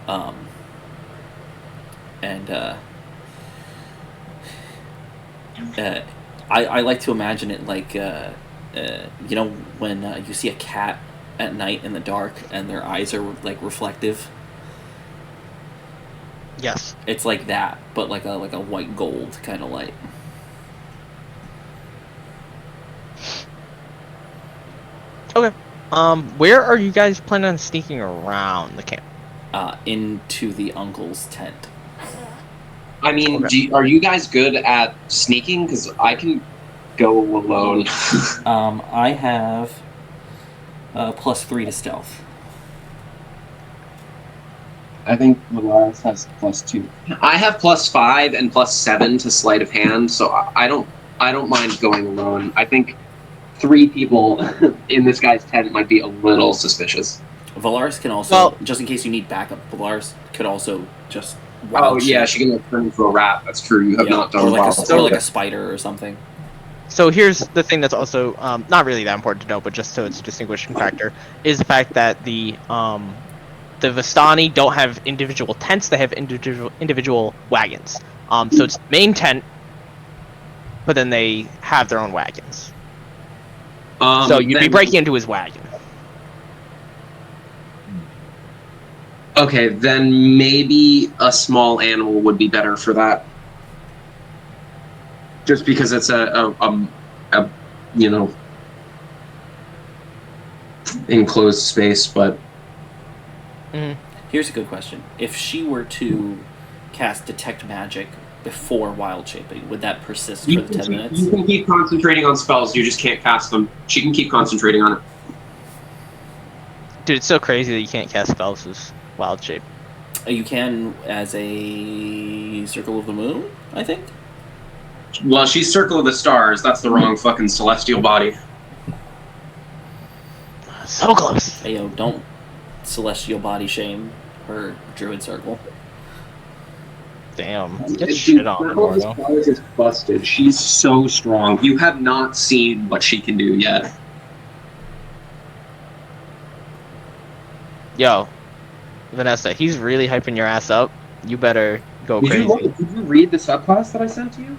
I like to imagine it like when you see a cat at night in the dark and their eyes are like reflective. Yes. It's like that, but like a white gold kind of light. Where are you guys planning on sneaking around the camp? Into the uncle's tent. I mean, Okay. are you guys good at sneaking? Because I can go alone. I have +3 to stealth. I think Velarys has +2. I have +5 and +7 to sleight of hand, so I don't mind going alone. I think 3 people in this guy's tent might be a little suspicious. Velarys can also, just in case you need backup, Velarys could also just. Yeah, she can turn into a rat. That's true. You have not done or like wild a spider or something. So here's the thing that's also not really that important to know, but just so it's a distinguishing factor, is the fact that the Vistani don't have individual tents; they have individual wagons. So it's the main tent, but then they have their own wagons. So you'd be breaking into his wagon. Okay, then maybe a small animal would be better for that. Just because it's a enclosed space, but. Here's a good question: if she were to cast detect magic before wild shaping, would that persist for the 10 minutes? You can keep concentrating on spells. You just can't cast them. She can keep concentrating on it. Dude, it's so crazy that you can't cast spells as wild shape. You can as a Circle of the Moon, I think. Well, she's Circle of the Stars. That's the wrong fucking celestial body. So close. Hey, yo, don't celestial body shame her druid circle. Damn. Get shit on, Mordo. Velarys is busted. She's so strong. You have not seen what she can do yet. Yo, Vanessa, he's really hyping your ass up. You better go crazy. Did you read the subclass that I sent to you?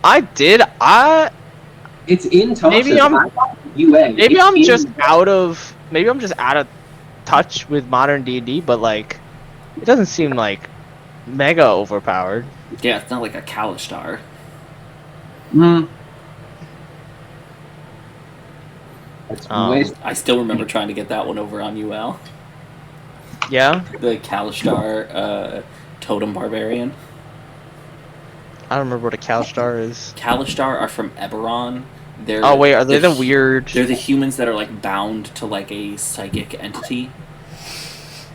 I did. It's in Tasha's. Maybe I'm UA. Maybe I'm just out of touch with modern D&D, but like, it doesn't seem like mega overpowered. Yeah, it's not like a Kalishtar. I still remember trying to get that one over on UL. Yeah? The Kalishtar Totem Barbarian. I don't remember what a Kalishtar is. Kalishtar are from Eberron. Are they the weird... They're the humans that are like bound to like a psychic entity.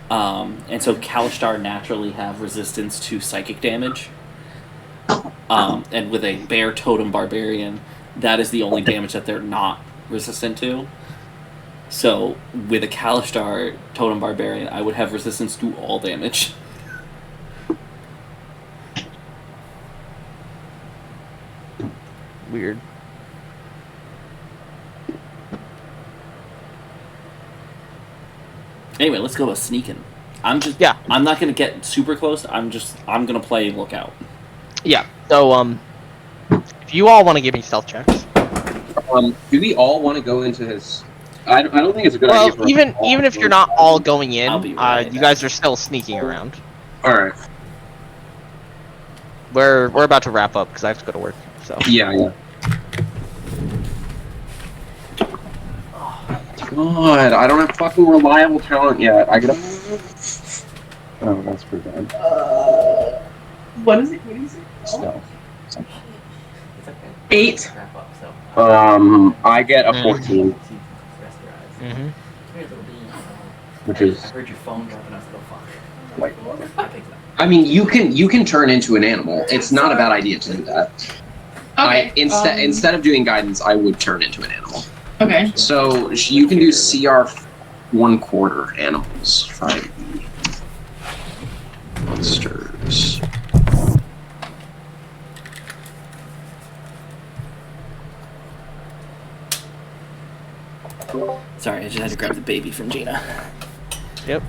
And so Kalishtar naturally have resistance to psychic damage. And with a bear totem barbarian, that is the only damage that they're not resistant to. So with a Kalishtar totem barbarian, I would have resistance to all damage. Weird. Anyway, let's go with sneaking. I'm not gonna get super close. I'm gonna play lookout. Yeah. So if you all want to give me stealth checks. Do we all want to go into his? I don't think it's a good idea. Well, even if you're not all going in, you guys are still sneaking around. All right. We're about to wrap up because I have to go to work. So. Yeah. God, I don't have fucking reliable talent yet. I gotta. Oh, that's pretty bad. What is it? What is it? Stealth. 8. I get a 14, Mm-hmm. which is I heard your phone dropping off the fuck. like. I mean, you can turn into an animal. It's not a bad idea to do that. Okay. Instead of doing guidance, I would turn into an animal. Okay. So you can do CR 1/4 animals. 5e monsters. Sorry, I just had to grab the baby from Gina. Yep.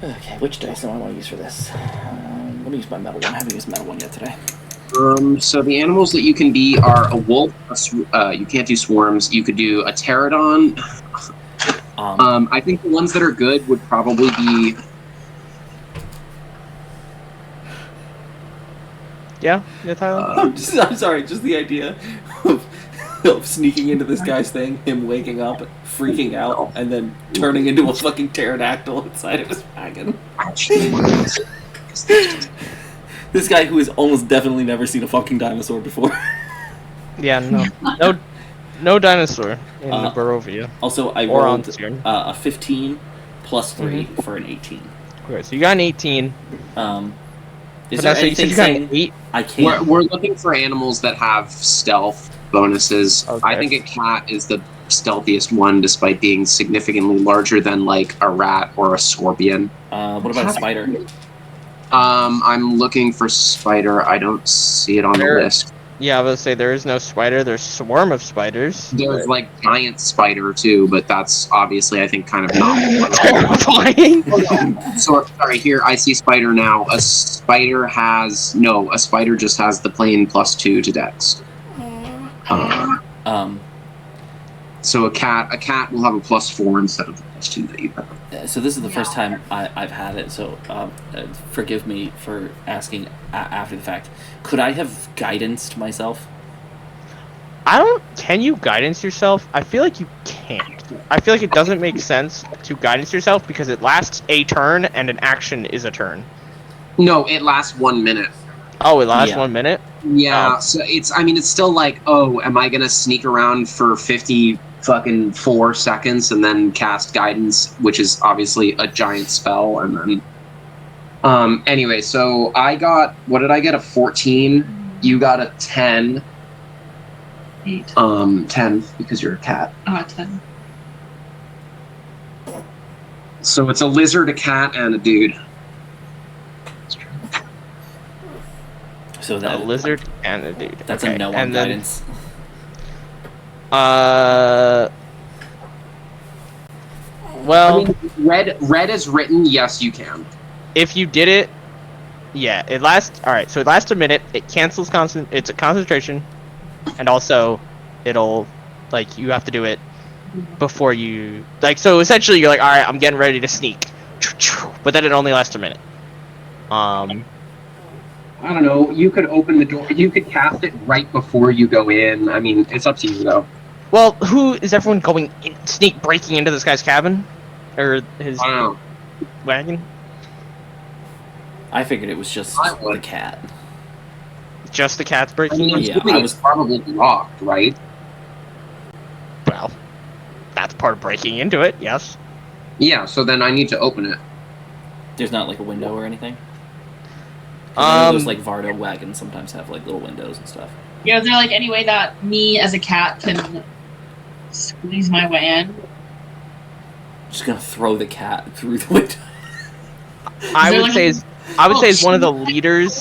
Okay, which dice do I want to use for this? Let me use my metal one. I haven't used metal one yet today. So the animals that you can be are a wolf. You can't do swarms. You could do a pterodon. I think the ones that are good would probably be. Yeah, Tyler. I'm sorry. Just the idea of of sneaking into this guy's thing, him waking up, freaking out, and then turning into a fucking pterodactyl inside of his wagon. This guy who has almost definitely never seen a fucking dinosaur before. Yeah, no dinosaur in the Barovia. Also, I Or on rolled Cern. a 15 plus 3 for an 18. Okay, so you got an 18. Is there Vanessa, you said anything you got an saying 8? I can't? We're looking for animals that have stealth bonuses. Okay. I think a cat is the stealthiest one, despite being significantly larger than like a rat or a scorpion. What about a spider? I'm looking for spider. I don't see it on the list. Yeah, I was say there is no spider. There's swarm of spiders. There's like giant spider too, but that's obviously I think kind of not terrifying. So sorry, here I see spider now. A spider just has the plain +2 to dex. So a cat will have a +4 instead of the +2 that you have. So this is the first time I've had it, so forgive me for asking after the fact. Could I have guidanced myself? Can you guidance yourself? I feel like you can't. I feel like it doesn't make sense to guidance yourself because it lasts a turn and an action is a turn. No, it lasts 1 minute. Oh, it lasts 1 minute? Yeah, so it's still like, oh, am I gonna sneak around for 4 seconds and then cast guidance, which is obviously a giant spell, and then anyway, so what did I get? A 14. You got a 10. 8. 10 because you're a cat. 10. So it's a lizard, a cat, and a dude. So that a lizard and a dude. That's okay. a no on and then, guidance. Well, I mean, red is written. Yes, you can. if you did it, yeah, it lasts. All right, so it lasts a minute. It cancels It's a concentration, and also, it'll you have to do it before you So essentially, you're like, all right, I'm getting ready to sneak, but then it only lasts a minute. I don't know. You could open the door. You could cast it right before you go in. I mean, it's up to you, though. Well, who is everyone going breaking into this guy's cabin, or his I don't know. wagon? I figured it was just the cat. Just the cat's breaking. I mean, I'm Yeah, assuming I it's probably locked, right? Well, that's part of breaking into it. Yes. Yeah. So then I need to open it. There's not like a window or anything. Those Vardo wagons sometimes have little windows and stuff. Yeah, is there any way that me as a cat can squeeze my way in? Just gonna throw the cat through the window. I would say is one of the leaders.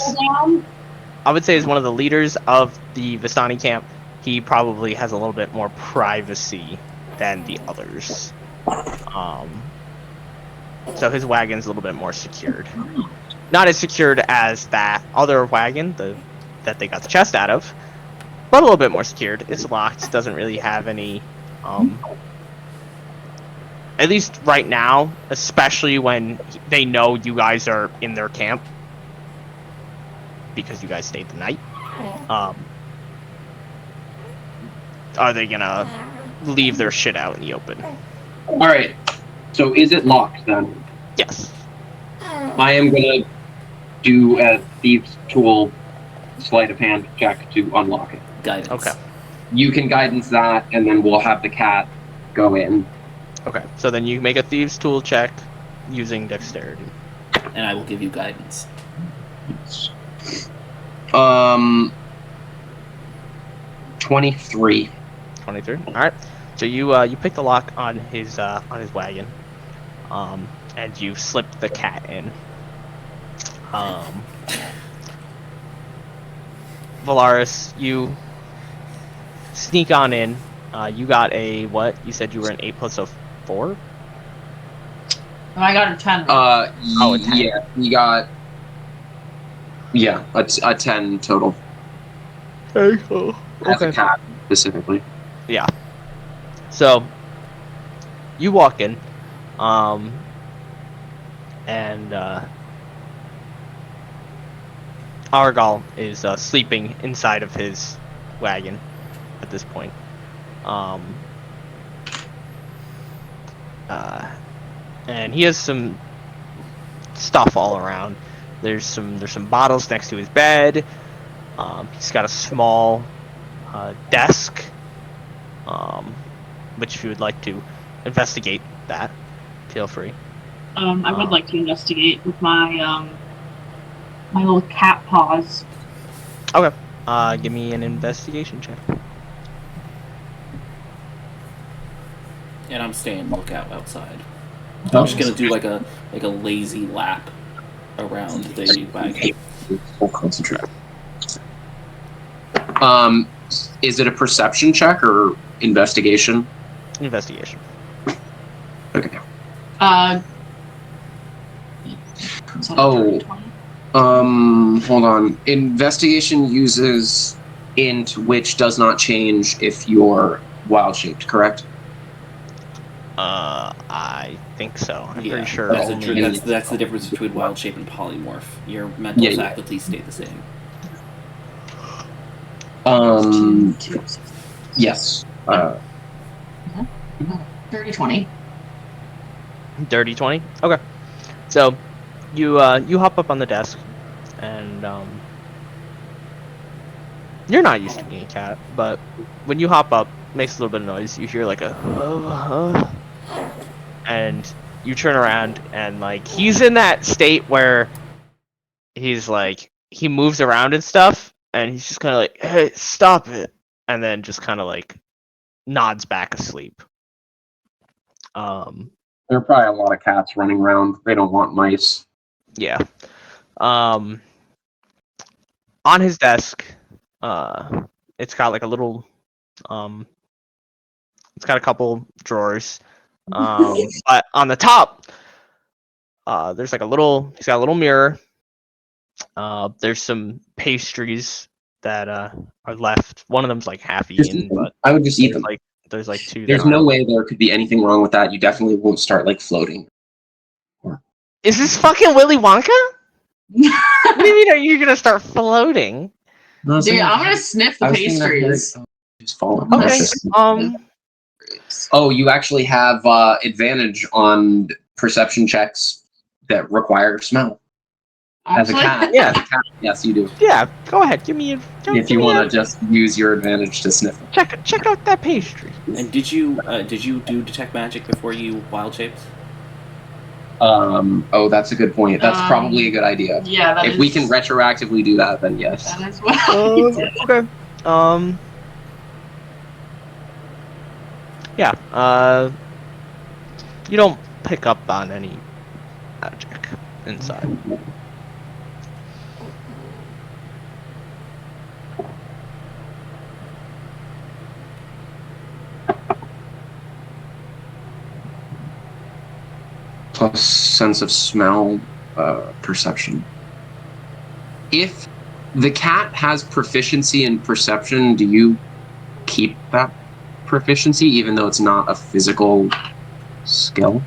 I would say is one of the leaders of the Vistani camp. He probably has a little bit more privacy than the others. So his wagon's a little bit more secured. Not as secured as that other wagon that they got the chest out of, but a little bit more secured. It's locked. Doesn't really have any. At least right now, especially when they know you guys are in their camp, because you guys stayed the night. Are they gonna leave their shit out in the open? All right. So is it locked then? Yes. I am gonna do a thieves' tool sleight of hand check to unlock it. Guidance. Okay. You can guidance that, and then we'll have the cat go in. Okay. So then you make a thieves' tool check using dexterity. And I will give you guidance. 23. 23. All right. So you pick the lock on his wagon, and you slip the cat in. Velarys, you sneak on in. You got a what? You said you were an 8 plus a 4. I got a 10. A 10. Yeah, you got. Yeah, a 10 total. Very cool. As a cat, specifically. Yeah. So you walk in, and Argal is sleeping inside of his wagon at this point. And he has some stuff all around. There's some bottles next to his bed. He's got a small desk, which if you would like to investigate that, feel free. I would like to investigate with my my little cat paws. Okay. Give me an investigation check. And I'm staying lookout outside. I'm just gonna do like a lazy lap around the wagon. Full concentrate. Is it a perception check or investigation? Investigation. Okay. Oh. Hold on. Investigation uses int, which does not change if you're wild shaped, correct? I think so. I'm Yeah, pretty sure. That's, only that's the difference between wild shape and polymorph. Your mental faculties stay the same. Yes. 30-20. Dirty 20. Okay. So you hop up on the desk, and you're not used to being a cat, but when you hop up, it makes a little bit of noise. You hear like a and you turn around, and like he's in that state where he's like he moves around and stuff, and he's just kind of like, hey, stop it, and then just kind of like nods back asleep. There are probably a lot of cats running around. They don't want mice. Yeah. On his desk, it's got like a little, it's got a couple drawers. But on the top, there's like he's got a little mirror. There's some pastries that are left. One of them's like half eaten, but I would just eat them. There's like two. There's no way there could be anything wrong with that. You definitely won't start like floating. Is this fucking Willy Wonka? What do you mean? Are you gonna start floating? No, Dude, I'm gonna sniff the pastries. Just falling. Okay. Oh, you actually have advantage on perception checks that require smell. As a cat, Yeah. as a cat, yes, you do. Yeah. Go ahead. Give me a. If you want to just use your advantage to sniff them. Check out that pastry. And did you do detect magic before you wild shaped? Oh, that's a good point. That's probably a good idea. Yeah, if we can retroactively do that, then yes. That is well. Okay. Yeah. You don't pick up on any magic inside. Plus sense of smell, perception. If the cat has proficiency in perception, do you keep that proficiency even though it's not a physical skill?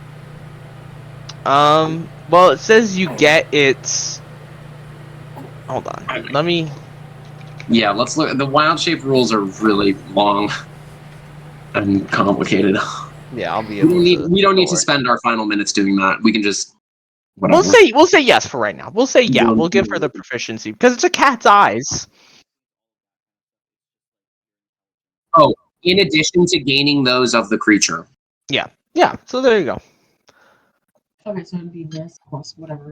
Well, it says you get its. Hold on. Let me. Yeah, let's look. The wild shape rules are really long and complicated. Yeah, I'll be able to. We don't need to spend our final minutes doing that. We can just. Whatever. We'll say yes for right now. We'll say yeah. We'll give her the proficiency because it's a cat's eyes. Oh, in addition to gaining those of the creature. Yeah. So there you go. Okay, so it'd be this plus whatever.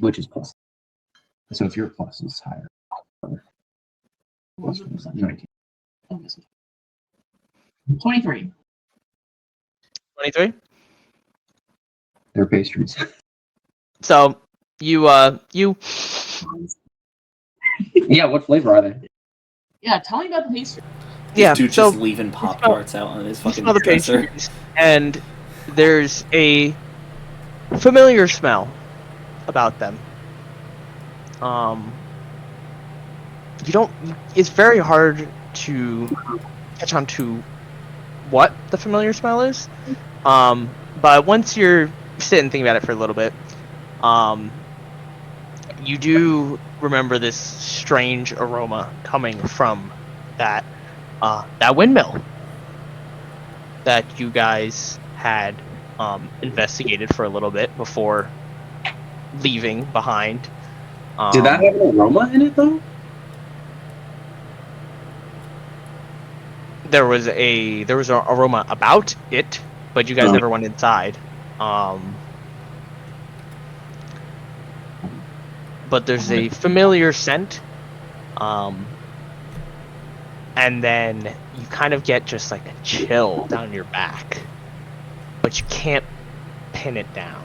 Which is plus. So if your plus is higher. Plus 19. 23. 23. They're pastries. So you. Yeah, what flavor are they? Yeah, tell me about the pastry. Yeah. Dude So just leaving Pop Tarts out on his fucking smell the dresser. pastries, and there's a familiar smell about them. You don't. It's very hard to catch on to what the familiar smell is. But once you're sitting and thinking about it for a little bit, you do remember this strange aroma coming from that that windmill that you guys had investigated for a little bit before leaving behind. Did that have an aroma in it though? There was an aroma about it, but you guys never went inside. But there's a familiar scent, and then you kind of get just like a chill down your back, but you can't pin it down.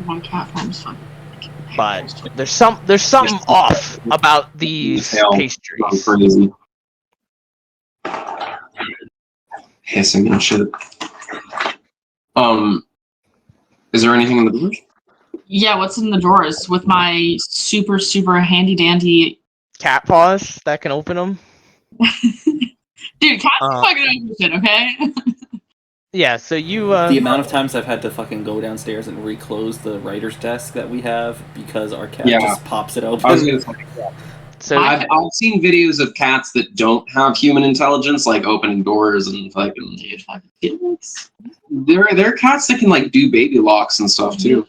One cat farm's fun. But there's something off about these pastries. Crazy. Hissing and shit. Is there anything in the drawers? Yeah, what's in the drawers with my super, super handy dandy Cat paws that can open them. dude? Cats can fucking open shit, okay? Yeah, so you The amount of times I've had to fucking go downstairs and reclose the writer's desk that we have because our cat just pops it open. I was gonna say, so I've seen videos of cats that don't have human intelligence, like opening doors and fucking. There are cats that can like do baby locks and stuff too.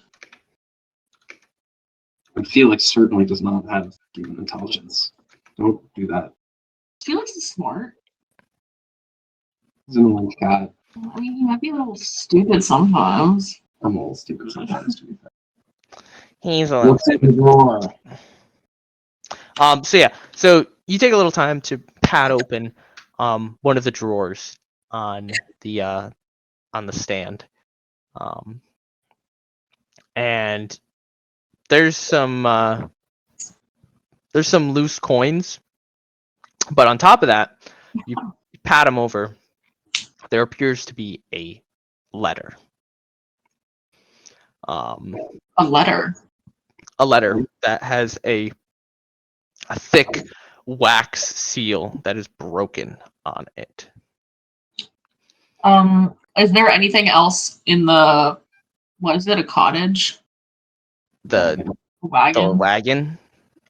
But Felix certainly does not have human intelligence. Don't do that. Felix is smart. He's an old cat. I mean, he might be a little stupid sometimes. I'm a little stupid sometimes, to be fair. he's a little. What's in the drawer? So you take a little time to pat open one of the drawers on the stand, and there's some loose coins, but on top of that, you pat them over. There appears to be a letter. A letter. A letter that has a thick wax seal that is broken on it. Is there anything else in the, what is it, a cottage? The wagon? wagon.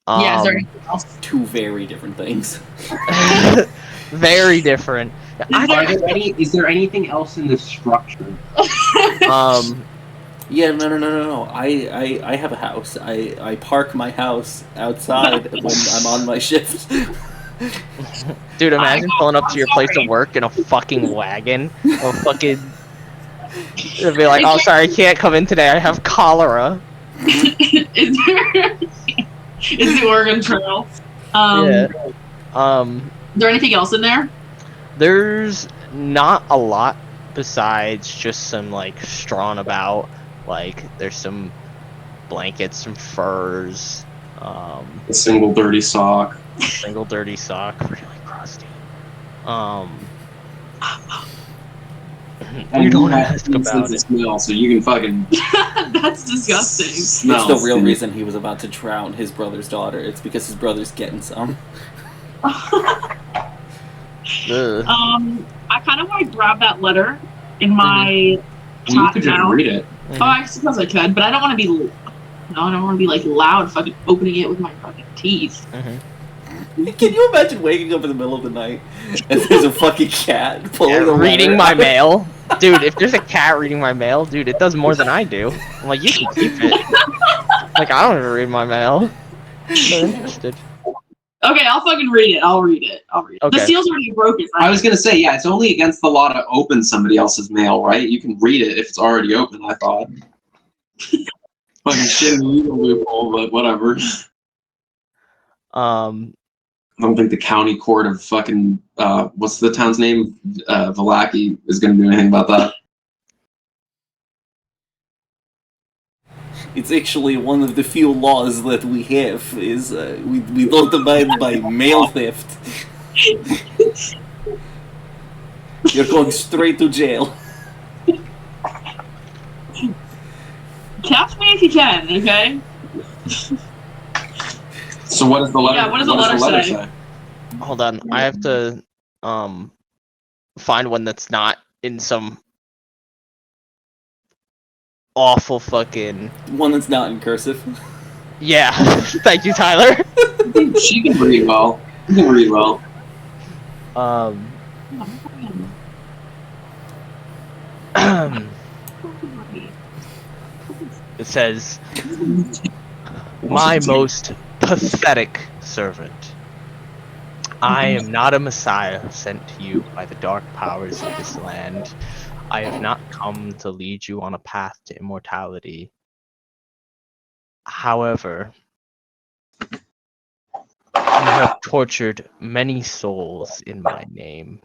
Yeah, is there anything else? Two very different things. Very different. Is there anything else in this structure? Yeah, no. I have a house. I park my house outside when I'm on my shift. Dude, imagine pulling up to your place of work in a fucking wagon. Or fucking... It'd be like, oh, sorry, I can't come in today. I have cholera. Is the Oregon Trail. Yeah. Is there anything else in there? There's not a lot besides just some, like, strawn about. Like, there's some blankets, some furs. A single dirty sock. Really crusty. You don't ask about it. Smell, so you can fucking. That's disgusting. It's the real reason he was about to drown his brother's daughter. It's because his brother's getting some. I kind of want to grab that letter in my. You could just read it. Oh, I suppose I could, but I don't want to be. No, I don't want to be like loud, fucking opening it with my fucking teeth. Can you imagine waking up in the middle of the night and there's a fucking cat reading my mail? Dude, if there's a cat reading my mail, dude, it does more than I do. I'm like, you can keep it. Like, I don't even read my mail. I'm not interested. Okay, I'll fucking read it. I'll read it. Okay. The seal's already broken, right? I was gonna say, yeah, it's only against the law to open somebody else's mail, right? You can read it if it's already open, I thought. Fucking shit in the legal loophole, but whatever. I don't think the county court of fucking, what's the town's name? Vallaki is gonna do anything about that. It's actually one of the few laws that we have, is we don't abide by mail theft. You're going straight to jail. Catch me if you can, okay? So what does the letter? Yeah, what does the letter say? Hold on, I have to find one that's not in some awful fucking one that's not in cursive. Yeah. Thank you, Tyler. She can read well. You can read well. It says, "My most pathetic servant. I am not a messiah sent to you by the dark powers of this land. I have not come to lead you on a path to immortality. However, you have tortured many souls in my name.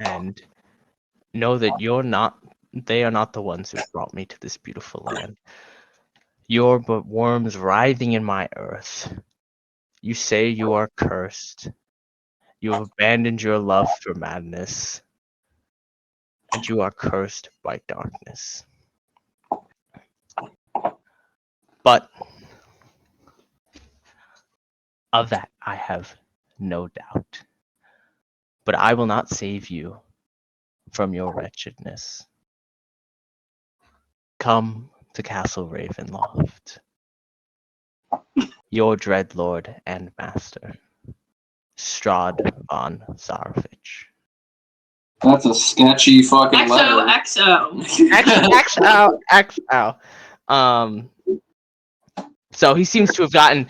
And know that they are not the ones who brought me to this beautiful land. You're but worms writhing in my earth. You say you are cursed. You have abandoned your love for madness. And you are cursed by darkness. But of that I have no doubt. But I will not save you from your wretchedness. Come to Castle Ravenloft. Your dread lord and master, Strahd von Zarvich." That's a sketchy fucking letter. XOXO. XO. So he seems to have gotten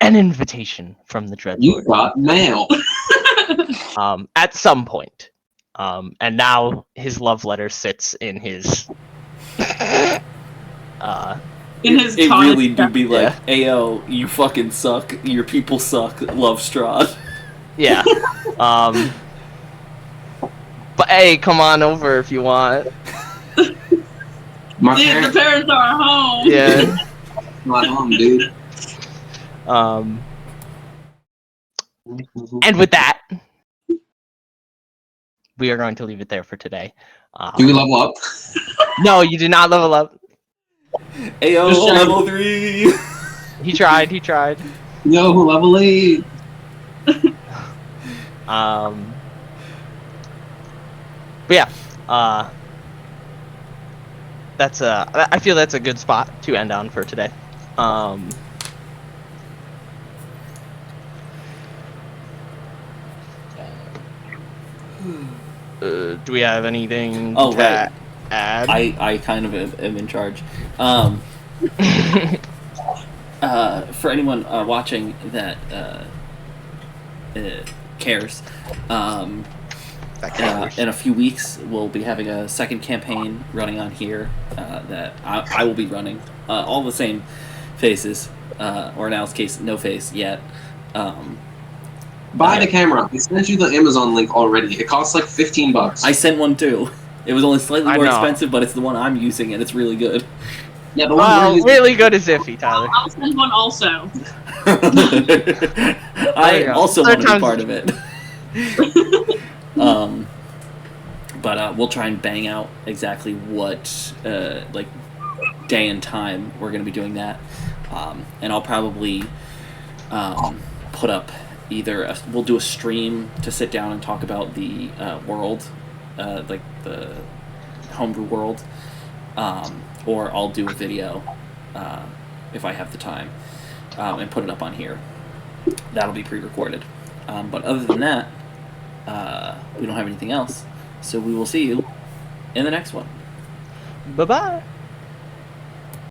an invitation from the You Dreadlord. got mail. At some point. And now his love letter sits in his In his It tonic really do be like, Yeah. "Ayo, you fucking suck. Your people suck. Love Strahd." Yeah. But hey, come on over if you want. My The parents parents are home. Yeah. not home, dude. And with that, we are going to leave it there for today. Do we level up? No, you did not level up. Ayo, Just trying- level 3. He tried. Yo, level 8. But yeah, that's I feel that's a good spot to end on for today. Do we have anything Oh, to right. add? I kind of am in charge. For anyone watching that cares, in a few weeks we'll be having a second campaign running on here that I will be running. All the same faces, or in Al's case, no face yet. Buy the camera. I sent you the Amazon link already. It costs like $15. I sent one too. It was only slightly I more know. expensive, but it's the one I'm using, and it's really good. Yeah, the one we're Well, using. really good is iffy, Tyler. I'll send one also. I go. also Third want to be time's part of it. But we'll try and bang out exactly what like day and time we're going to be doing that, and I'll probably put up either we'll do a stream to sit down and talk about the world, like the homebrew world, or I'll do a video if I have the time, and put it up on here. That'll be pre-recorded. But other than that, we don't have anything else. So we will see you in the next one. Bye-bye.